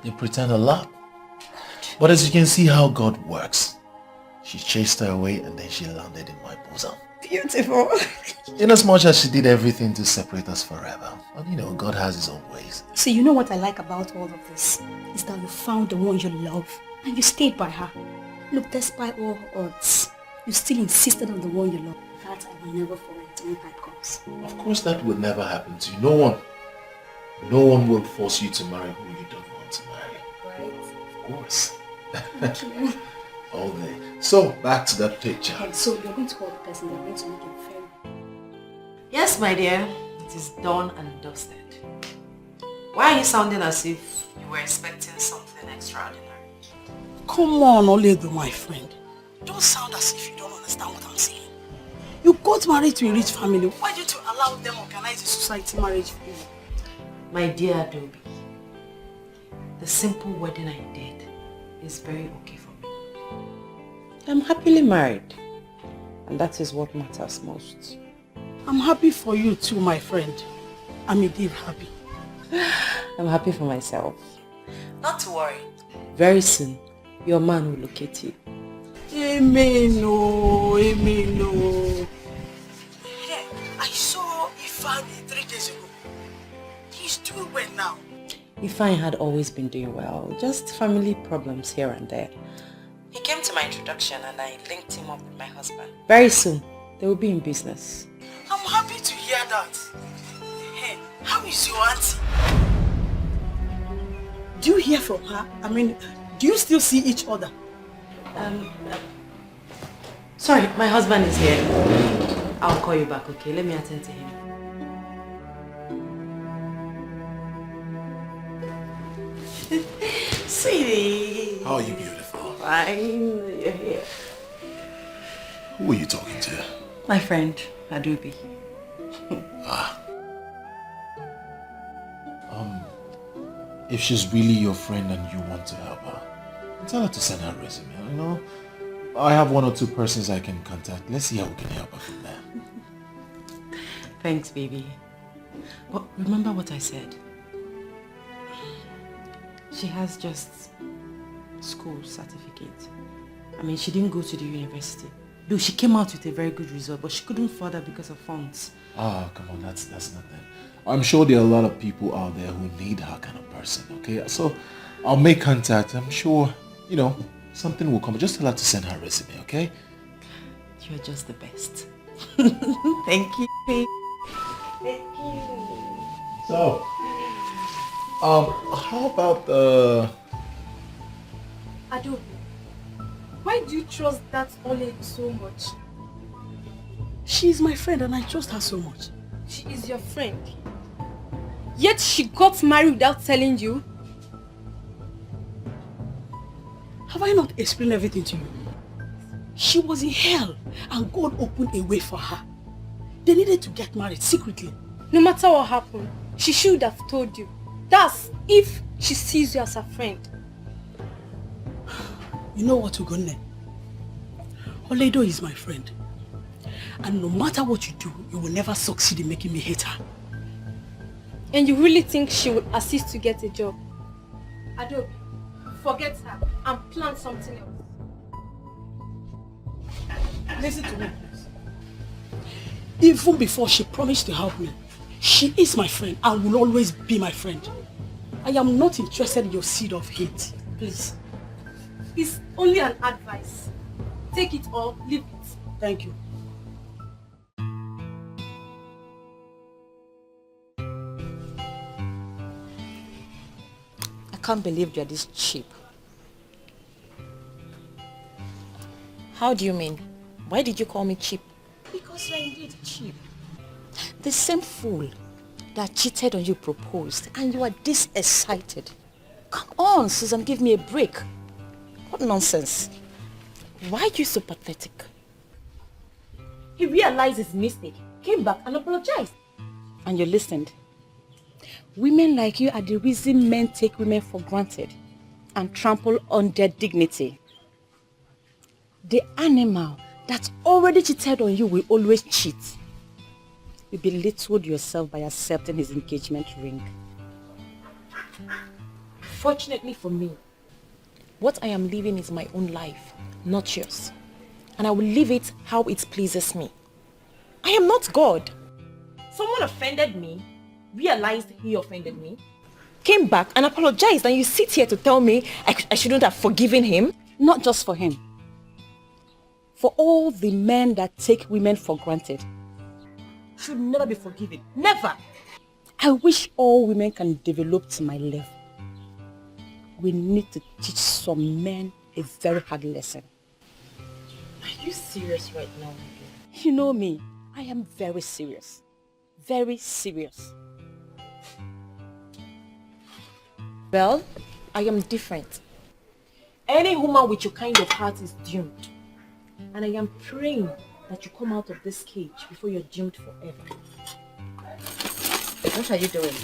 They pretend a lot. But as you can see how God works, she chased her away and then she landed in my bosom. Beautiful. In as much as she did everything to separate us forever. But you know, God has his own ways. See, you know what I like about all of this? Is that you found the one you love and you stayed by her. Look, despite all odds, you still insisted on the one you love. That I will never forget when time comes. Of course that would never happen to you. No one will force you to marry who you don't want to marry. Right? Of course. Thank you. All day. So, back to that picture. Okay, so you're going to call the person that's going to make it fair. Yes, my dear. It is done and dusted. Why are you sounding as if you were expecting something extraordinary? Come on, Oledo, my friend. Don't sound as if you don't understand what I'm saying. You got married to a rich family. Why did you allow them organize a society marriage for you? My dear Adobe, the simple wedding I did is very okay for me. I'm happily married. And that is what matters most. I'm happy for you too, my friend. I'm indeed happy. I'm happy for myself. Not to worry. Very soon, your man will locate you. Amen, oh, amen, oh. Hey, I saw Ifeanyi 3 days ago. He's doing well now. Ifeanyi had always been doing well, just family problems here and there. He came to my introduction and I linked him up with my husband. Very soon, they will be in business. I'm happy to hear that. Hey, how is your auntie? Do you hear from her? I mean, do you still see each other? Sorry, my husband is here. I'll call you back, okay? Let me attend to him. Sweetie. How are you beautiful? Fine, you're here. Who are you talking to? My friend, Adobe. If she's really your friend and you want to help her, Tell her to send her resume, you know. I have 1 or 2 persons I can contact. Let's see how we can help her from there. Thanks, baby. But remember what I said. She has just school certificate. I mean, she didn't go to the university. Though she came out with a very good result, but she couldn't further because of funds. Ah, come on, that's nothing. I'm sure there are a lot of people out there who need her kind of person, okay? So I'll make contact. I'm sure, you know, something will come. Just tell her to send her resume, okay? You're just the best. Thank you, babe. Thank you. So, how about Adobe, why do you trust that Oledo so much? She is my friend and I trust her so much. She is your friend. Yet she got married without telling you. Have I not explained everything to you? She was in hell and God opened a way for her. They needed to get married secretly. No matter what happened, she should have told you. That's if she sees you as a friend. You know what, Ugonne? Oledo is my friend. And no matter what you do, you will never succeed in making me hate her. And you really think she would assist to get a job? Adobe, forget her and plan something else. Listen to me, please. Even before she promised to help me, she is my friend and will always be my friend. I am not interested in your seed of hate. Please. It's only an advice. Take it or leave it. Thank you. I can't believe you're this cheap. How do you mean? Why did you call me cheap? Because you're indeed cheap. The same fool that cheated on you proposed and you are this excited. Come on, Susan, give me a break. What nonsense. Why are you so pathetic? He realized his mistake, came back and apologized. And you listened. Women like you are the reason men take women for granted and trample on their dignity. The animal that already cheated on you will always cheat. You belittled yourself by accepting his engagement ring. Fortunately for me, what I am living is my own life, not yours. And I will live it how it pleases me. I am not God. Someone offended me, realized he offended me, came back and apologized, and you sit here to tell me I shouldn't have forgiven him? Not just for him. For all the men that take women for granted. Should never be forgiven. Never. I wish all women can develop to my level. We need to teach some men a very hard lesson. Are you serious right now? You know me. I am very serious. Very serious. Well, I am different. Any woman with your kind of heart is doomed. And I am praying that you come out of this cage before you're doomed forever. What are you doing?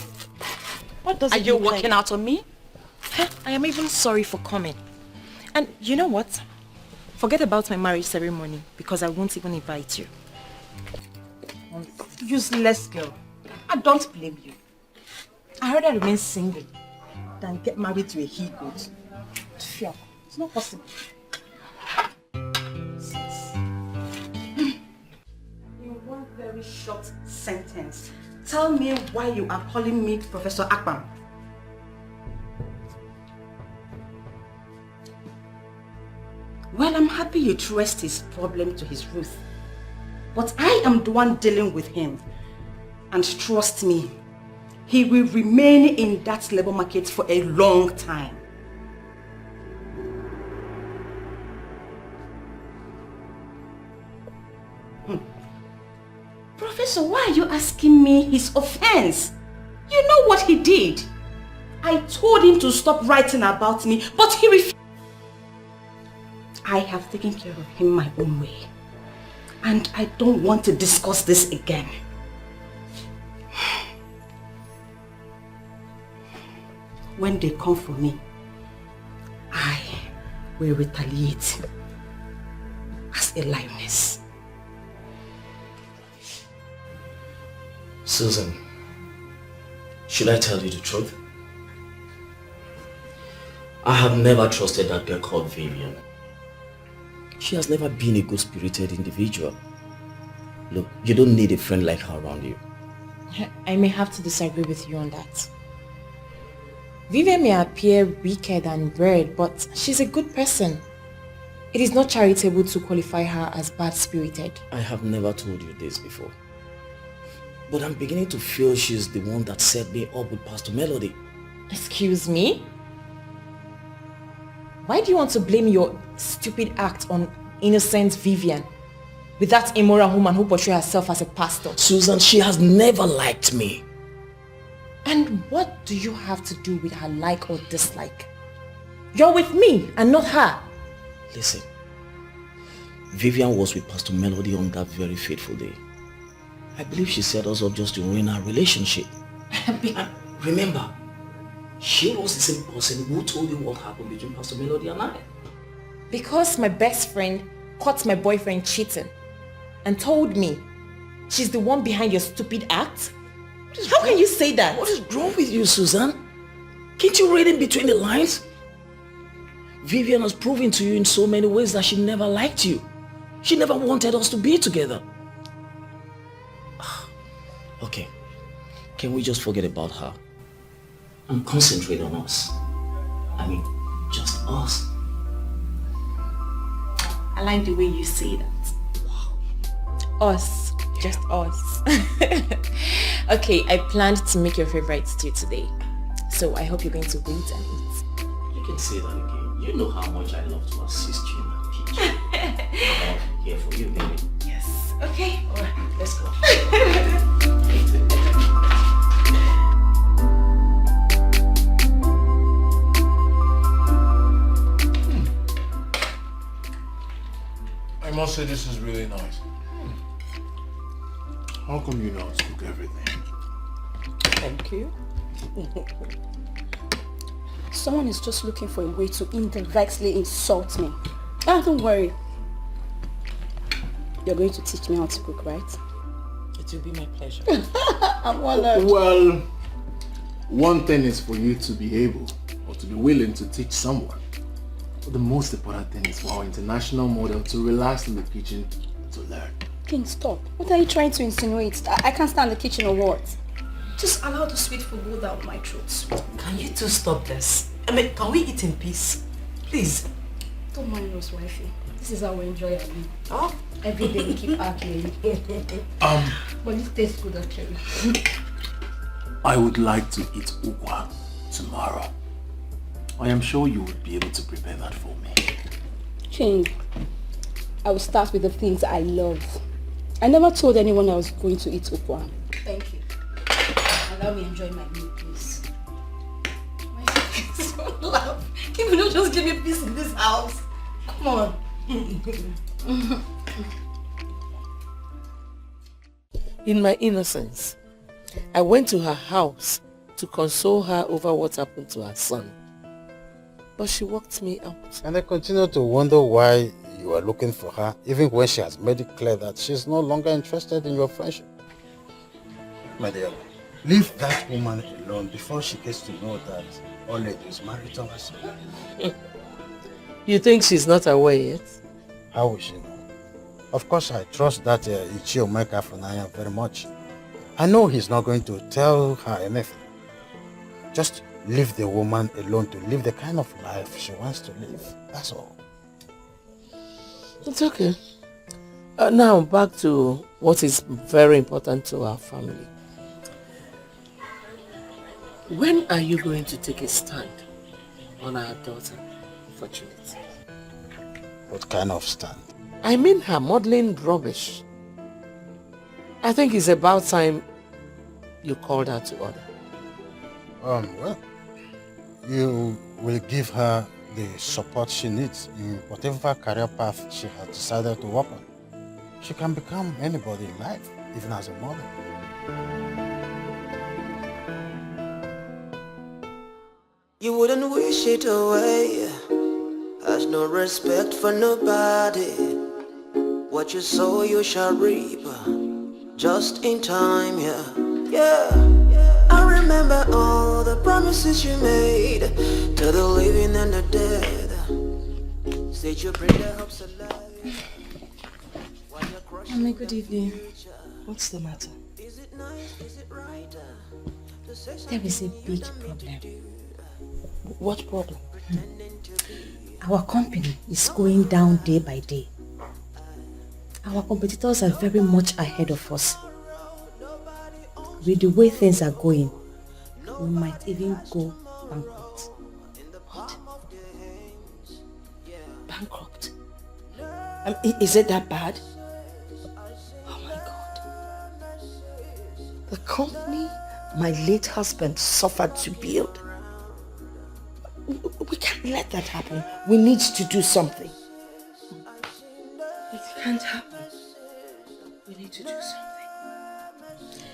What does Are it you look like? walking out on me? I am even sorry for coming. And you know what? Forget about my marriage ceremony because I won't even invite you. Useless girl. I don't blame you. I rather remain single than get married to a he-goat. Sure, it's not possible. In one very short sentence, tell me why you are calling me Professor Akpan. Well, I'm happy you traced his problem to his Ruth. But I am the one dealing with him. And trust me, he will remain in that labor market for a long time. Professor, why are you asking me his offense? You know what he did. I told him to stop writing about me, but he refused. I have taken care of him my own way. And I don't want to discuss this again. When they come for me, will retaliate as a lioness. Susan, should I tell you the truth? I have never trusted that girl called Vivian. She has never been a good-spirited individual. Look, you don't need a friend like her around you. I may have to disagree with you on that. Vivian may appear wicked and weird, but she's a good person. It is not charitable to qualify her as bad-spirited. I have never told you this before. But I'm beginning to feel she's the one that set me up with Pastor Melody. Excuse me? Why do you want to blame your stupid act on innocent Vivian with that immoral woman who portrays herself as a pastor? Susan, she has never liked me. And what do you have to do with her like or dislike? You're with me and not her. Listen, Vivian was with Pastor Melody on that very fateful day. I believe she set us up just to ruin our relationship. And remember, she was the same person who told you what happened between Pastor Melody and I. Because my best friend caught my boyfriend cheating and told me she's the one behind your stupid act? How can you say that? What is wrong with you, Susan? Can't you read in between the lines? Vivian has proven to you in so many ways that she never liked you. She never wanted us to be together. Okay, can we just forget about her and concentrate on us? I mean, just us. I like the way you say that. Wow. Us. Just us. Okay, I planned to make your favorite stew today. So I hope you're going to wait and eat. You can say that again. You know how much I love to assist you in that kitchen. I'm here for you, baby. Yes. Okay. Alright, let's go. I must say this is really nice. How come you know how to cook everything? Thank you. Someone is just looking for a way to indirectly insult me. Ah, don't worry. You're going to teach me how to cook, right? It will be my pleasure. I'm honored. Well, one thing is for you to be able or to be willing to teach someone. But the most important thing is for our international model to relax in the kitchen to learn. King, stop. What are you trying to insinuate? I can't stand the kitchen or what? Just allow the sweet food go down my throat. Can you two stop this? I mean, can we eat in peace? Please. Don't mind us, wifey. This is how we enjoy our meal. Oh? Every day we keep arguing. But this tastes good actually. I would like to eat ukwa tomorrow. I am sure you would be able to prepare that for me. King, I will start with the things I love. I never told anyone I was going to eat ukwa. Thank you. Allow me enjoy my meal, please. My face don't laugh. Can you just give me peace in this house? Come on. In my innocence, I went to her house to console her over what happened to her son. But she walked me out. And I continue to wonder why you are looking for her, even when she has made it clear that she's no longer interested in your friendship. My dear, leave that woman alone before she gets to know that Oledo is married to her son. You think she's not aware yet? How will she know? Of course, I trust that Ichio Meka Funaya very much. I know he's not going to tell her anything. Just leave the woman alone to live the kind of life she wants to live. That's all. It's okay. Now back to what is very important to our family. When are you going to take a stand on our daughter, Fortunate? What kind of stand? I mean her modeling rubbish. I think it's about time you called her to order. Well, you will give her the support she needs in whatever career path she has decided to work on. She can become anybody in life, even as a model. You wouldn't wish it away. As no respect for nobody. What you sow you shall reap, just in time, yeah. Yeah, I remember all the promises you made to the living and the dead. Said you bring their hopes alive. Mommy, good evening. What's the matter? There is a big problem. What problem? Our company is going down day by day. Our competitors are very much ahead of us. With the way things are going, we might even go bankrupt. What? Bankrupt? Is it that bad? Oh my God. The company my late husband suffered to build. We can't let that happen. We need to do something. It can't happen. We need to do something.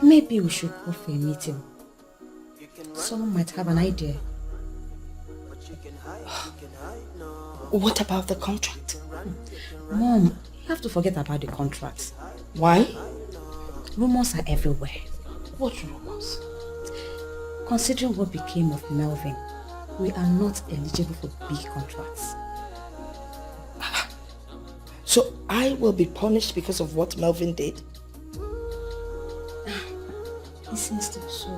Maybe we should go for a meeting. Someone might have an idea. What about the contract? Mom, you have to forget about the contract. Why? Rumors are everywhere. What rumors? Considering what became of Melvin, we are not eligible for big contracts. So I will be punished because of what Melvin did? It seems to be so.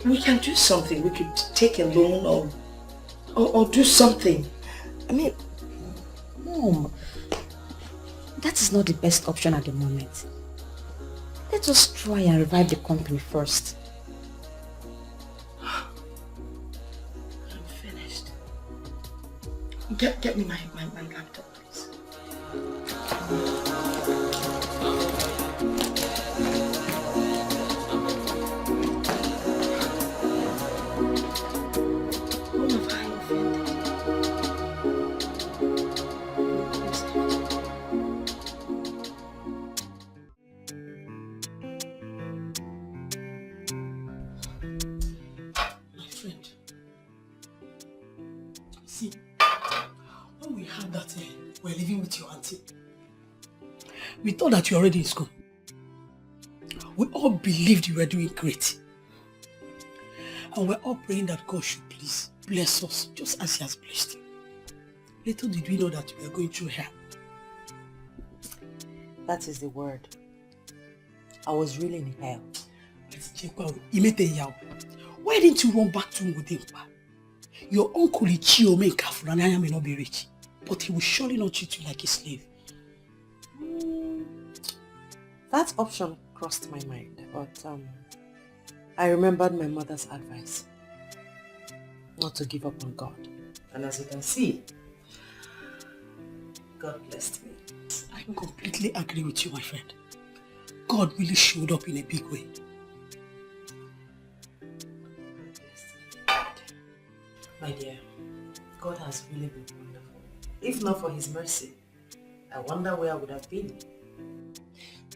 We can do something. We could take a loan or do something. I mean... Mom, that is not the best option at the moment. Let us try and revive the company first. I'm finished. Get me my laptop, please. We're living with your auntie. We thought that you were already in school. We all believed you were doing great. And we're all praying that God should please bless us just as He has blessed you. Little did we know that we were going through hell. That is the word. I was really in hell. Why didn't you run back to Ngudimpa? Your uncle Ichio may careful and I may not be rich, but he will surely not treat you like a slave. That option crossed my mind, but I remembered my mother's advice not to give up on God. And as you can see, God blessed me. I completely agree with you, my friend. God really showed up in a big way. My dear, God has really been wonderful. If not for His mercy, I wonder where I would have been.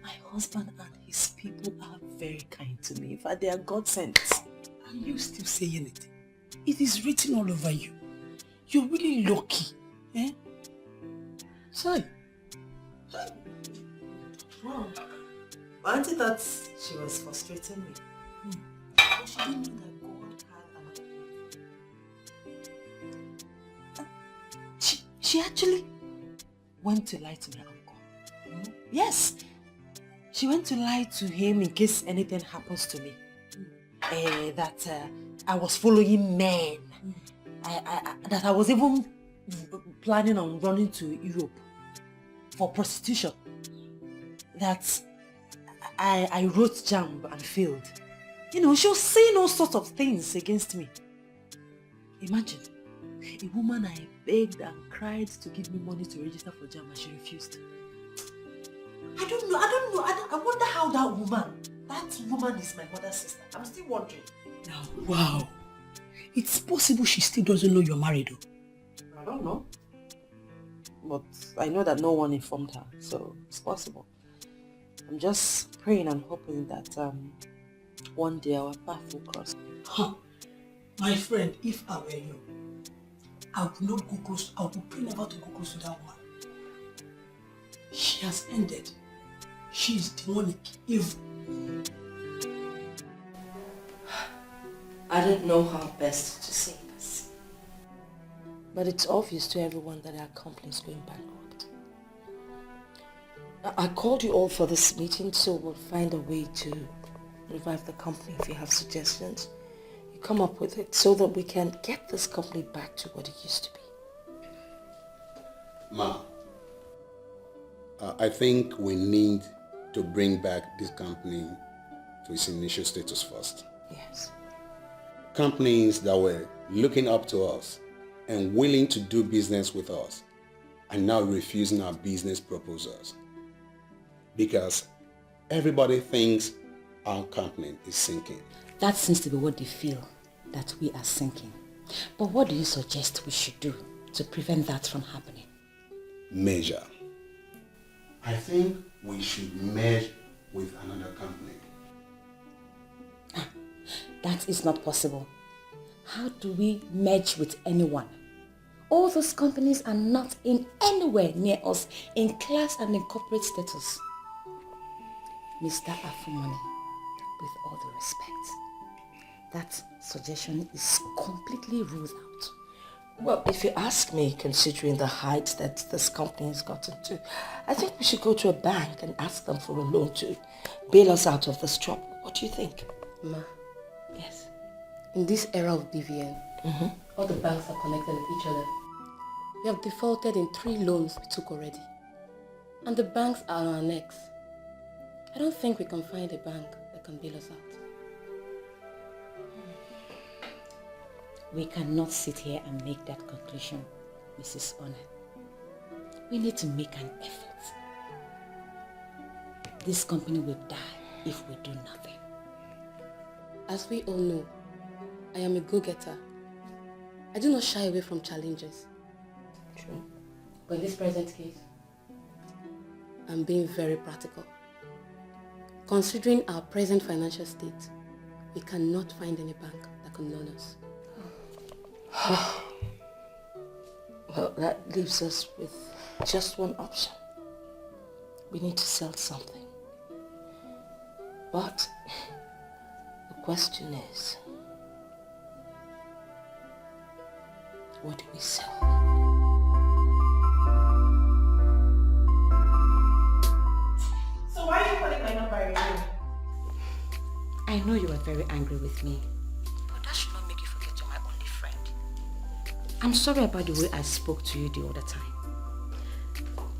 My husband and his people are very kind to me. In fact, they are God sent. Are you still saying it? It is written all over you. You're really lucky. Eh? Sorry. Wow. My auntie thought she was frustrating me. But she didn't know that God had another plan. She actually went to lie to my uncle. Yes. She went to lie to him in case anything happens to me. That I was following men. That I was even planning on running to Europe for prostitution. That I wrote JAMB and failed. You know, she was saying all sorts of things against me. Imagine, a woman I begged and cried to give me money to register for JAMB and she refused. I don't know. I wonder how that woman is my mother's sister. I'm still wondering. Now, wow. It's possible she still doesn't know you're married though. I don't know. But I know that no one informed her, so it's possible. I'm just praying and hoping that one day our path will cross. Huh. My friend, if I were you, I will not go close. I will pray never to go close to that woman. She has ended. She is demonic, evil. I don't know how best to say this, but it's obvious to everyone that our company is going bankrupt. I called you all for this meeting, so we'll find a way to revive the company. If you have suggestions, you come up with it so that we can get this company back to what it used to be. Ma, I think we need to bring back this company to its initial status first. Yes. Companies that were looking up to us and willing to do business with us are now refusing our business proposals because everybody thinks our company is sinking. That seems to be what they feel, that we are sinking. But what do you suggest we should do to prevent that from happening? Measure. I think we should merge with another company. That is not possible. How do we merge with anyone? All those companies are not in anywhere near us in class and in corporate status. Mr. Afumani, with all due respect, that suggestion is completely ruled out. Well, if you ask me, considering the height that this company has gotten to, I think we should go to a bank and ask them for a loan to bail us out of this trouble. What do you think? Ma. Yes. In this era of BVN, all the banks are connected with each other. We have defaulted in 3 loans we took already. And the banks are on our necks. I don't think we can find a bank that can bail us out. We cannot sit here and make that conclusion, Mrs. Honor. We need to make an effort. This company will die if we do nothing. As we all know, I am a go-getter. I do not shy away from challenges. True. But in this present case, I'm being very practical. Considering our present financial state, we cannot find any bank that can loan us. Well, that leaves us with just one option. We need to sell something. But the question is, what do we sell? So why are you calling my number again? I know you are very angry with me, but that should not make you forget you're my only friend. I'm sorry about the way I spoke to you the other time.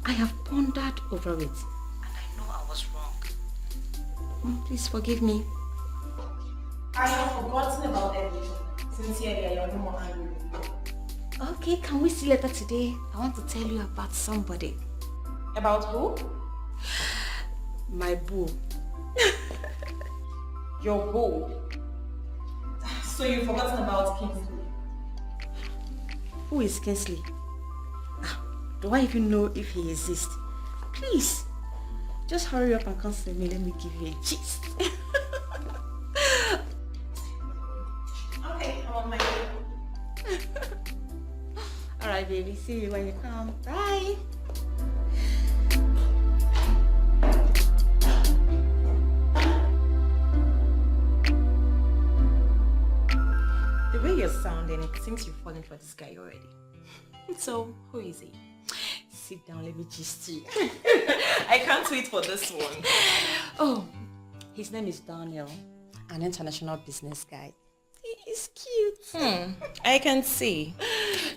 I have pondered over it, and I know I was wrong. Please forgive me. I have forgotten about everything. Sincerely, I am no more angry with you. Okay, can we see later today? I want to tell you about somebody. About who? My boo. Your boo. So you've forgotten about Kingsley? Who is Kingsley? Do I even know if he exists? Please, just hurry up and come see me. Let me give you a gist. Okay, I'm on my way. Alright, baby. See you when you come. Bye. The way you're sounding, it seems you've fallen for this guy already. So, who is he? Sit down, let me gist you. I can't wait for this one. Oh, his name is Daniel, an international business guy. He is cute. I can see.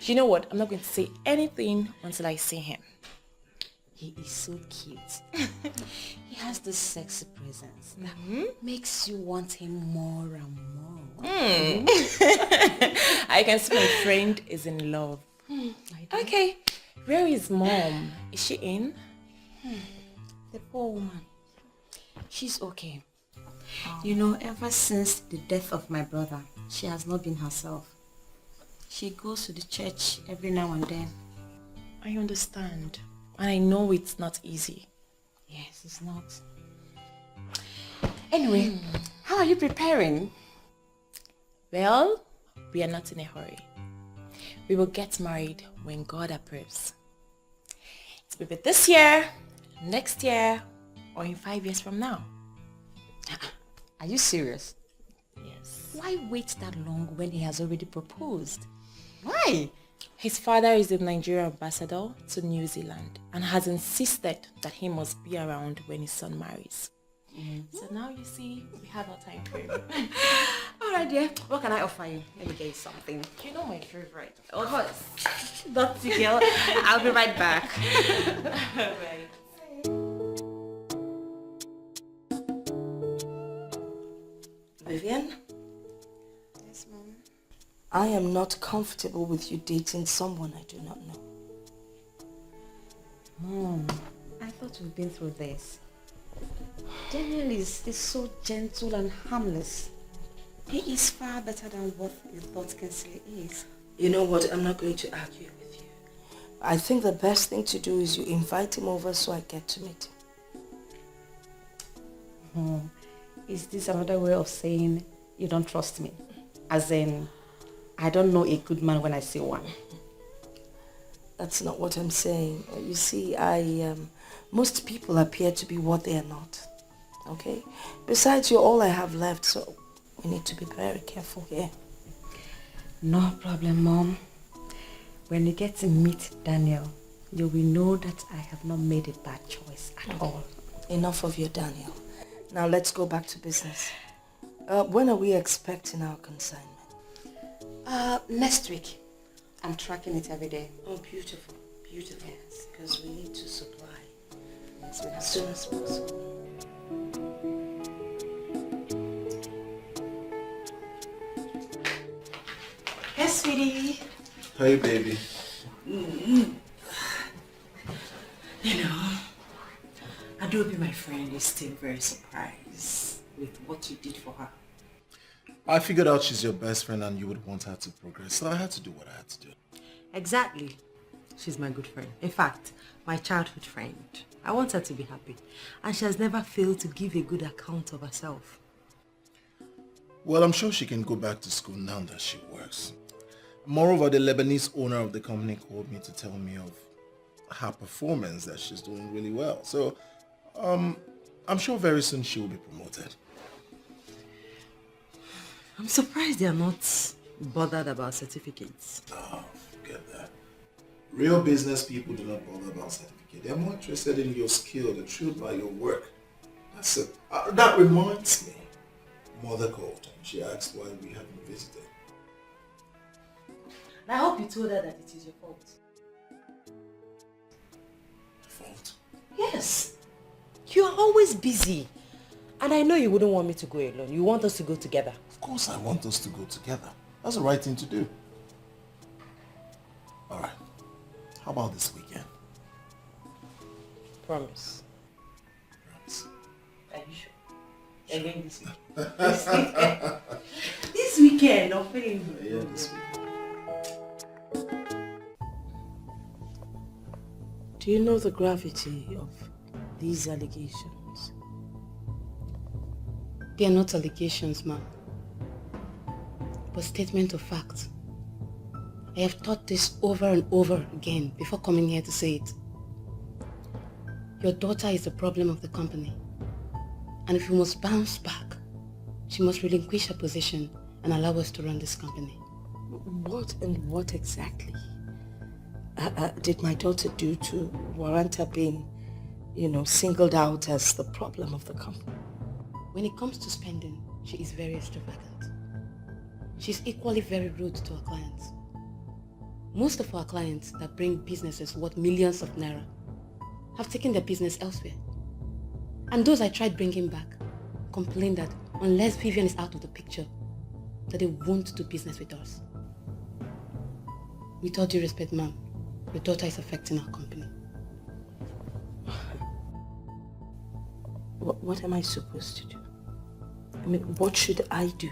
You know what? I'm not going to say anything until I see him. He is so cute. He has this sexy presence that makes you want him more and more. I can see my friend is in love. Okay, where is mom? Is she in? The poor woman. She's okay. You know, ever since the death of my brother, she has not been herself. She goes to the church every now and then. I understand. And I know it's not easy. Yes, it's not. Anyway, how are you preparing? Well, we are not in a hurry. We will get married when God approves. It will be this year, next year, or in 5 years from now. Are you serious? Yes. Why wait that long when he has already proposed? Why? His father is the Nigerian ambassador to New Zealand and has insisted that he must be around when his son marries. So now you see, we have our time frame. Alright dear, what can I offer you? Let me get you something. You know my favorite. Of course. Dirty girl. I'll be right back. Right. Vivian? Yes, Mom. I am not comfortable with you dating someone I do not know. Mom, I thought we've been through this. Daniel is so gentle and harmless. He is far better than what you thought Kinsley is. You know what? I'm not going to argue with you. I think the best thing to do is you invite him over so I get to meet him. Is this another way of saying you don't trust me? As in, I don't know a good man when I see one. That's not what I'm saying. You see, most people appear to be what they are not. Okay? Besides, you're all I have left, so we need to be very careful here. No problem, Mom. When you get to meet Daniel, you will know that I have not made a bad choice at all. Enough of your Daniel. Now let's go back to business. When are we expecting our consignment? Next week. I'm tracking it every day. Oh, beautiful. Beautiful. Yes, because we need to supply as soon as possible. Yes, sweetie. Hey, baby. You know, Adobe, my friend, is still very surprised with what you did for her. I figured out she's your best friend and you would want her to progress, so I had to do what I had to do. Exactly. She's my good friend. In fact, my childhood friend. I want her to be happy. And she has never failed to give a good account of herself. Well, I'm sure she can go back to school now that she works. Moreover, the Lebanese owner of the company called me to tell me of her performance, that she's doing really well. So, I'm sure very soon she will be promoted. I'm surprised they are not bothered about certificates. Oh, forget that. Real business people do not bother about certificate. They're more interested in your skill. They're thrilled by your work. That's it. That reminds me. Mother called and she asked why we haven't visited. I hope you told her that it is your fault. Fault? Yes. You are always busy. And I know you wouldn't want me to go alone. You want us to go together. Of course I want us to go together. That's the right thing to do. Alright. How about this weekend? Promise. Promise. Are you sure? Again this weekend. This weekend, I'm feeling good. Yeah, this weekend. Do you know the gravity of these allegations? They are not allegations, ma'am, but statement of fact. I have thought this over and over again before coming here to say it. Your daughter is the problem of the company. And if we must bounce back, she must relinquish her position and allow us to run this company. What and what exactly did my daughter do to warrant her being, singled out as the problem of the company? When it comes to spending, she is very extravagant. She's equally very rude to our clients. Most of our clients that bring businesses worth millions of naira have taken their business elsewhere. And those I tried bringing back complain that unless Vivian is out of the picture, that they won't do business with us. With all due respect, ma'am, your daughter is affecting our company. What am I supposed to do? I mean, what should I do?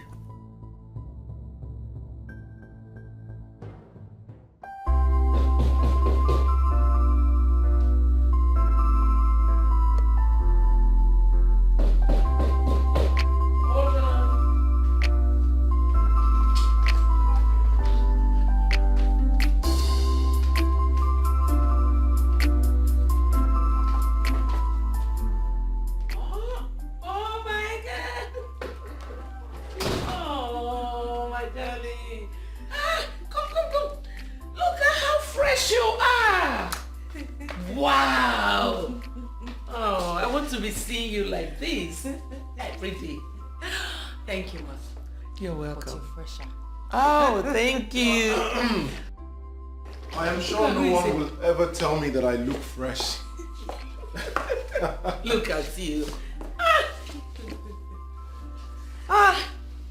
want to be seeing you like this every day. Thank you, ma. You're But welcome. you're fresher. Oh, thank you. I am sure no one will ever tell me that I look fresh. Look at you.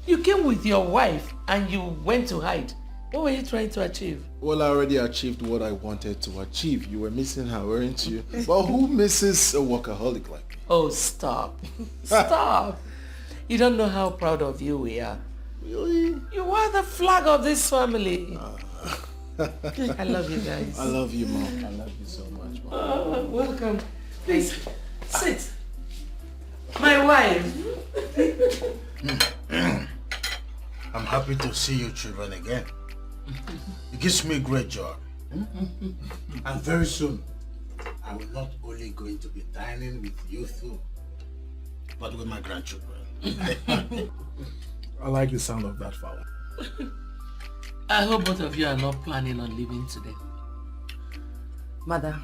You came with your wife and you went to hide. What were you trying to achieve? Well, I already achieved what I wanted to achieve. You were missing her, weren't you? Well, who misses a workaholic like me? Oh, stop. Stop. You don't know how proud of you we are. Really? You are the flag of this family. I love you guys. I love you, Mom. I love you so much, Mom. Oh, welcome. Please, sit. My wife. I'm happy to see you children again. It gives me great joy. And very soon, I will not only going to be dining with you two, but with my grandchildren. I like the sound of that, Father. I hope both of you are not planning on leaving today. Mother,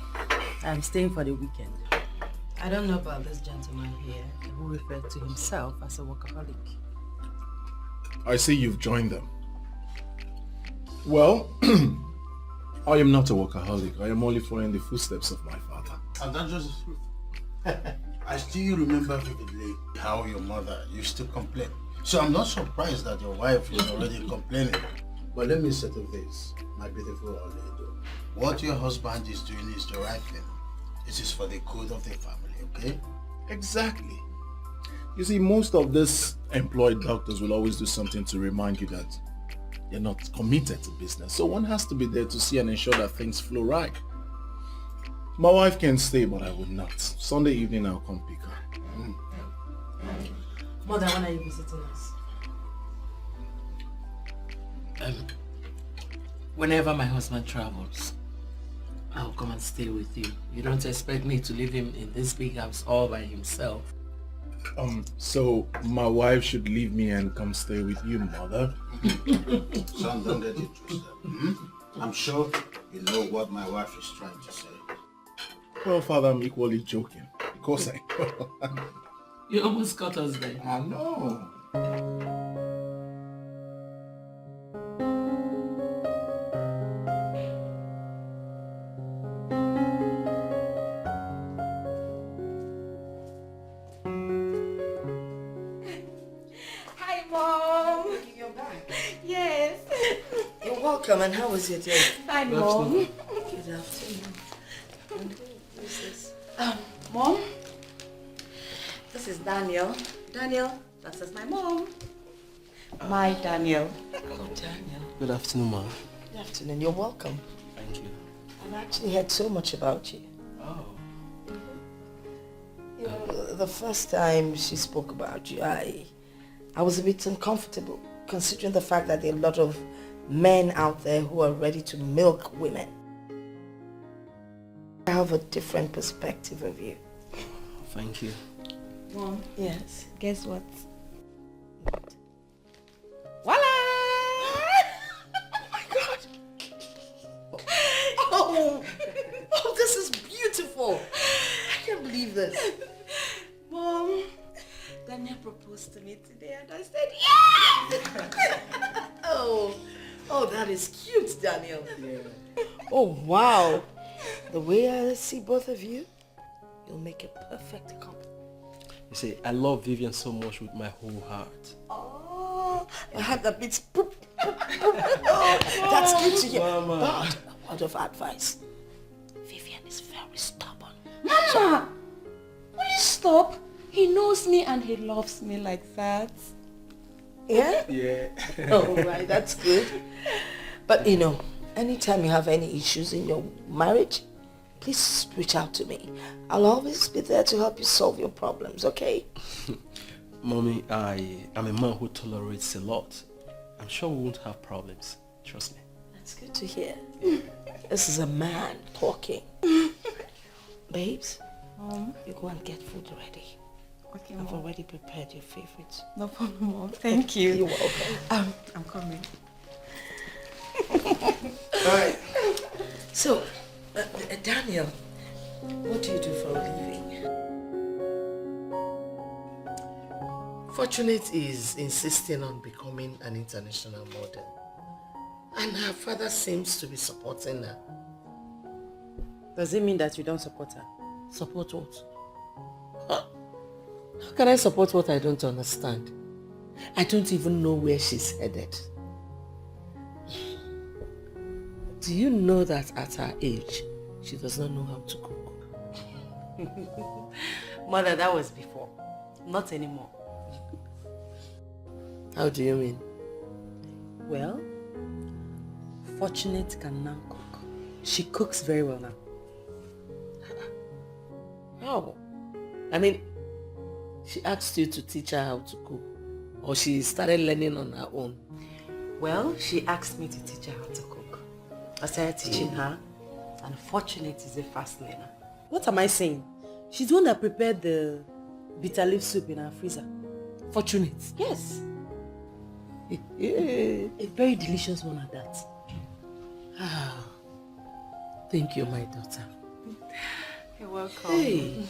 I'm staying for the weekend. I don't know about this gentleman here who referred to himself as a workaholic. I see you've joined them. Well, I am not a workaholic. I am only following the footsteps of my father. And that's just the truth. I still remember vividly how your mother used to complain. So I'm not surprised that your wife is already complaining. But let me settle this, my beautiful Oledo. What your husband is doing is the right thing. It is for the good of the family, okay? Exactly. You see, most of these employed doctors will always do something to remind you that they're not committed to business. So one has to be there to see and ensure that things flow right. My wife can stay, but I would not. Sunday evening, I'll come pick her. Mother, when are you visiting us? Whenever my husband travels, I'll come and stay with you. You don't expect me to leave him in this big house all by himself. So my wife should leave me and come stay with you, Mother. Son, don't get it twisted. I'm sure you know what my wife is trying to say. Well, Father, I'm equally joking. Of course I know. You almost got us there. I know. Hi, Mom. You're back. Yes. You're welcome, and how was your day? Hi, Mom. Good afternoon. And who is this? Mom, this is Daniel. Daniel, this is my mom. My Daniel. Hello, Daniel. Good afternoon, ma. Good afternoon. You're welcome. Thank you. I've actually heard so much about you. Oh. You know, the first time she spoke about you, I was a bit uncomfortable, considering the fact that there are a lot of men out there who are ready to milk women. I have a different perspective of you. Thank you. Mom. Yes. Guess what? Voila! Oh my God! Oh, this is beautiful. I can't believe this. Mom, Daniel proposed to me today and I said yes! Oh, that is cute, Daniel. Yeah. Oh, wow. The way I see both of you, you'll make a perfect couple. You see, I love Vivian so much with my whole heart. Oh, I had that bit. Oh, that's good to hear. Mama. But a word of advice. Vivian is very stubborn. Mama! Will you stop? He knows me and he loves me like that. Yeah? Yeah. Oh, right, that's good. But you know, anytime you have any issues in your marriage, please reach out to me. I'll always be there to help you solve your problems, okay? Mommy, I am a man who tolerates a lot. I'm sure we won't have problems. Trust me. That's good to hear. This is a man talking. Babes, you go and get food ready. Okay, I've Mom. already prepared your favorites. No problem, Mom. Thank you. You're welcome. I'm coming. Alright. So, Daniel, what do you do for a living? Fortunate is insisting on becoming an international model. And her father seems to be supporting her. Does it mean that you don't support her? Support what? How can I support what I don't understand? I don't even know where she's headed. Do you know that at her age, she does not know how to cook? Mother, that was before. Not anymore. How do you mean? Well, Fortunate can now cook. She cooks very well now. How? I mean, she asked you to teach her how to cook, or she started learning on her own? Well, she asked me to teach her how to cook. I started teaching her, and Fortunate is a fast learner. What am I saying? She's the one that prepared the bitter leaf soup in our freezer. Fortunate? Yes. A very delicious one at that. Thank you, my daughter. You're welcome. Hey.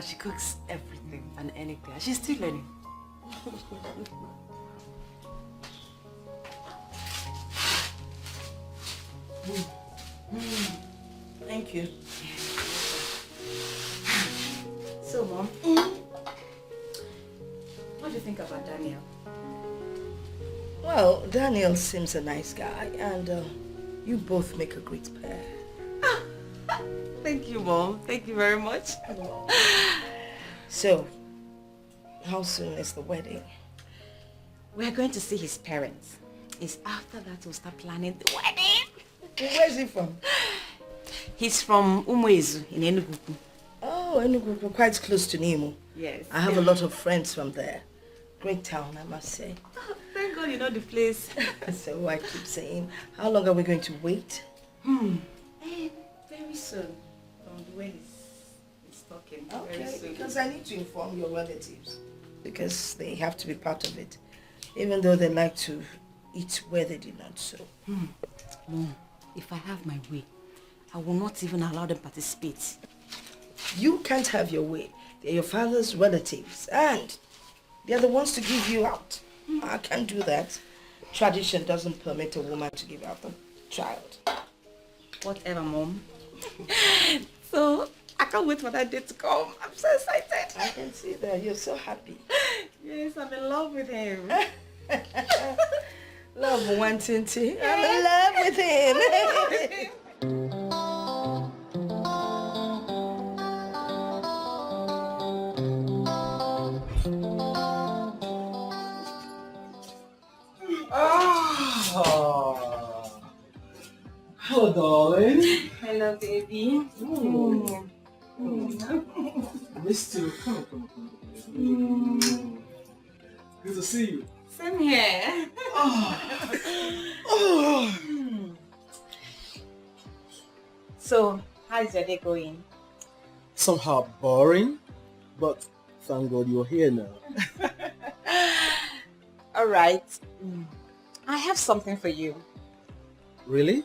She cooks everything and anything. She's still learning. Thank you. So, Mom, what do you think about Daniel? Well, Daniel seems a nice guy, and you both make a great pair. Thank you, Mom. Thank you very much. So, how soon is the wedding? We're going to see his parents. It's after that we'll start planning the wedding. Where's he from? He's from Umuezu in Enugu. Oh, Enugu, quite close to Nimo. Yes. I have a lot of friends from there. Great town, I must say. Thank God you know the place. So I keep saying, how long are we going to wait? Very soon. From the way he's talking. Very Okay, soon. because I need to inform your relatives. Because they have to be part of it. Even though they like to eat where they did not sow. Mom, if I have my way, I will not even allow them participate. You can't have your way. They're your father's relatives. And they're the ones to give you out. I can't do that. Tradition doesn't permit a woman to give out the child. Whatever, Mom. So, I can't wait for that day to come. I'm so excited. I can see that. You're so happy. Yes, I'm in love with him. Love wanting to. I'm in love with him. Hello, darling. Hello, baby. Missed you. Come. Good to see you. Same here. So, how's your day going? Somehow boring, but thank God you're here now. All right. I have something for you. Really?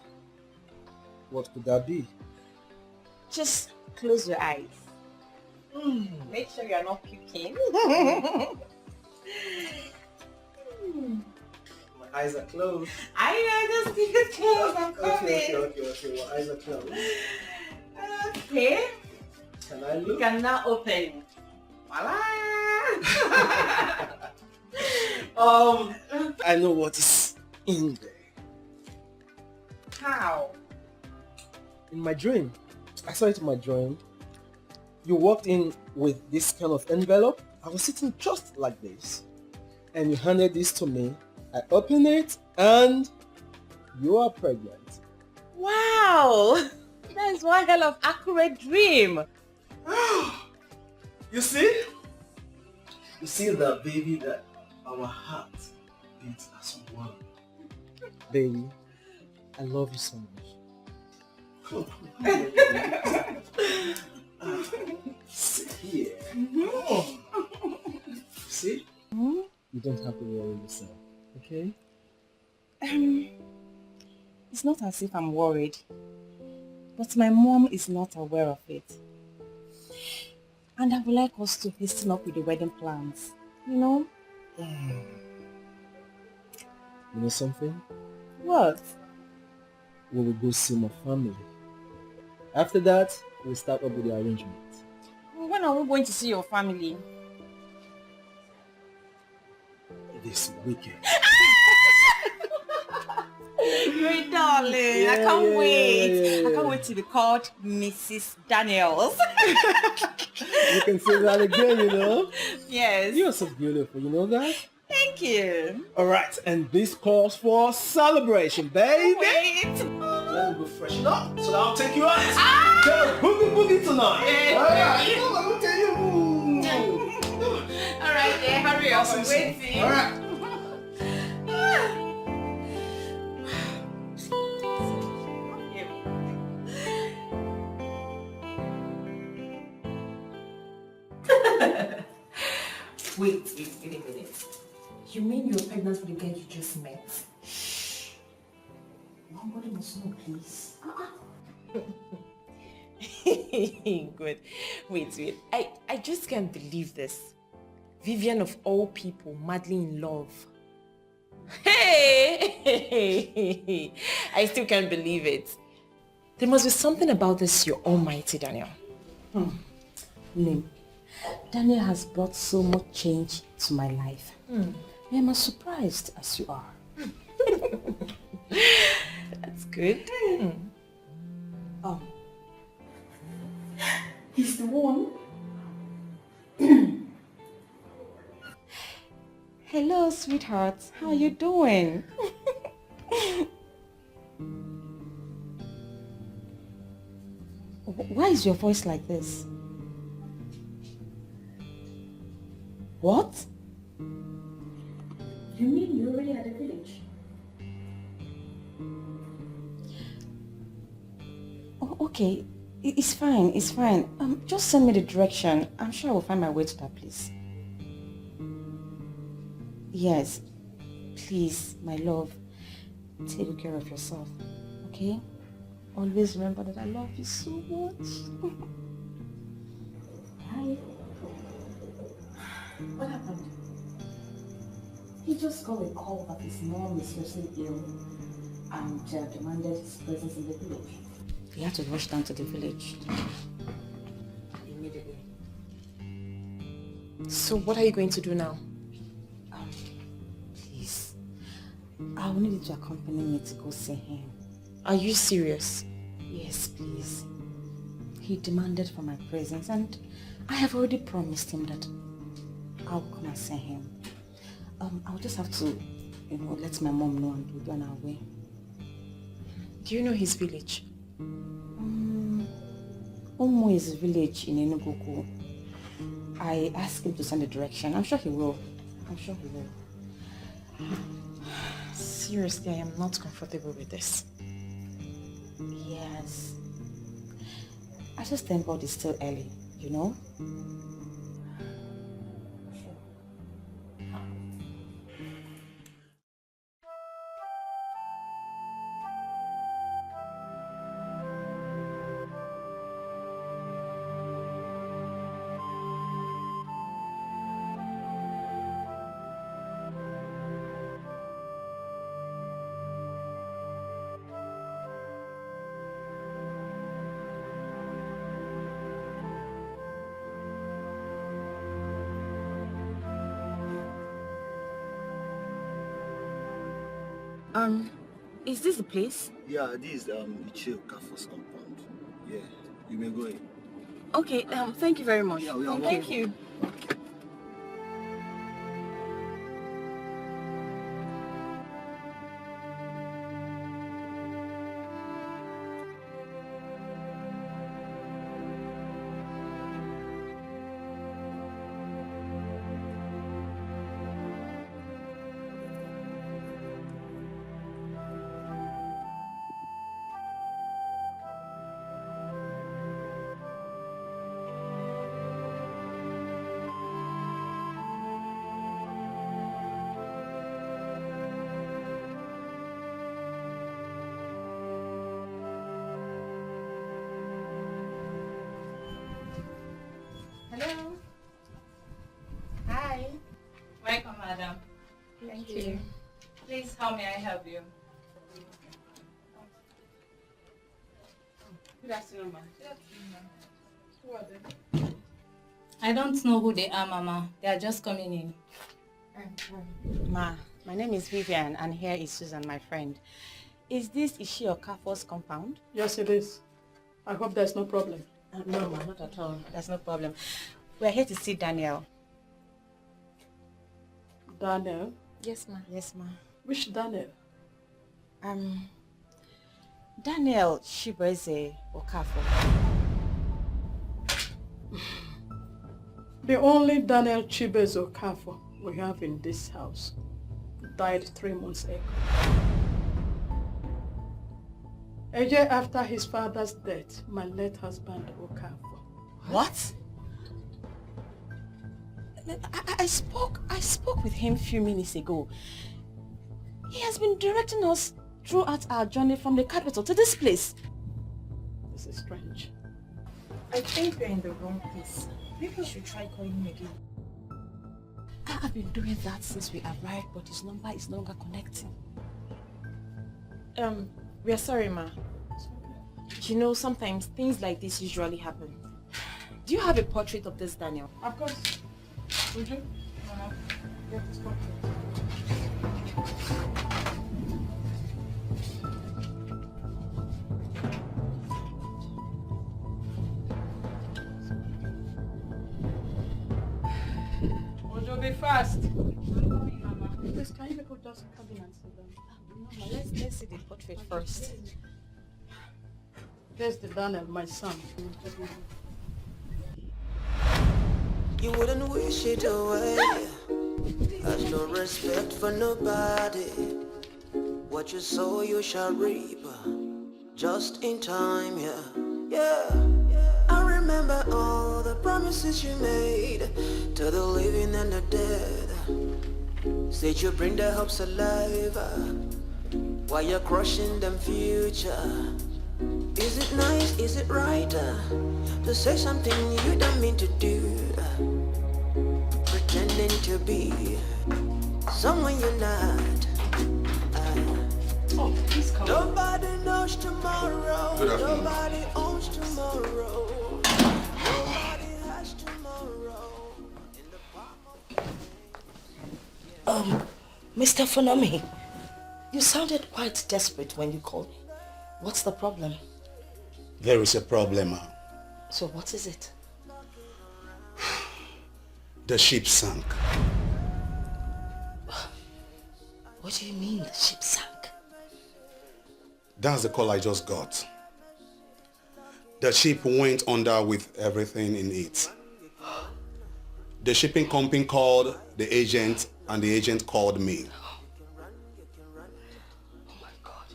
What could that be? Just close your eyes. Make sure you're not puking. My eyes are closed. I know, just keep it closed. I'm coming. Okay. My eyes are closed. Okay. Can I You look? can now open. Voila! I know what is in there. How? In my dream. I saw it in my dream. You walked in with this kind of envelope. I was sitting just like this. And you handed this to me. I opened it and you are pregnant. Wow! That's one hell of accurate dream. You see? You see that, baby, that our hearts beat as one. Baby, I love you so much. Sit here. See? You don't have to worry yourself, okay? It's not as if I'm worried, but my mom is not aware of it. And I would like us to hasten up with the wedding plans. You know? You know something? What? We will go see my family. After that, we'll start up with the arrangement. When are we going to see your family? This weekend. Great darling. I can't wait. I can't wait to be called Mrs. Daniels. You can say that again, you know? Yes. You're so beautiful, you know that? Thank you. Alright, and this calls for celebration, baby. Wait. Let me go freshen up, so I'll take you out. Get a boogie tonight. Yeah. Alright, let me tell you. Alright, hurry up. I'm waiting. Alright. Wait a minute. You mean you're pregnant with the guy you just met? Nobody must know, please. Good. Wait. I just can't believe this. Vivian of all people, madly in love. Hey! I still can't believe it. There must be something about this you're almighty, Daniel. Lim, Daniel has brought so much change to my life. I am as surprised as you are. That's good. He's the one. Hello, sweetheart. How are you doing? Why is your voice like this? What? You mean you're already at the village? Oh, okay. It's fine. It's fine. Just send me the direction. I'm sure I will find my way to that place. Yes. Please, my love, take good care of yourself. Okay? Always remember that I love you so much. Hi. What happened? He just got a call that his mom is seriously ill and demanded his presence in the village. We have to rush down to the village. Immediately. So what are you going to do now? Please, I will need you to accompany me to go see him. Are you serious? Yes, please. He demanded for my presence and I have already promised him that I'll come and see him. I'll just have to, let my mom know and we'll be on our way. Do you know his village? Omo is a village in Enugu. I asked him to send the direction. I'm sure he will. Seriously, I am not comfortable with this. Yes. I just thank God it's still early, you know? Is this the place? Yeah, this is Ichil Kafos compound. Yeah, you may go in. Okay, thank you very much. Yeah, we are Thank welcome. you. Hello. Hi. Welcome, madam. Thank you. Please, how may I help you? Good afternoon, ma'am. Who are they? I don't know who they are, Mama. They are just coming in. Ma, my name is Vivian and here is Susan, my friend. Is this Ishi Okafor's compound? Yes, it is. I hope there's no problem. No, ma, not at all. There's no problem. We're here to see Daniel. Daniel? Yes, ma. Yes, ma. Which Daniel? Daniel Shibeze Okafor. The only Daniel Chibezo Okafor we have in this house died 3 months ago. A year after his father's death, my late husband Okafor. What? I spoke with him a few minutes ago. He has been directing us throughout our journey from the capital to this place. This is strange. I think we're in the wrong place. Maybe we should try calling him again. I've been doing that since we arrived, but his number is no longer connecting. We are sorry, ma. You know, sometimes things like this usually happen. Do you have a portrait of this Daniel? Of course. Would you? Get this portrait. Would you be fast? Please, can you people just come in and sit down? No, let's see the portrait first. There's the Daniel, my son. You wouldn't wish it away. Has no respect for nobody. What you sow you shall reap. Just in time, yeah. I remember all the promises you made to the living and the dead. Said you bring their hopes alive while you're crushing them future. Is it nice, is it right to say something you don't mean to do? Pretending to be someone you're not. Nobody knows tomorrow. Nobody owns tomorrow. Nobody has tomorrow. Mr. Funami, you sounded quite desperate when you called me. What's the problem? There is a problem. So what is it? The ship sank. What do you mean the ship sank? That's the call I just got. The ship went under with everything in it. The shipping company called the agent and the agent called me. Oh my God.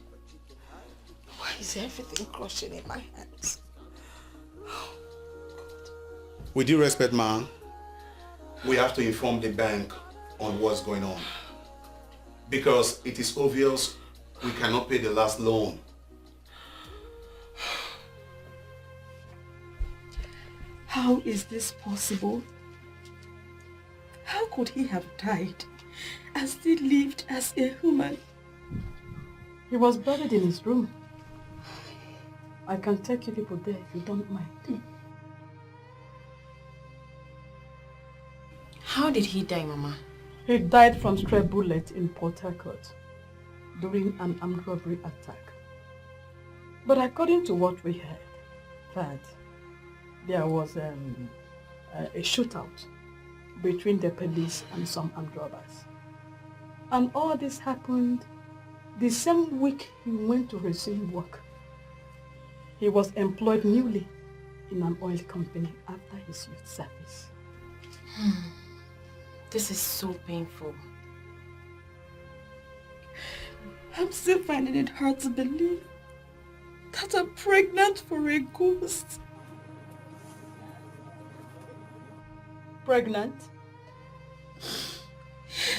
Why is everything crushing in my hands? With due respect, ma'am, we have to inform the bank on what's going on. Because it is obvious we cannot pay the last loan. How is this possible? How could he have died and still lived as a human? He was buried in his room. I can take you people there if you don't mind. How did he die, Mama? He died from stray bullet in Port Harcourt during an armed robbery attack. But according to what we heard, that there was a shootout between the police and some armed robbers. And all this happened the same week he went to resume work. He was employed newly in an oil company after his youth service. This is so painful. I'm still finding it hard to believe that I'm pregnant for a ghost. Pregnant?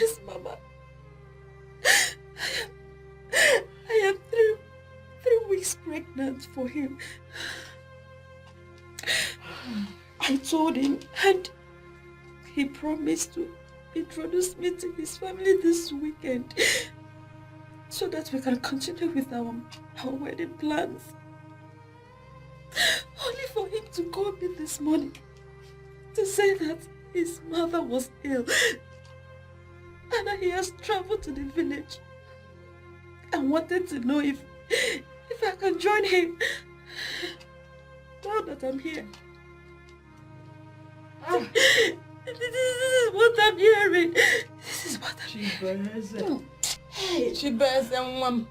Yes, Mama. I am three weeks pregnant for him. I told him, and he promised to introduce me to his family this weekend so that we can continue with our wedding plans. Only for him to call me this morning to say that his mother was ill and that he has traveled to the village and wanted to know if I can join him. Now that I'm here, this is what I'm hearing. This is what I'm hearing. Hey, she bears and one.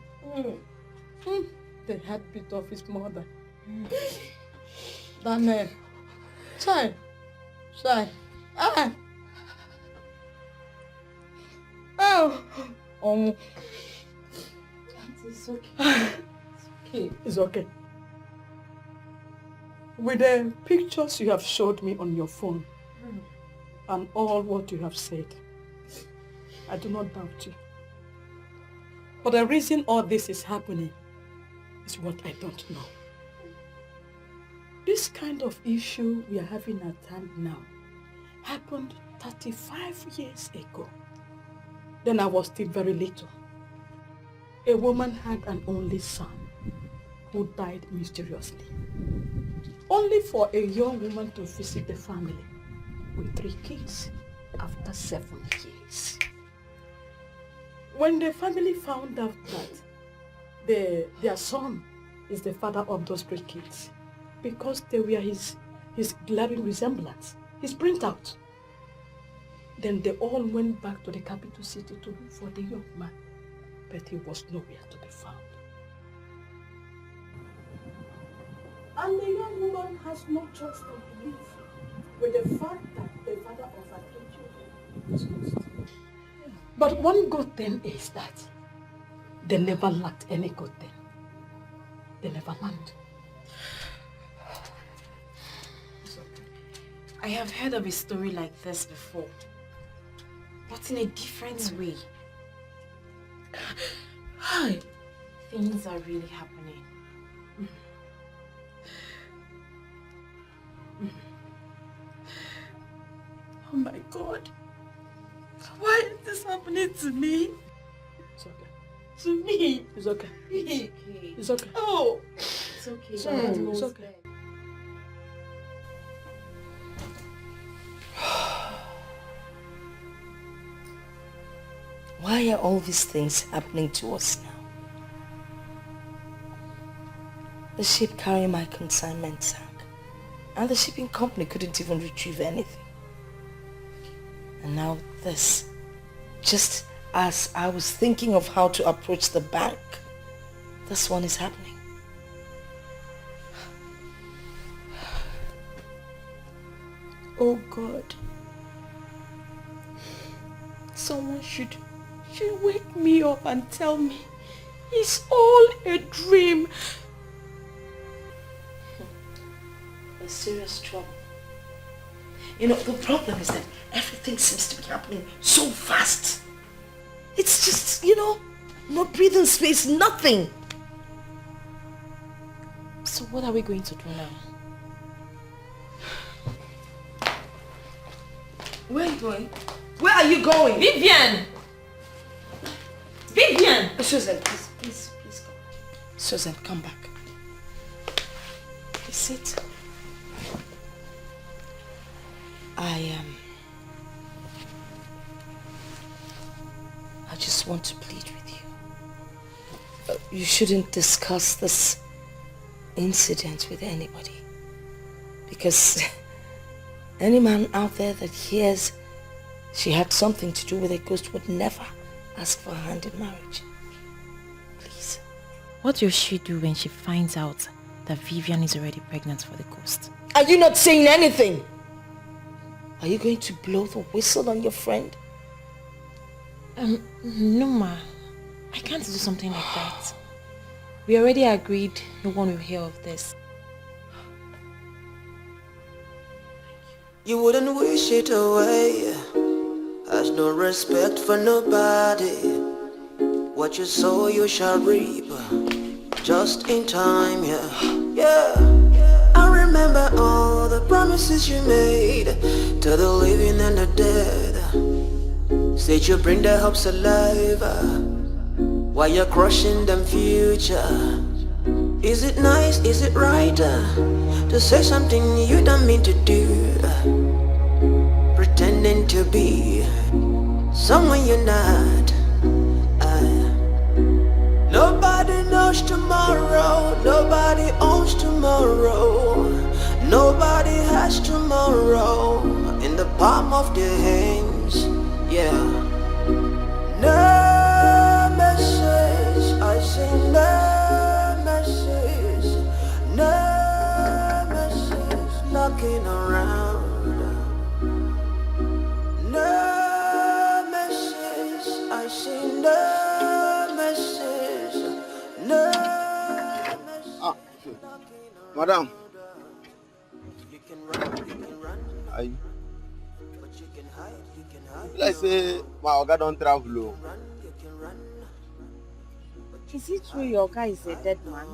The heartbeat of his mother. That name. Shy. Ah. Oh. It's okay. It's okay. With the pictures you have showed me on your phone and all what you have said, I do not doubt you. But the reason all this is happening is what I don't know. This kind of issue we are having at hand now happened 35 years ago. Then I was still very little. A woman had an only son who died mysteriously. Only for a young woman to visit the family with 3 kids after 7 years. When the family found out that their son is the father of those 3 kids, because they were his glaring resemblance, his printout, then they all went back to the capital city to look for the young man, but he was nowhere to be found. And the young woman has no choice but to live with the fact that the father of her 3 children is lost. But one good thing is that they never lacked any good thing. They never lacked. I have heard of a story like this before, but in a different way. Hi. Things are really happening. Oh my God. Why is this happening to me? It's okay. To me? It's okay. It's okay. Oh. It's okay. It's okay. It's okay. Why are all these things happening to us now? The ship carrying my consignment sank, and the shipping company couldn't even retrieve anything. And now this, just as I was thinking of how to approach the bank, this one is happening. Oh God. Someone should wake me up and tell me it's all a dream. There's serious trouble. You know, the problem is that everything seems to be happening so fast. It's just, you know, no breathing space, nothing. So what are we going to do now? Where are you going? Where are you going? Vivian! Vivian! Susan, please come. Susan, come back. Please sit. I just want to plead with you. You shouldn't discuss this incident with anybody. Because any man out there that hears she had something to do with a ghost would never ask for her hand in marriage. Please. What will she do when she finds out that Vivian is already pregnant for the ghost? Are you not saying anything? Are you going to blow the whistle on your friend? No ma. I can't do something like that. We already agreed no one will hear of this. You wouldn't wish it away. Has no respect for nobody. What you sow you shall reap. Just in time, yeah. I remember all the promises promises you made to the living and the dead. Said you bring their hopes alive while you're crushing them future. Is it nice, is it right to say something you don't mean to do? Pretending to be someone you're not. Nobody knows tomorrow, nobody owns tomorrow, nobody has tomorrow in the palm of their hands, yeah. No message, I say no message, no message knocking around. No message, I say no message, no message. Madam. Let's say my Oga don't travel. Is it true your guy is a dead man?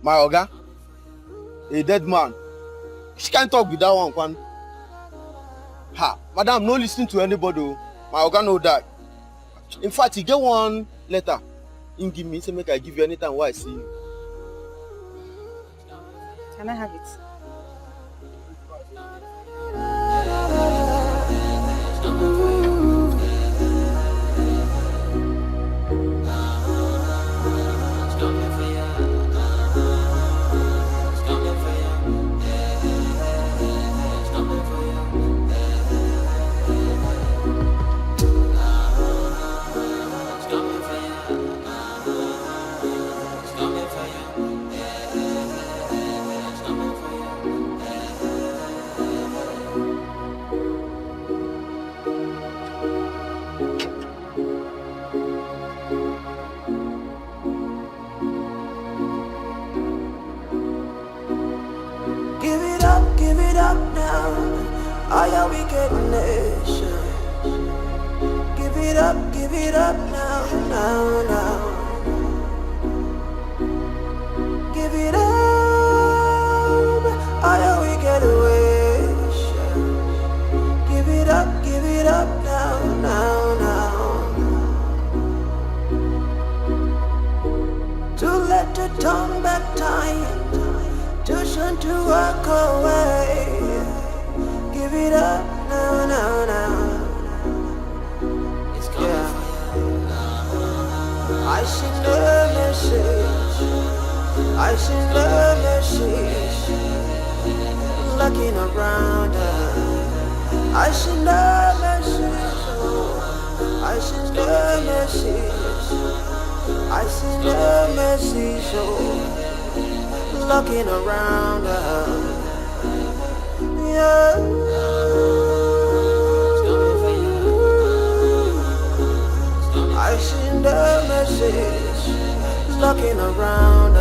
My Oga? A dead man? She can't talk with that one, Kwan. Ha, madam, no listen to anybody. My Oga know that. In fact, he get one letter. He give me, say make I give you anytime while I see you. Can I have it? Give it up now, I am wicked nation. Give it up now, now. Give it up, I am wicked nation. Give it up now, now. Too late to turn back time, too soon to walk away. Give it up now, now. Yeah. I send a message, I send a message, looking around her. I send a message, I send a message, I send a message, looking around her. Yeah. I send a message, looking around her.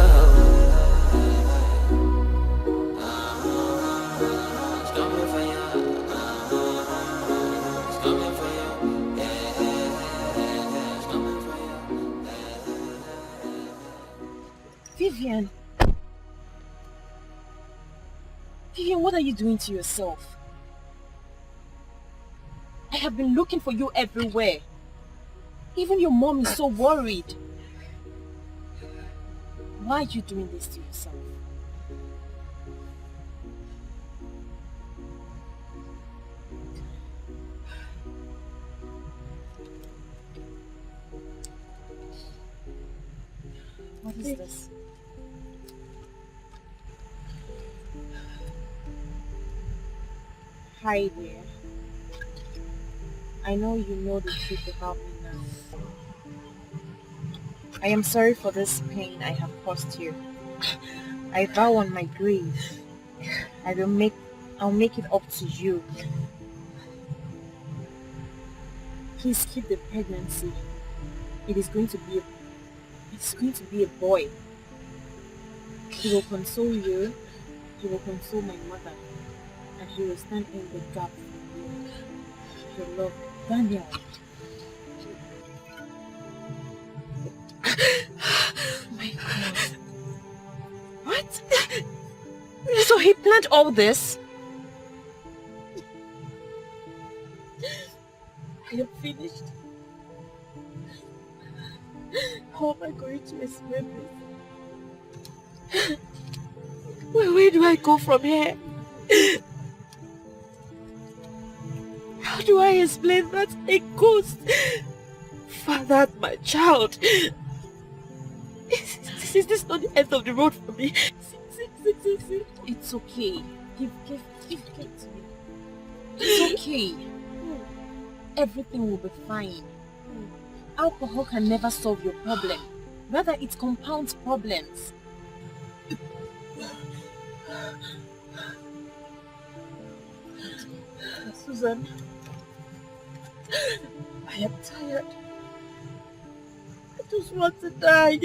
Vivian, what are you doing to yourself? I have been looking for you everywhere. Even your mom is so worried. Why are you doing this to yourself? What is this? Hi dear. I know you know the truth about me now. I am sorry for this pain I have caused you. I vow on my grave, I'll make it up to you. Please keep the pregnancy. It's going to be a boy. He will console you, he will console my mother, and he will stand in the gap for you. Your love, Daniel. My God. What? So he planned all this? I am finished. How am I going to explain this? Where do I go from here? How do I explain that a ghost fathered my child? Is this not the end of the road for me? See. It's okay. Give to me. It's okay. Everything will be fine. Alcohol can never solve your problem. Rather, it compounds problems. Susan, I am tired. I just want to die.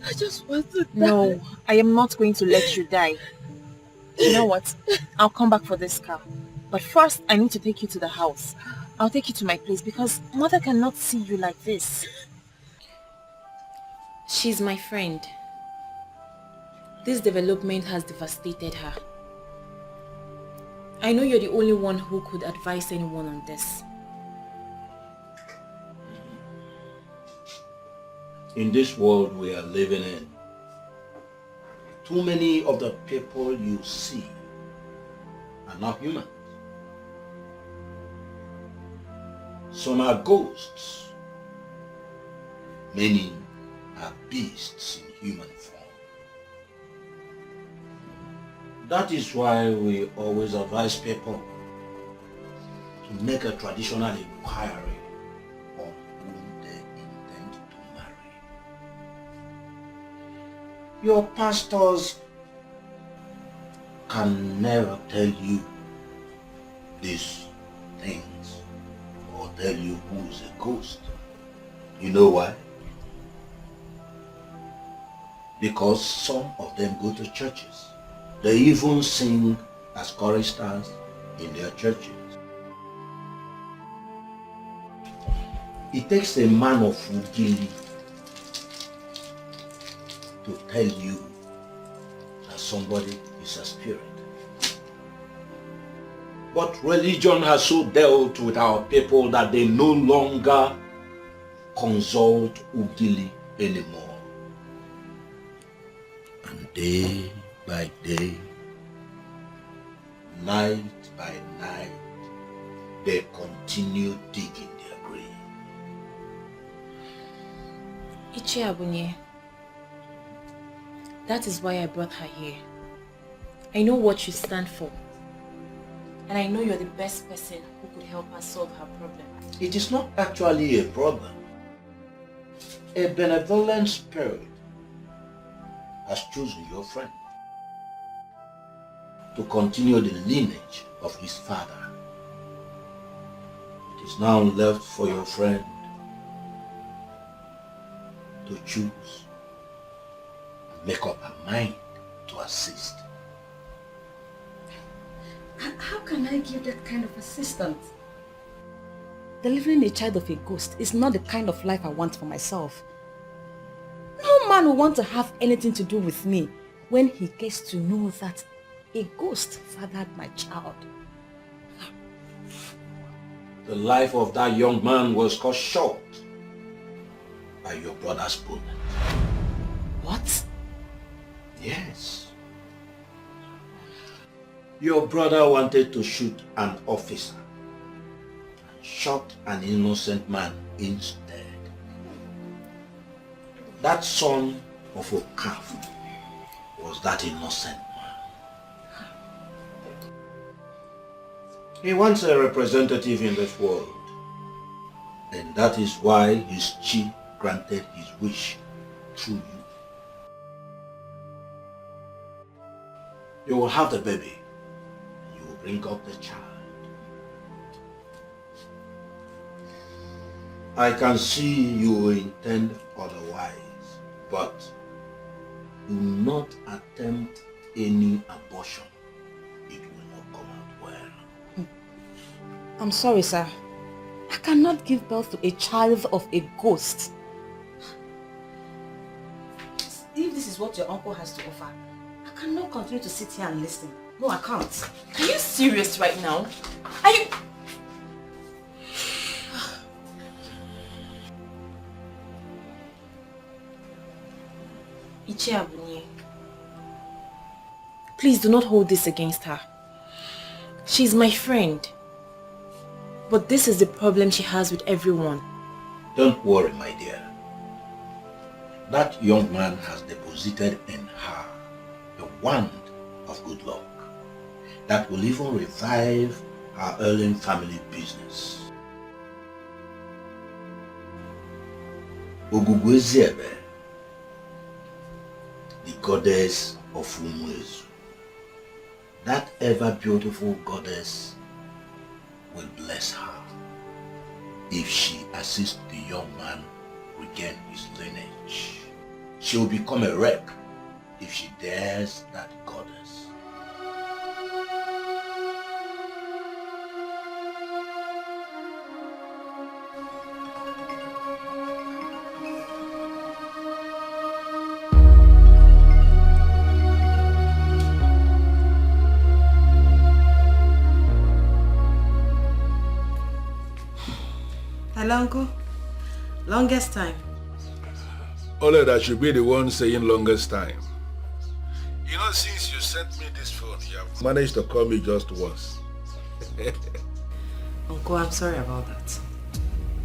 I just want to die. No, I am not going to let you die. You know what? I'll come back for this car. But first, I need to take you to the house. I'll take you to my place because Mother cannot see you like this. She's my friend. This development has devastated her. I know you're the only one who could advise anyone on this. In this world we are living in, too many of the people you see are not human. Some are ghosts. Many are beasts in human form. That is why we always advise people to make a traditional inquiry on whom they intend to marry. Your pastors can never tell you these things or tell you who is a ghost. You know why? Because some of them go to churches. They even sing as choristers in their churches. It takes a man of Ugili to tell you that somebody is a spirit. But religion has so dealt with our people that they no longer consult Ugili anymore. And day by day, night by night, they continue digging their grave. Ichi Abunye, that is why I brought her here. I know what you stand for. And I know you're the best person who could help us solve her problem. It is not actually a problem. A benevolent spirit has chosen your friend to continue the lineage of his father. It is now left for your friend to choose and make up her mind to assist. How can I give that kind of assistance? Delivering a child of a ghost is not the kind of life I want for myself. No man will want to have anything to do with me when he gets to know that a ghost fathered my child. The life of that young man was cut short by your brother's bullet. What? Yes. Your brother wanted to shoot an officer and shot an innocent man instead. That son of a calf was that innocent man. He wants a representative in this world, and that is why his chief granted his wish through you. You will have the baby. You will bring up the child. I can see you intend otherwise, but do not attempt any abortion. It will not come out well. I'm sorry, sir. I cannot give birth to a child of a ghost. If this is what your uncle has to offer, I cannot continue to sit here and listen. No, I can't. Are you serious right now? Are you... Please do not hold this against her. She's my friend. But this is the problem she has with everyone. Don't worry, my dear. That young man has deposited in her a wand of good luck that will even revive her ailing family business. Ogugweziebe, the goddess of Umwezu, that ever beautiful goddess will bless her if she assists the young man regain his lineage. She will become a wreck if she dares that goddess. Hello, Uncle. Longest time. Oledo should be the one saying longest time. You know, since you sent me this phone, you have managed to call me just once. Uncle, I'm sorry about that.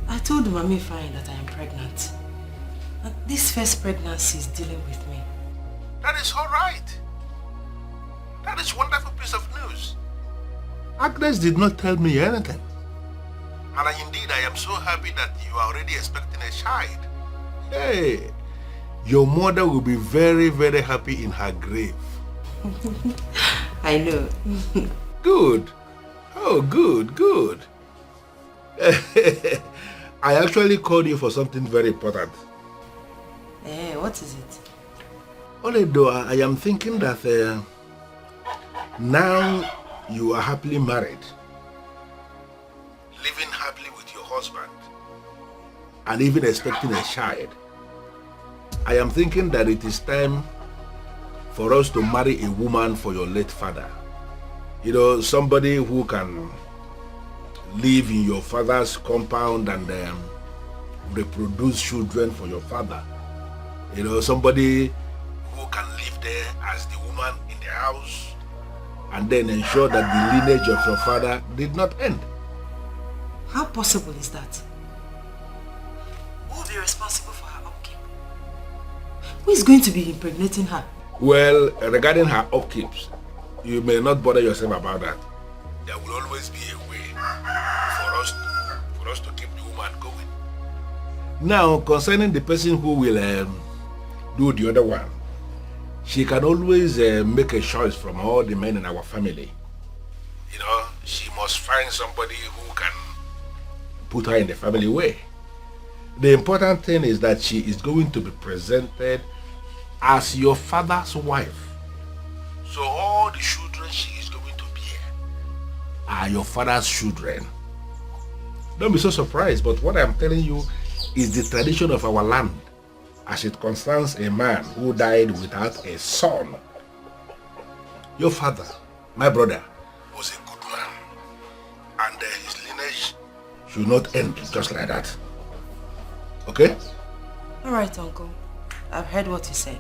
I told Mami Fine that I am pregnant. And this first pregnancy is dealing with me. That is all right. That is wonderful piece of news. Agnes did not tell me anything. And indeed, I am so happy that you are already expecting a child. Hey, your mother will be very, very happy in her grave. I know. Good. Oh, good, good. I actually called you for something very important. What is it? Oledo, I am thinking that now you are happily married, living happily with your husband, and even expecting a child. I am thinking that it is time for us to marry a woman for your late father. You know, somebody who can live in your father's compound and reproduce children for your father. You know, somebody who can live there as the woman in the house and then ensure that the lineage of your father did not end. How possible is that? Who will be responsible for her upkeep? Who is going to be impregnating her? Well, regarding her upkeeps, you may not bother yourself about that. There will always be a way for us to keep the woman going. Now, concerning the person who will do the other one, she can always make a choice from all the men in our family. You know, she must find somebody who can put her in the family way. The important thing is that she is going to be presented as your father's wife. So all the children she is going to bear are your father's children. Don't be so surprised, but what I'm telling you is the tradition of our land as it concerns a man who died without a son. Your father, my brother, was a good man, and his lineage should not end just like that. Okay? Alright, Uncle. I've heard what you said.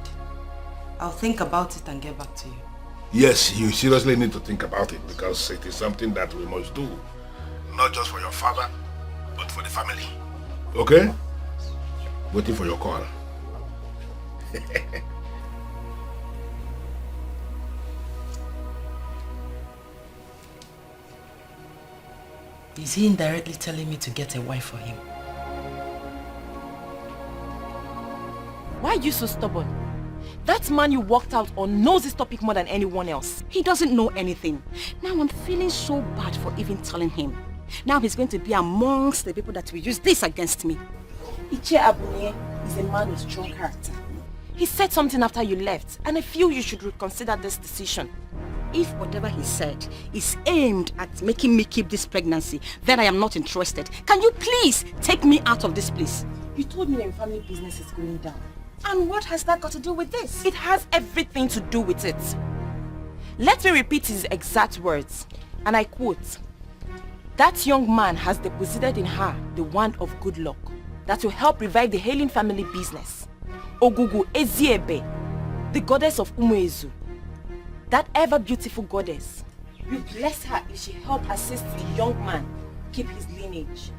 I'll think about it and get back to you. Yes, you seriously need to think about it because it is something that we must do. Not just for your father, but for the family. Okay? Waiting for your call. Is he indirectly telling me to get a wife for him? Why are you so stubborn? That man you walked out on knows this topic more than anyone else. He doesn't know anything. Now I'm feeling so bad for even telling him. Now he's going to be amongst the people that will use this against me. Ichie Abunye is a man with strong character. He said something after you left, and I feel you should reconsider this decision. If whatever he said is aimed at making me keep this pregnancy, then I am not interested. Can you please take me out of this place? You told me your family business is going down. And what has that got to do with this? It has everything to do with it. Let me repeat his exact words, and I quote, "That young man has deposited in her the wand of good luck that will help revive the hailing family business. Ogugu Eziebe, the goddess of Umuezu, that ever beautiful goddess, will bless her if she help assist the young man keep his lineage.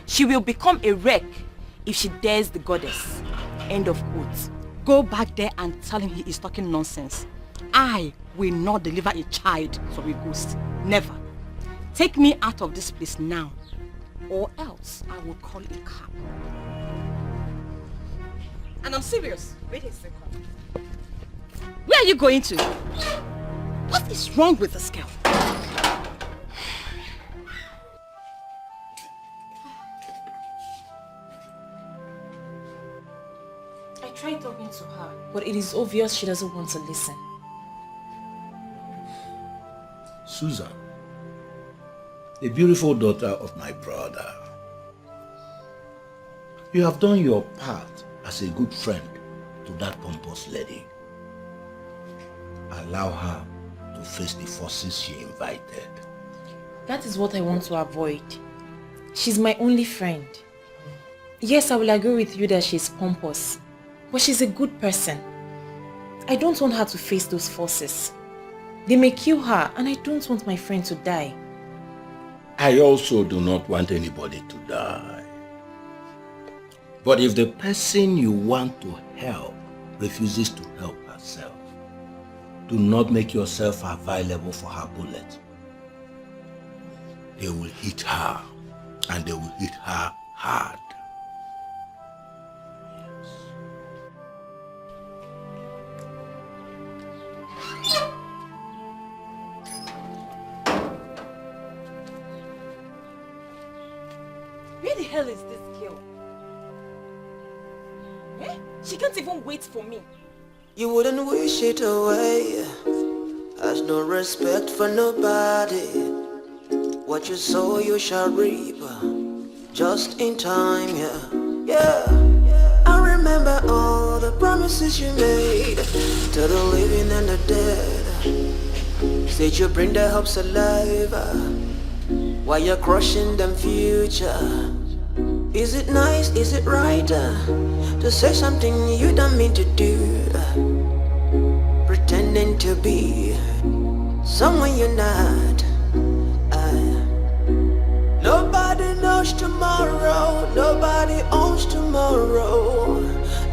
She will become a wreck if she dares the goddess. End of quote. Go back there and tell him he is talking nonsense. I will not deliver a child from a ghost. Never. Take me out of this place now, or else I will call a cab. And I'm serious. Wait a second. Where are you going to? What is wrong with this girl? I tried talking to her, but it is obvious she doesn't want to listen. Susan, the beautiful daughter of my brother, you have done your part as a good friend to that pompous lady. Allow her to face the forces she invited. That is what I want to avoid. She's my only friend. Yes, I will agree with you that she's pompous, but she's a good person. I don't want her to face those forces. They may kill her, and I don't want my friend to die. I also do not want anybody to die. But if the person you want to help refuses to help herself, do not make yourself available for her bullet. They will hit her, and they will hit her hard. Where the hell is this girl? Eh? She can't even wait for me. You wouldn't wish it away. Has no respect for nobody. What you sow you shall reap. Just in time, yeah. I remember all the promises you made to the living and the dead. Said you bring their hopes alive while you're crushing them future. Is it nice, is it right to say something you don't mean to do? Pretending to be someone you're not. Nobody knows tomorrow, nobody owns tomorrow.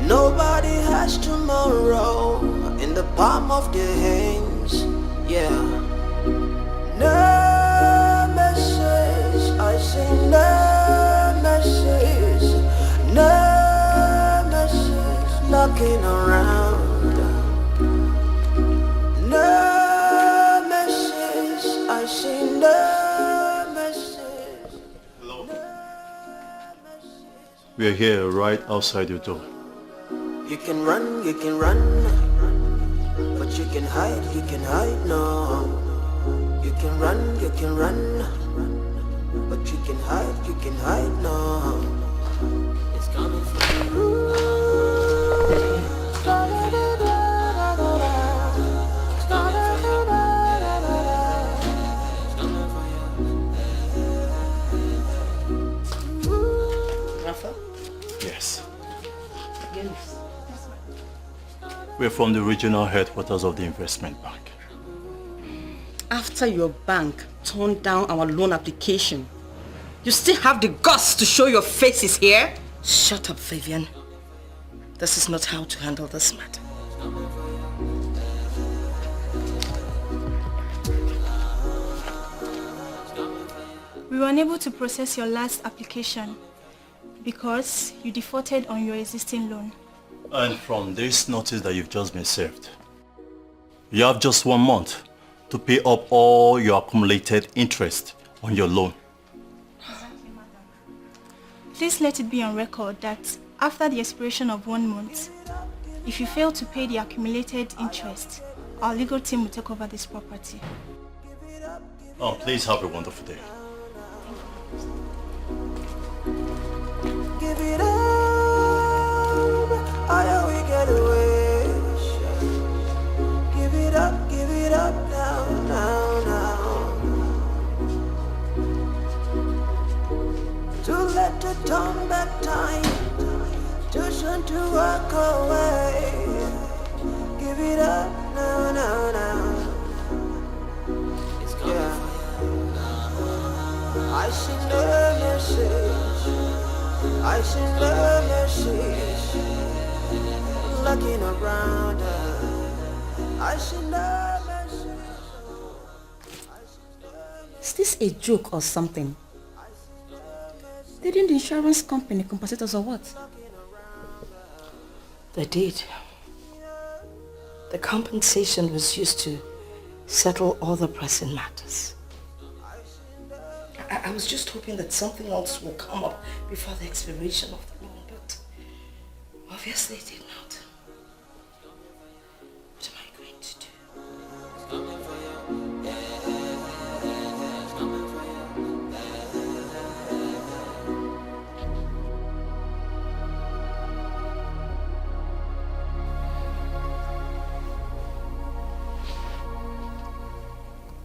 Nobody has tomorrow in the palm of their hands, yeah. No message, I say no message, no message knocking around. No message, I say no message. Hello. We are here right outside your door. You can run, but you can hide, no. You can run, but you can hide, no. It's coming for you. Rafa? Yes. We're from the regional headquarters of the investment bank. After your bank turned down our loan application, you still have the guts to show your faces here? Shut up, Vivian. This is not how to handle this matter. We were unable to process your last application because you defaulted on your existing loan. And from this notice that you've just been served, you have just 1 month to pay up all your accumulated interest on your loan. Please let it be on record that after the expiration of 1 month, if you fail to pay the accumulated interest, our legal team will take over this property. Oh, please have a wonderful day. Give it up, how we get away. Give it up now. To let the turn back time, too soon to walk away. give it up, no, no, no. Yeah. I send a message, I send a message, looking around her. I send a message. Is this a joke or something? Didn't the insurance company compensate us or what? They did. The compensation was used to settle all the pressing matters. I was just hoping that something else will come up before the expiration of the loan, but obviously it did not. What am I going to do?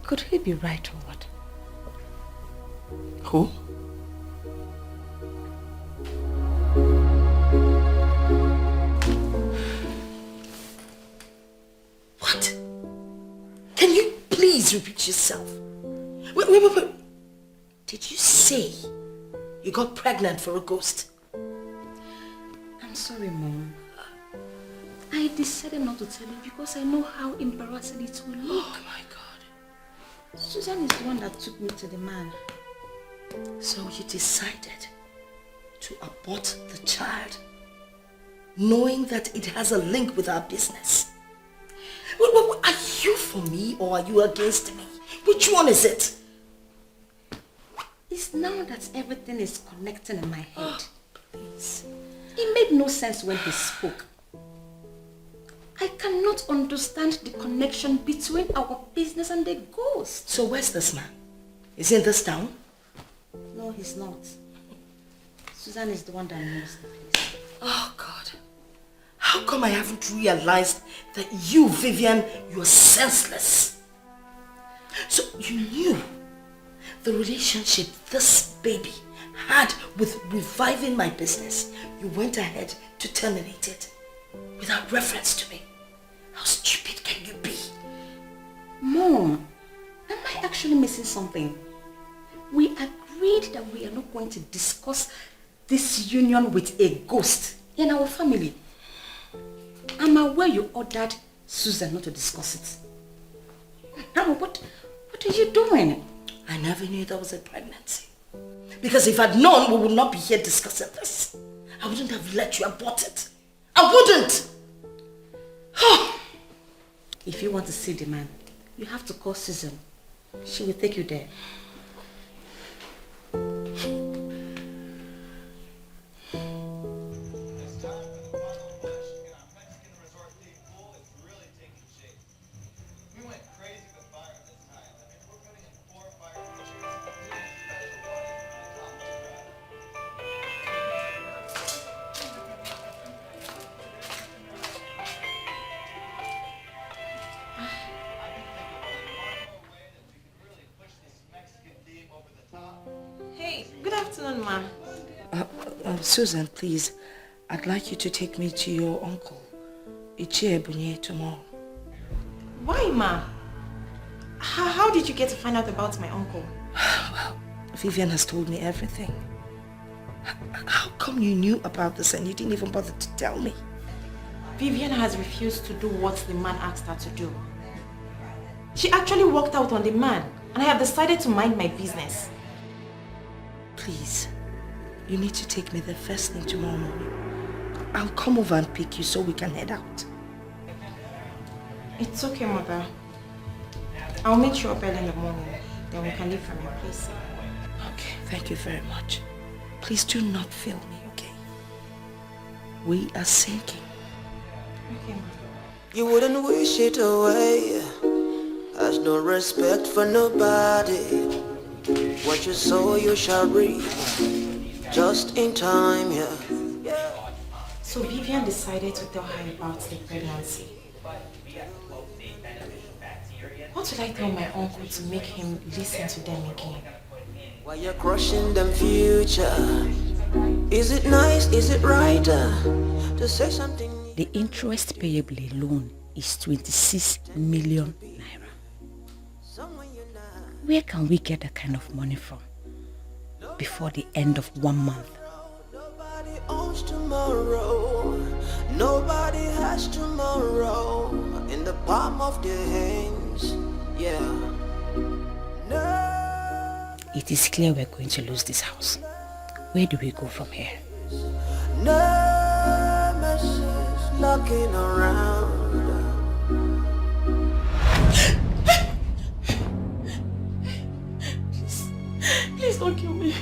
Could he be right or what? Who? What? Can you please repeat yourself? Wait. Did you say you got pregnant for a ghost? I'm sorry, Mom. I decided not to tell you because I know how embarrassing it will look. Oh my God. Susan is the one that took me to the man. So you decided to abort the child, knowing that it has a link with our business. Are you for me or are you against me? Which one is it? It's now that everything is connecting in my head. Please. It made no sense when he spoke. I cannot understand the connection between our business and the ghost. So where's this man? Is he in this town? No, he's not. Susan is the one that knows the place. Oh God. How come I haven't realized that you, Vivian, you're senseless? So you knew the relationship this baby had with reviving my business. You went ahead to terminate it without reference to me. How stupid can you be? Mom, am I actually missing something? We agreed that we are not going to discuss this union with a ghost in our family. I'm aware you ordered Susan not to discuss it. Now, what are you doing? I never knew there was a pregnancy. Because if I'd known, we would not be here discussing this. I wouldn't have let you abort it. I wouldn't! If you want to see the man, you have to call Susan. She will take you there. Susan, please, I'd like you to take me to your uncle, Ichie tomorrow. Why, Ma? How did you get to find out about my uncle? Well, Vivian has told me everything. How come you knew about this and you didn't even bother to tell me? Vivian has refused to do what the man asked her to do. She actually walked out on the man, and I have decided to mind my business. Please, you need to take me there first thing tomorrow morning. I'll come over and pick you so we can head out. It's okay, Mother. I'll meet you up early in the morning. Then we can leave from your place. Okay, thank you very much. Please do not fail me, okay? We are sinking. Okay, Mother. You wouldn't wish it away. Has no respect for nobody. What you sow you shall reap. Just in time, yeah. So Vivian decided to tell her about the pregnancy. What should I tell my uncle to make him listen to them again? While you're crushing them future, is it nice, is it right to say something? The interest payable alone is 26 million naira. Where can we get that kind of money from before the end of 1 month? Nobody owns tomorrow. Nobody has tomorrow in the palm of their hands. Yeah. It is clear we're going to lose this house. Where do we go from here? Nemesis looking around. Please don't kill me.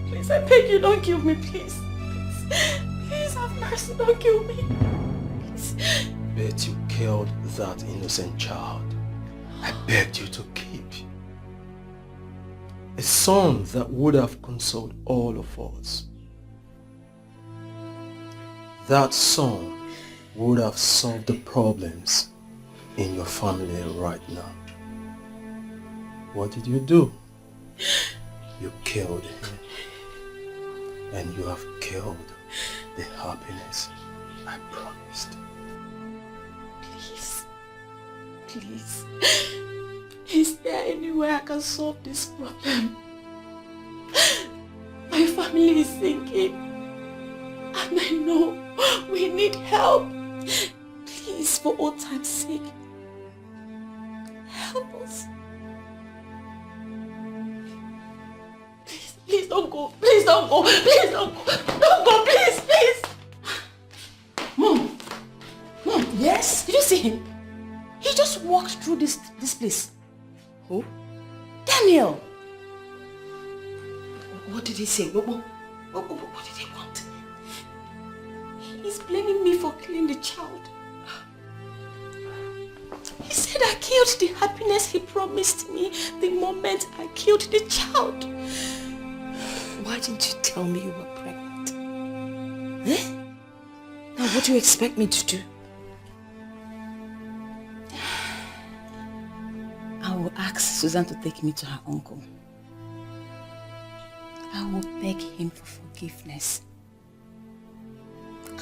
Please, I beg you, don't kill me, please. Please have mercy, don't kill me. Please. Bet you killed that innocent child. I begged you to keep. A son that would have consoled all of us. That son would have solved the problems in your family right now. What did you do? You killed him. And you have killed the happiness I promised. Please. Please. Is there any way I can solve this problem? My family is sinking. And I know we need help. Please, for all time's sake, help us. Please don't go. Please don't go. Please don't go. Don't go, please, please. Mom. Mom, Yes? Did you see him? He just walked through this place. Who? Daniel. What did he say? What did he want? He's blaming me for killing the child. He said I killed the happiness he promised me the moment I killed the child. Why didn't you tell me you were pregnant? Eh? Now what do you expect me to do? I will ask Susan to take me to her uncle. I will beg him for forgiveness.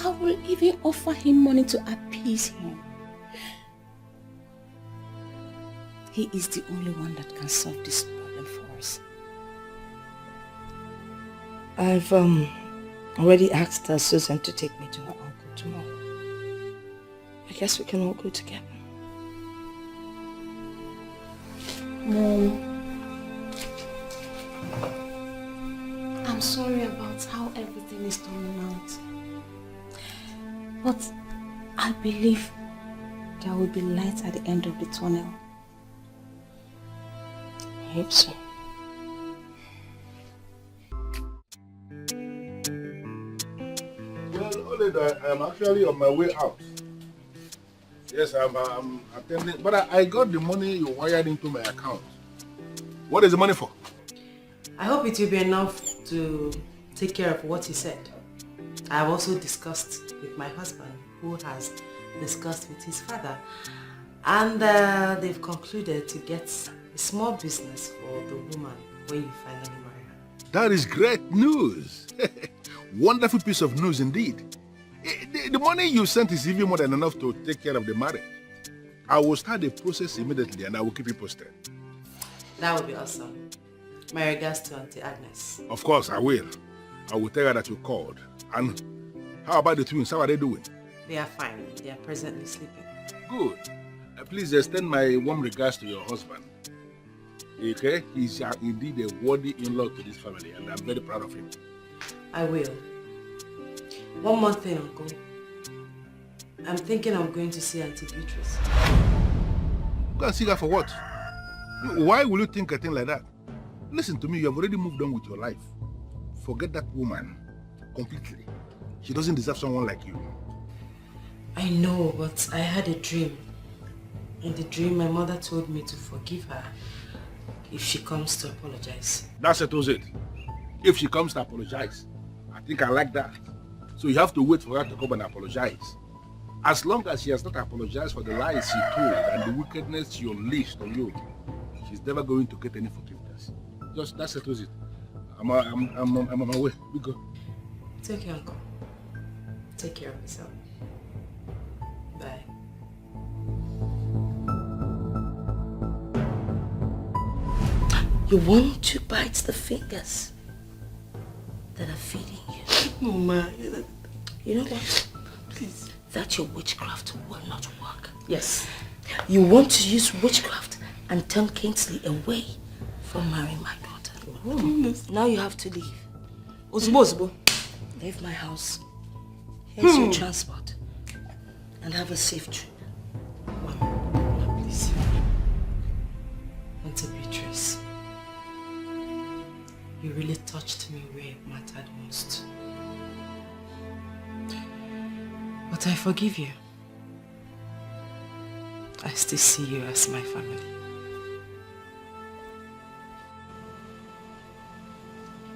I will even offer him money to appease him. He is the only one that can solve this problem for us. I've already asked Susan to take me to her uncle tomorrow. I guess we can all go together. Mom, I'm sorry about how everything is turning out. But I believe there will be light at the end of the tunnel. I hope so. Well, Oledo, I'm actually on my way out. Yes, I'm attending, but I got the money you wired into my account. What is the money for? I hope it will be enough to take care of what he said. I have also discussed with my husband, who has discussed with his father, and they've concluded to get a small business for the woman when you finally marry her. That is great news. Wonderful piece of news indeed. The money you sent is even more than enough to take care of the marriage. I will start the process immediately and I will keep you posted. That would be awesome. My regards to Auntie Agnes. Of course, I will. I will tell her that you called. And how about the twins? How are they doing? They are fine. They are presently sleeping. Good. Please extend my warm regards to your husband. Okay? He's indeed a worthy in-law to this family and I'm very proud of him. I will. One more thing, Uncle. I'm thinking I'm going to see Auntie Beatrice. Go and see her for what? Why will you think a thing like that? Listen to me, you have already moved on with your life. Forget that woman completely. She doesn't deserve someone like you. I know, but I had a dream. In the dream, my mother told me to forgive her if she comes to apologize. That settles it. If she comes to apologize, I think I like that. So you have to wait for her to come and apologize. As long as she has not apologized for the lies she told and the wickedness she unleashed on you, she's never going to get any forgiveness. Just that settles it. I'm on my way. We go. Take care, Uncle. Take care of yourself. Bye. You want to bite the fingers that are feeding you. No, ma. You know what? Please. That your witchcraft will not work. Yes. You want to use witchcraft and turn Kingsley away from marrying my daughter. Oh. Now you have to leave. Osbo. Leave my house. Here's your transport. And have a safe trip. Please. Auntie Beatrice, you really touched me where it mattered most. But I forgive you. I still see you as my family.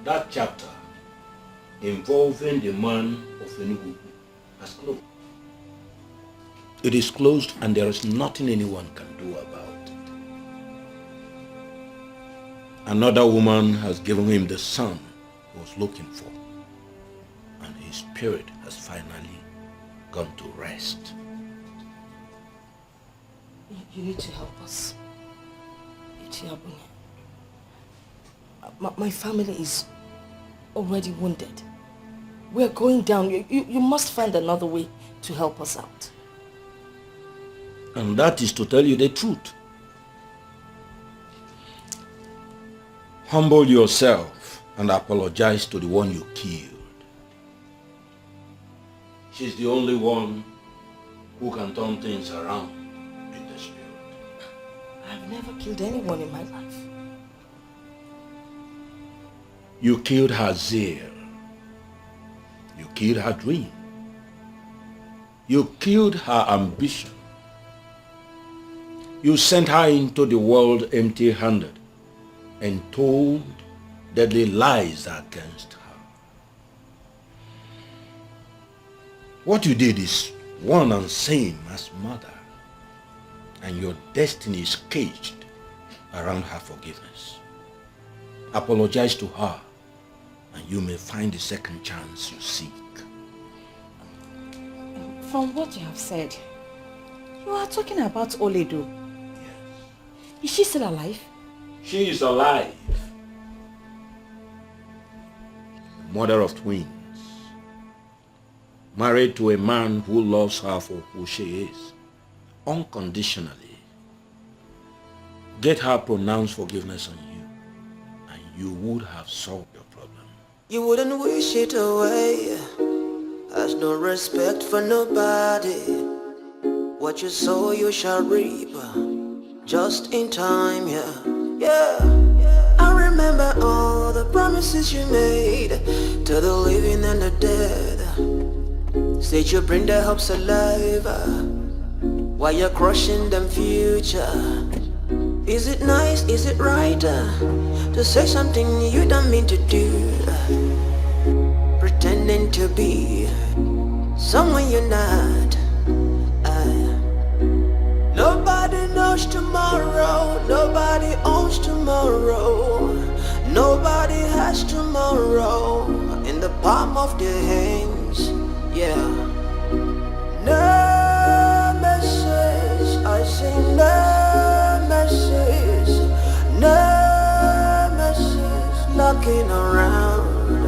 That chapter involving the man of Enugu has closed. It is closed and there is nothing anyone can do about it. Another woman has given him the son he was looking for, and his spirit has finally gone to rest. You need to help us. My family is already wounded. We're going down. You must find another way to help us out. And that is to tell you the truth. Humble yourself and apologize to the one you killed. She's the only one who can turn things around in the spirit. I've never killed anyone in my life. You killed her zeal. You killed her dream. You killed her ambition. You sent her into the world empty-handed and told deadly lies against her. What you did is one and same as murder, and your destiny is caged around her forgiveness. Apologize to her, and you may find the second chance you seek. From what you have said, you are talking about Oledo. Is she still alive? She is alive. Mother of twins. Married to a man who loves her for who she is, unconditionally. Get her pronounced forgiveness on you, and you would have solved your problem. You wouldn't wish it away. Has no respect for nobody. What you sow you shall reap. Just in time, yeah. I remember all the promises you made to the living and the dead. Said you bring their hopes alive while you're crushing them future. Is it nice, is it right to say something you don't mean to do? Pretending to be someone you're not. Nobody knows tomorrow, nobody owns tomorrow, nobody has tomorrow in the palm of their hands, yeah. No message, I say no message, no message knocking around.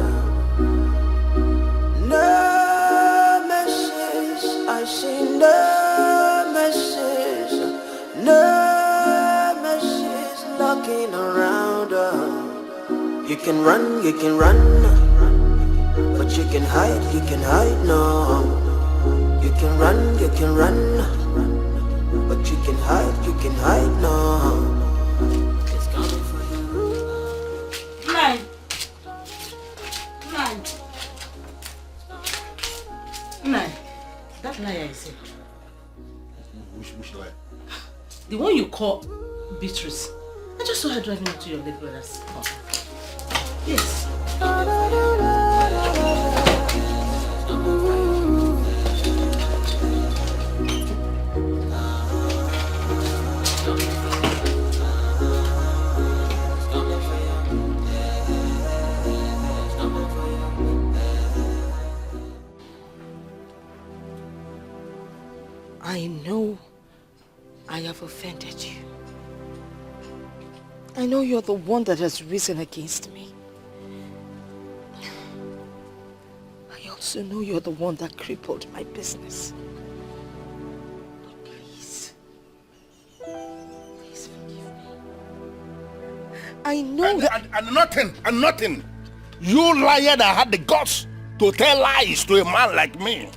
No message, I say no message. No message knocking around. You can run, but you can hide no. You can run, but you can hide no. It's coming for you. Nine. That liar is here. Which lie? The one you call Beatrice. I just saw her driving into your late brother's car. Yes. I know I have offended you. I know you're the one that has risen against me. I also know you're the one that crippled my business. But please forgive me. I know And nothing. You liar that had the guts to tell lies to a man like me.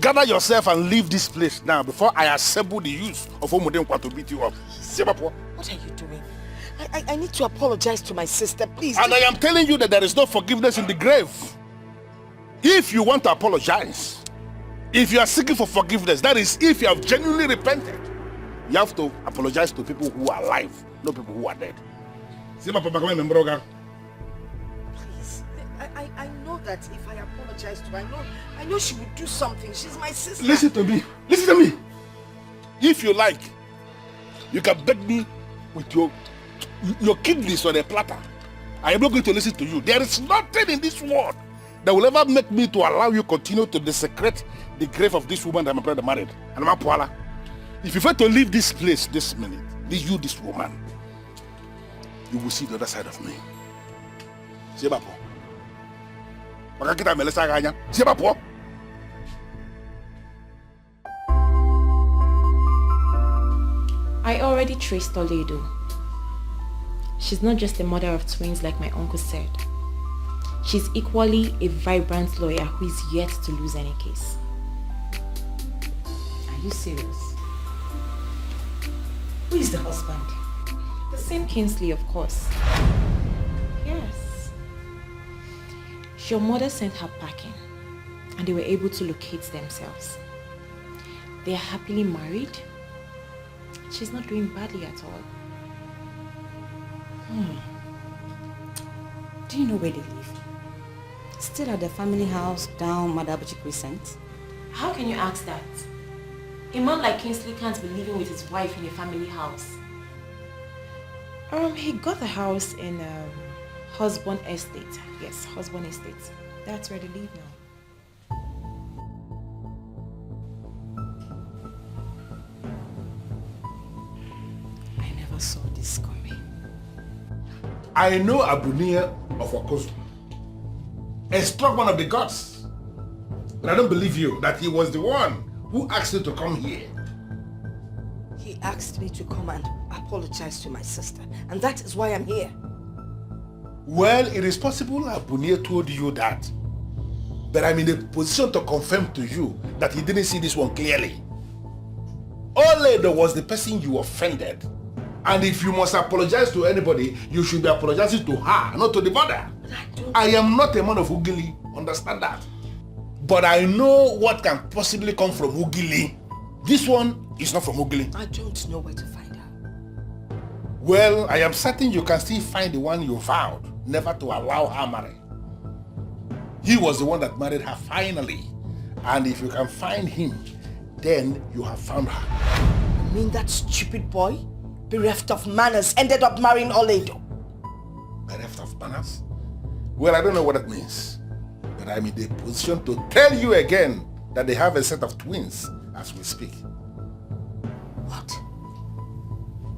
Gather yourself and leave this place now before I assemble the youth of Omodenkwa to beat you up. What are you doing? I need to apologize to my sister, please. And I am telling you that there is no forgiveness in the grave. If you want to apologize, if you are seeking for forgiveness, that is if you have genuinely repented, you have to apologize to people who are alive, not people who are dead. Please, I know that if I apologize to her, I know she would do something. She's my sister. Listen to me. Listen to me. If you like, you can beg me with your kidneys on a platter. I am not going to listen to you. There is nothing in this world that will ever make me to allow you continue to desecrate the grave of this woman that my brother married. And my Paula, if you fail to leave this place this minute, this woman, you will see the other side of me. I already traced Oledo. She's not just a mother of twins like my uncle said. She's equally a vibrant lawyer who is yet to lose any case. Are you serious? Who is the husband? The same Kingsley, of course. Yes. Your mother sent her packing and they were able to locate themselves. They are happily married. She's not doing badly at all. Do you know where they live? Still at the family house down Madabuchi Crescent? How can you ask that? A man like Kingsley can't be living with his wife in a family house. He got the house in Husband Estate. Yes, Husband Estate. That's where they live now. I never saw this coming. I know Abunia of Wakozu, a strong one of the gods. But I don't believe you that he was the one who asked you to come here. He asked me to come and apologize to my sister, and that is why I'm here. Well, it is possible Abunia told you that, but I'm in a position to confirm to you that he didn't see this one clearly. Oledo was the person you offended. And if you must apologize to anybody, you should be apologizing to her, not to the mother. I am not a man of Ugili, understand that. But I know what can possibly come from Ugili. This one is not from Ugili. I don't know where to find her. Well, I am certain you can still find the one you vowed never to allow her marry. He was the one that married her finally. And if you can find him, then you have found her. You mean that stupid boy, bereft of manners, ended up marrying Oledo? Bereft of manners? Well, I don't know what that means. But I'm in the position to tell you again that they have a set of twins as we speak. What?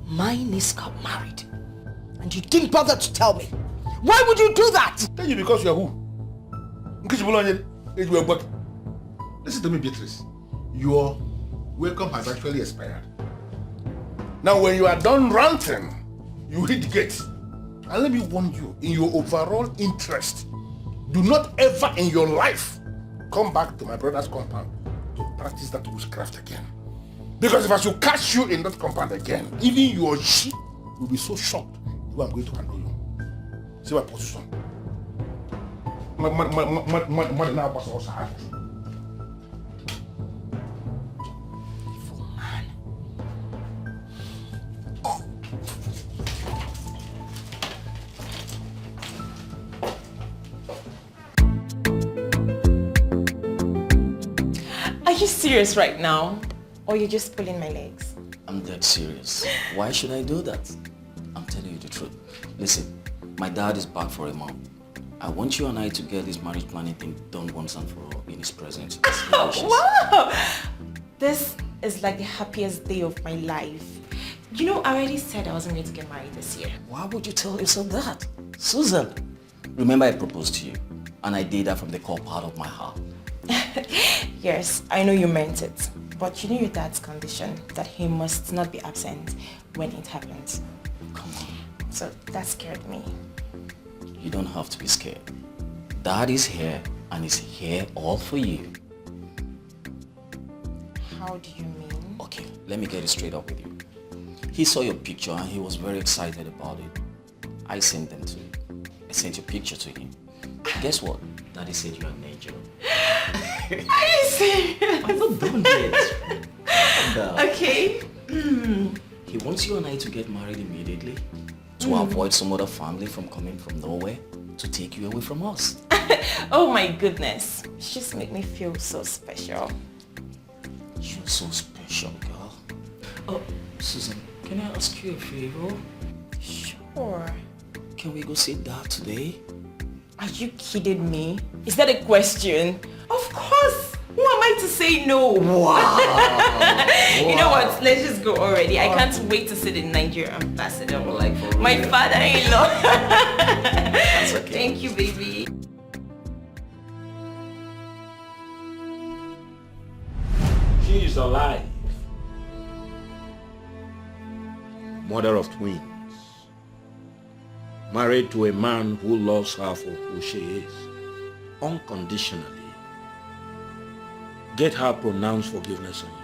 My niece got married, and you didn't bother to tell me. Why would you do that? Tell you because you are who? Listen to me, Beatrice. Your welcome has actually expired. Now, when you are done ranting, you hit the gate. And let me warn you, in your overall interest, do not ever in your life come back to my brother's compound to practice that witchcraft again. Because if I should catch you in that compound again, even your sheep will be so shocked the way I'm going to handle you. See my position. Evil man. Are you serious right now? Or you're just pulling my legs? I'm dead serious. Why should I do that? I'm telling you the truth. Listen, my dad is back for a month. I want you and I to get this marriage planning thing done once and for all in his presence. Wow! This is like the happiest day of my life. You know, I already said I wasn't going to get married this year. Why would you tell yourself that? Susan, remember I proposed to you and I did that from the core part of my heart. Yes, I know you meant it. But you know your dad's condition, that he must not be absent when it happens. Come on. So that scared me. You don't have to be scared. Dad is here and is here all for you. How do you mean? Okay, let me get it straight up with you. He saw your picture and he was very excited about it. I sent them to him. I sent your picture to him. Guess what? Daddy said you're an angel. Are you serious? I'm not done yet. Okay. He wants you and I to get married immediately to avoid some other family from coming from nowhere to take you away from us. Oh my goodness. You just make me feel so special. You're so special, girl. Oh, Susan, can I ask you a favor? Sure. Can we go see Dad today? Are you kidding me? Is that a question? Of course. Who am I to say no? Wow. You know what? Let's just go already. I can't wait to see the Nigerian ambassador. Like for real. My father-in-law. That's okay. Thank you, baby. She is alive. Mother of twins. Married to a man who loves her for who she is, unconditionally. Get her pronounced forgiveness on you.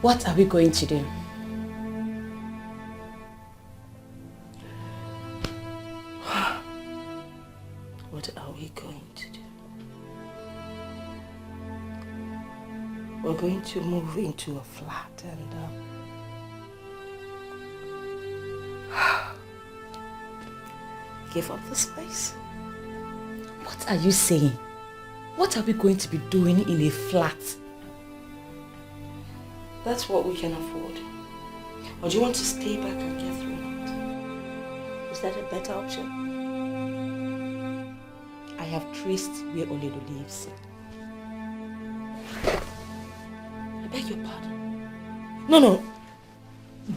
What are we going to do? What are we going to do? We're going to move into a flat and give up the space. What are you saying? What are we going to be doing in a flat? That's what we can afford. Or do you want to stay back and get thrown out? Is that a better option? I have traced where Oledo lives. I beg your pardon. No.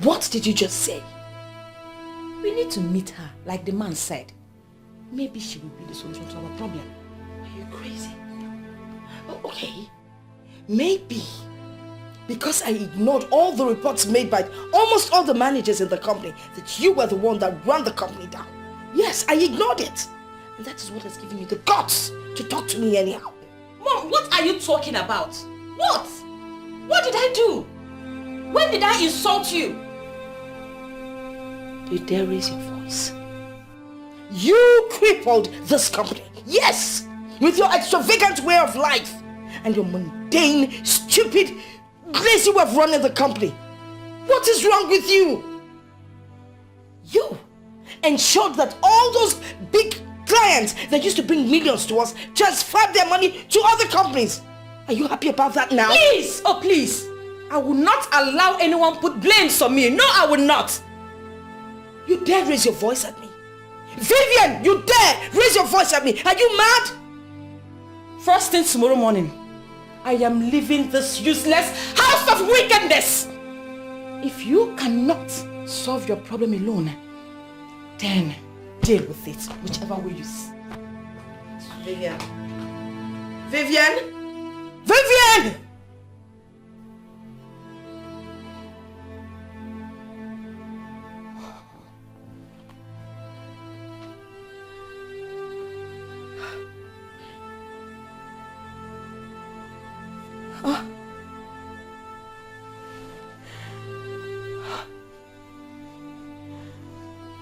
What did you just say? We need to meet her, like the man said. Maybe she will be the solution to our problem. Are you crazy? Oh, okay. Maybe. Because I ignored all the reports made by almost all the managers in the company that you were the one that ran the company down. Yes, I ignored it. And that is what has given you the guts to talk to me anyhow. Mom, what are you talking about? What? What did I do? When did I insult you? You dare raise your voice? You crippled this company. Yes! With your extravagant way of life and your mundane, stupid, lazy way of running the company. What is wrong with you? You ensured that all those big clients that used to bring millions to us transferred their money to other companies. Are you happy about that now? Please! Oh, please! I will not allow anyone put blames on me. No, I will not. You dare raise your voice at me? Vivian, you dare raise your voice at me? Are you mad? First thing tomorrow morning, I am leaving this useless house of wickedness. If you cannot solve your problem alone, then deal with it, whichever way you see. Vivian. Vivian! Vivian!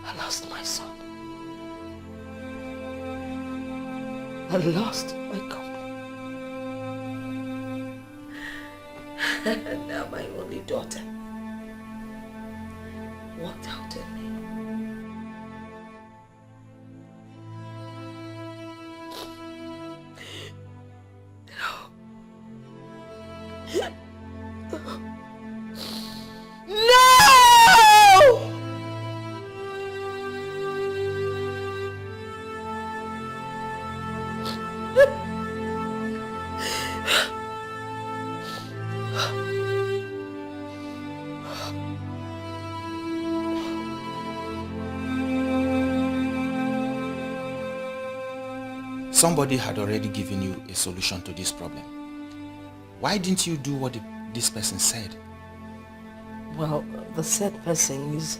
I lost my son. I lost my company. And now my only daughter walked out on me. No. somebody had already given you a solution to this problem. Why didn't you do what this person said? Well, the said person is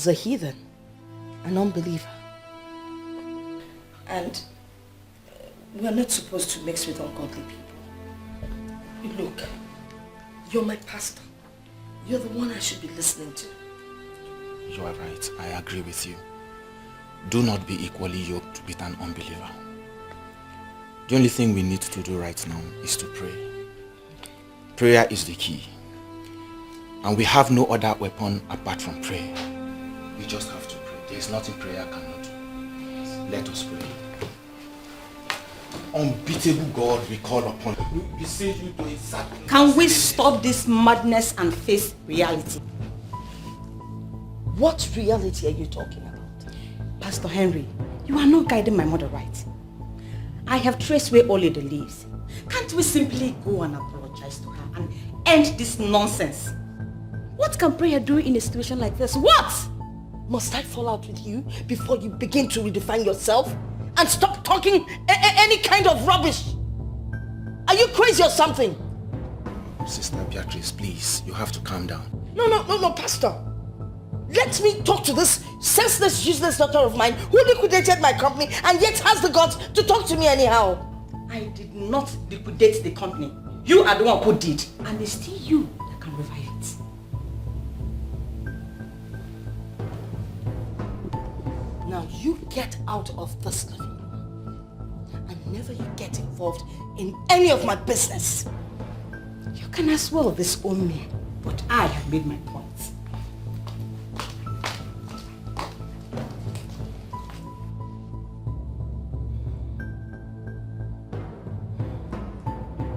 a heathen, an unbeliever. And we're not supposed to mix with ungodly people. Look, you're my pastor. You're the one I should be listening to. You are right. I agree with you. Do not be equally yoked with an unbeliever. The only thing we need to do right now is to pray. Prayer is the key. And we have no other weapon apart from prayer. We just have to pray. There is nothing prayer cannot do. Let us pray. Unbeatable God, we call upon you. We beseech you to exactly... Can we stop this madness and face reality? What reality are you talking about? Pastor Henry, you are not guiding my mother right. I have traced where Oledo lives. Can't we simply go and apologize to her and end this nonsense? What can prayer do in a situation like this? What? Must I fall out with you before you begin to redefine yourself? And stop talking any kind of rubbish? Are you crazy or something? Sister Beatrice, please, you have to calm down. No, Pastor. Let me talk to this senseless, useless daughter of mine who liquidated my company and yet has the guts to talk to me anyhow. I did not liquidate the company. You are the one who did. And it's still you that can revive it. Now you get out of this living room and never you get involved in any of my business. You can as well disown me, but I have made my point.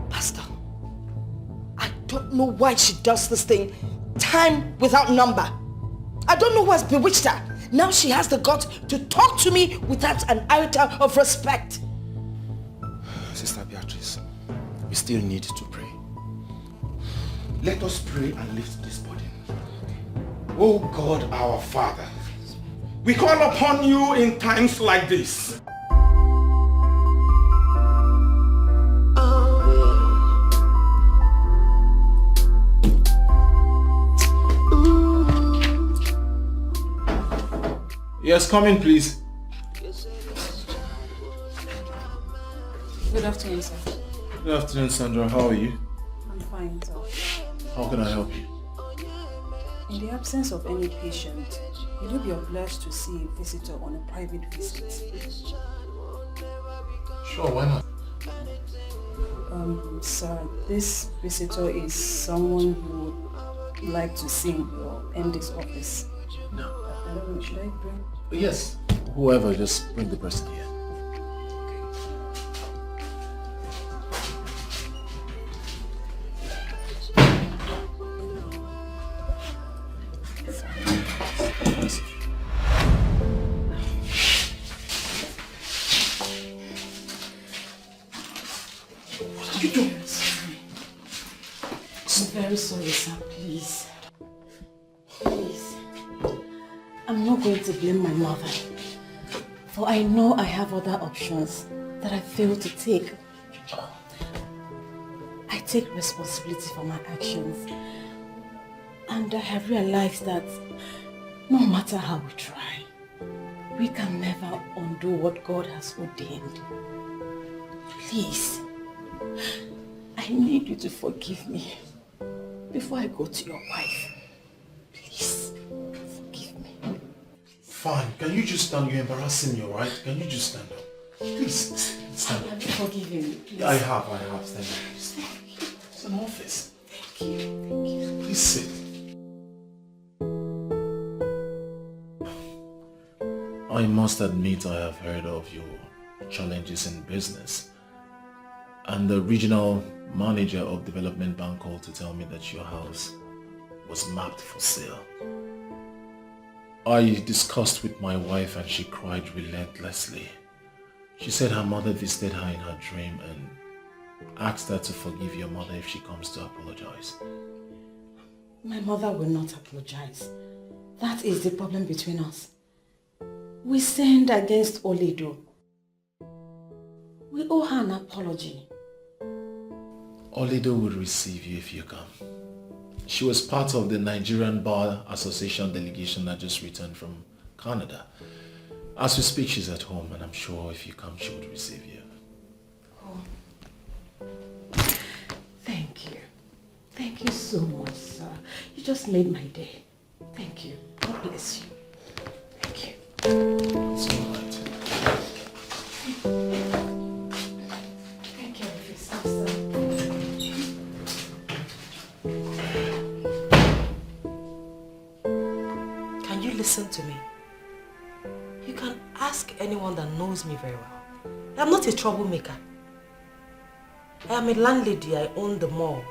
Pastor, I don't know why she does this thing time without number. I don't know what's bewitched her. Now she has the guts to talk to me without an iota of respect. Sister Beatrice, we still need to pray. Let us pray and lift this burden. Oh God, our Father, we call upon you in times like this. Yes, come in, please. Good afternoon, sir. Good afternoon, Sandra. How are you? I'm fine, sir. How can I help you? In the absence of any patient, will you be obliged to see a visitor on a private visit? Sure, why not? Sir, this visitor is someone who would like to see your MD's office. No. I don't know, should I bring? Yes. Whoever, just bring the person here. What are you doing? I'm very sorry, sir. Please. Please. I'm not going to blame my mother, for I know I have other options that I failed to take. I take responsibility for my actions, and I have realized that no matter how we try, we can never undo what God has ordained. Please, I need you to forgive me before I go to your wife. Please. Fine. Can you just stand? You're embarrassing me, alright? Can you just stand up? Please, stand up. Have you forgiven me? Please. I have. Stand up. Please. It's an office. Thank you. Please sit. I must admit I have heard of your challenges in business. And the regional manager of Development Bank called to tell me that your house was mapped for sale. I discussed with my wife and she cried relentlessly. She said her mother visited her in her dream and asked her to forgive your mother if she comes to apologize. My mother will not apologize. That is the problem between us. We sinned against Oledo. We owe her an apology. Oledo will receive you if you come. She was part of the Nigerian Bar Association delegation that just returned from Canada. As we speak, she's at home, and I'm sure if you come, she would receive you. Oh. Thank you. Thank you so much, sir. You just made my day. Thank you. God bless you. Thank you. It's all right. Thank you, officer, sir. Can you listen to me? You can ask anyone that knows me very well. I'm not a troublemaker. I am a landlady. I own the mall.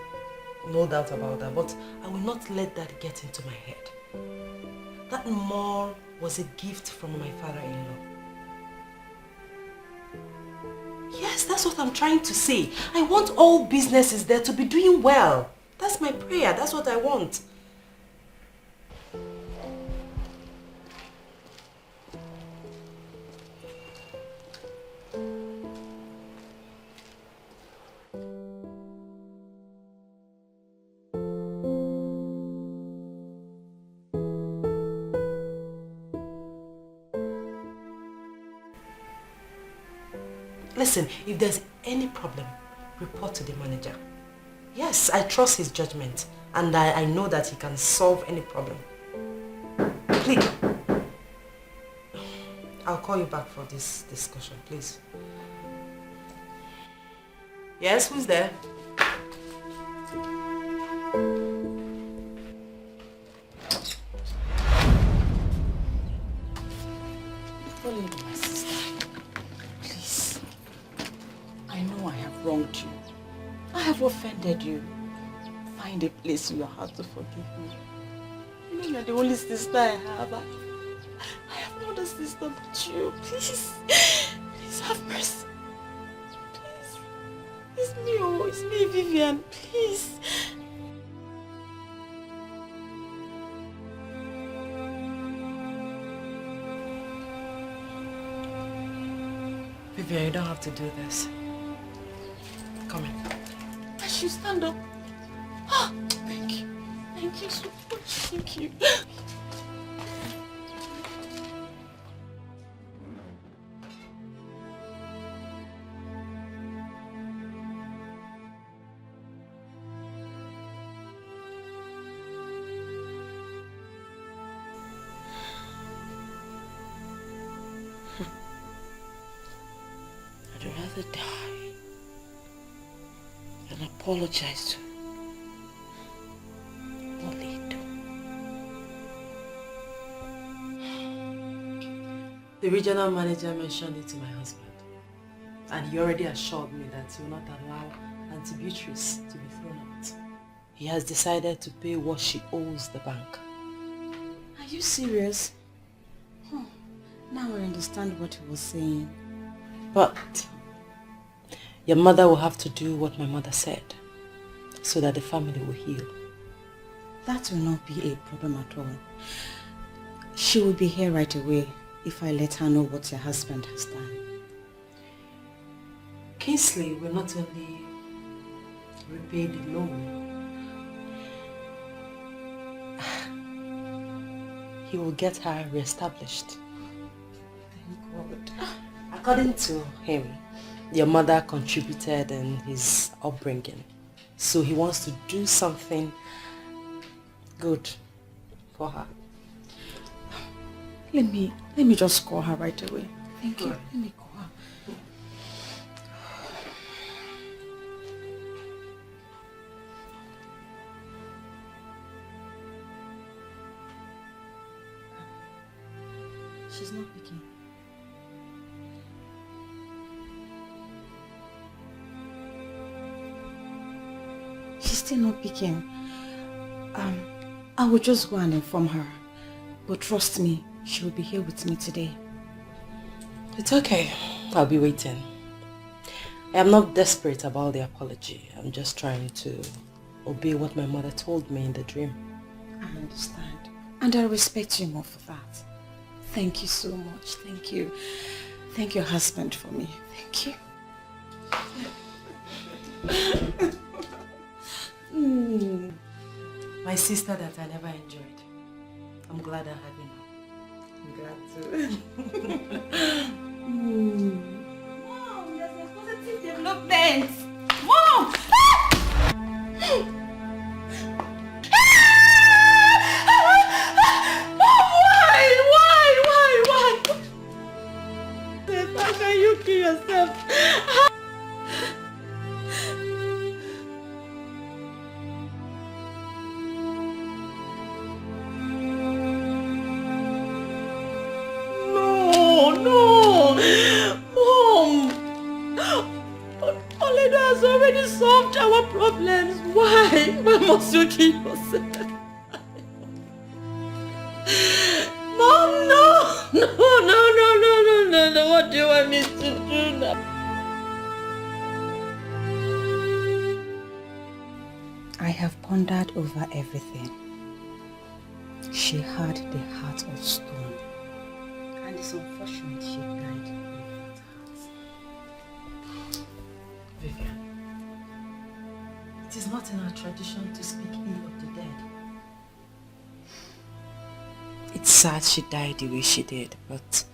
No doubt about that. But I will not let that get into my head. That mall was a gift from my father-in-law. Yes, that's what I'm trying to say. I want all businesses there to be doing well. That's my prayer. That's what I want. Listen, if there's any problem, report to the manager. Yes, I trust his judgment and I know that he can solve any problem. Please. I'll call you back for this discussion, please. Yes, who's there? Oledo, my sister. Please. I know I have wronged you. I have offended you. Find a place in your heart to forgive me. You know you're the only sister I have. I have no other sister but you. Please. Please have mercy. Please. It's me, oh. It's me, Vivian. Please. Vivian, you don't have to do this. Come in. I should stand up. Ah, thank you. Thank you so much. Thank you. I'd rather die than apologize to Oledo. The regional manager mentioned it to my husband. And he already assured me that he will not allow Auntie Beatrice to be thrown out. He has decided to pay what she owes the bank. Are you serious? Oh, now I understand what he was saying. But your mother will have to do what my mother said so that the family will heal. That will not be a problem at all. She will be here right away if I let her know what your husband has done. Kingsley will not only repay the loan, he will get her reestablished. Thank God. According to him, your mother contributed in his upbringing. So he wants to do something good for her. Let me just call her right away. Thank you. Let me call her. She's not picking. She's still not picking. I will just go and inform her. But trust me, she will be here with me today. It's okay. I'll be waiting. I am not desperate about the apology. I'm just trying to obey what my mother told me in the dream. I understand. And I respect you more for that. Thank you so much. Thank you. Thank your husband for me. Thank you. My sister that I never enjoyed. I'm glad I have enough. I'm glad to. Mom, there's a positive development. Mom! Why? How can you kill yourself? No, Mom. Oledo has already solved our problems. Why must you kill yourself? Mom, no. What do you want me to do now? I have pondered over everything. She had the heart of stone. And it's unfortunate she died with that heart. Vivian, it is not in our tradition to speak ill of the dead. It's sad she died the way she did, but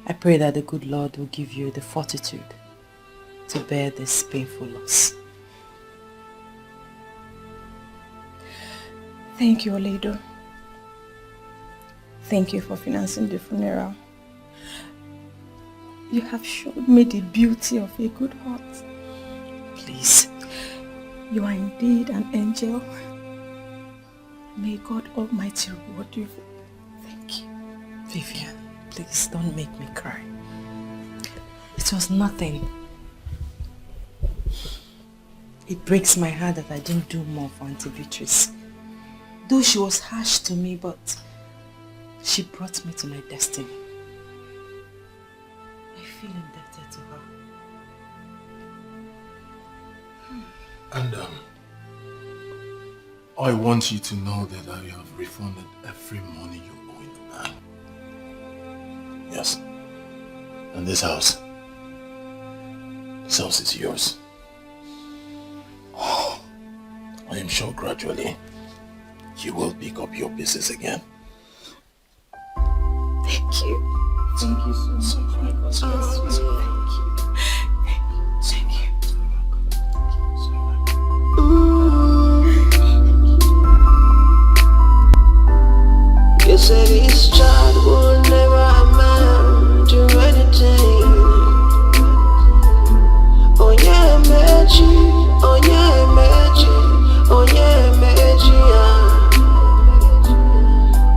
I pray that the good Lord will give you the fortitude to bear this painful loss. Thank you, Oledo. Thank you for financing the funeral. You have showed me the beauty of a good heart. Please. You are indeed an angel. May God Almighty reward you. Thank you. Vivian, please don't make me cry. It was nothing. It breaks my heart that I didn't do more for Auntie Beatrice. Though she was harsh to me, but she brought me to my destiny. I feel indebted to her. And I want you to know that I have refunded every money you owe in the bank. Yes. And this house is yours. I am sure gradually you will pick up your business again. Thank you. Thank you so much. Thank you. Thank you. You said this child will never amount to anything. Oh yeah, magic. Oh yeah, magic. Oh yeah, magic.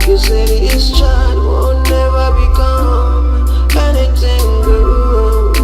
You said this child will never become anything good.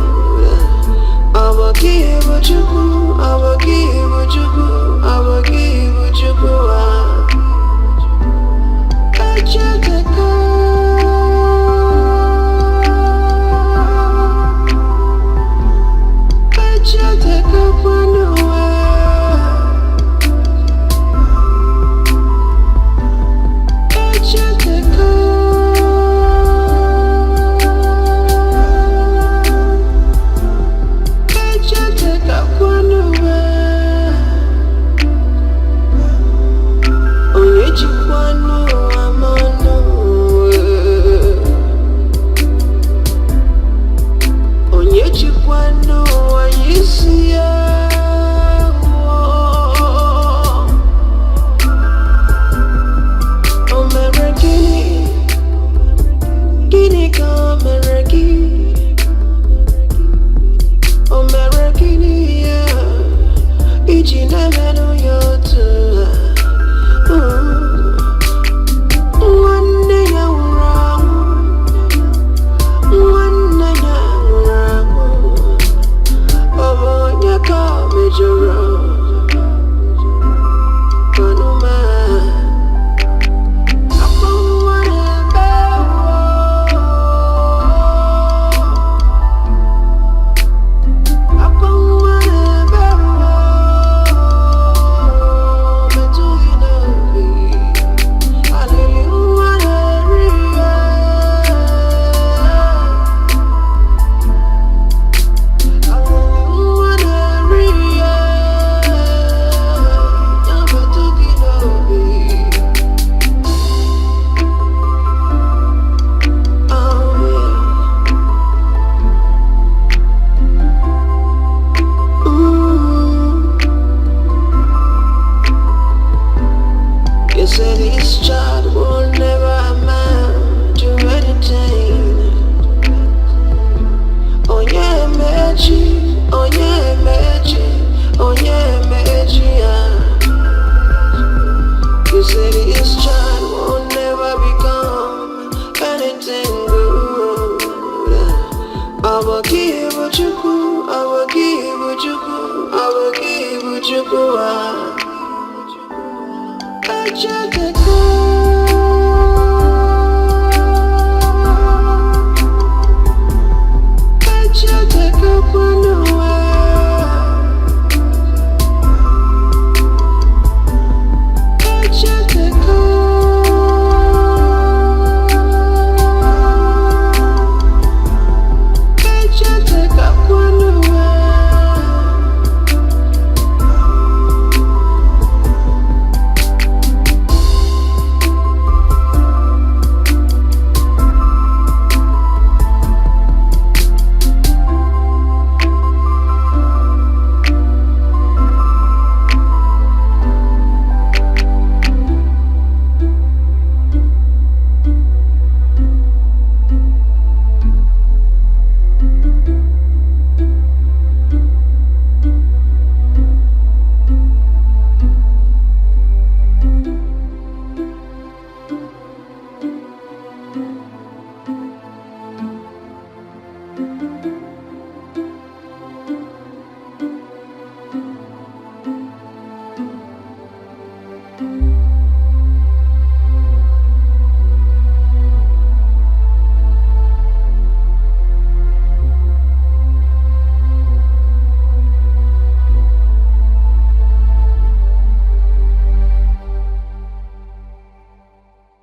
You say this child will never amount to anything. Oh yeah, Meji, oh yeah, Meji, oh yeah, Meji, yeah. You say this child will never become anything good. I will give what you could, I will give what you could, I will give what you could. I just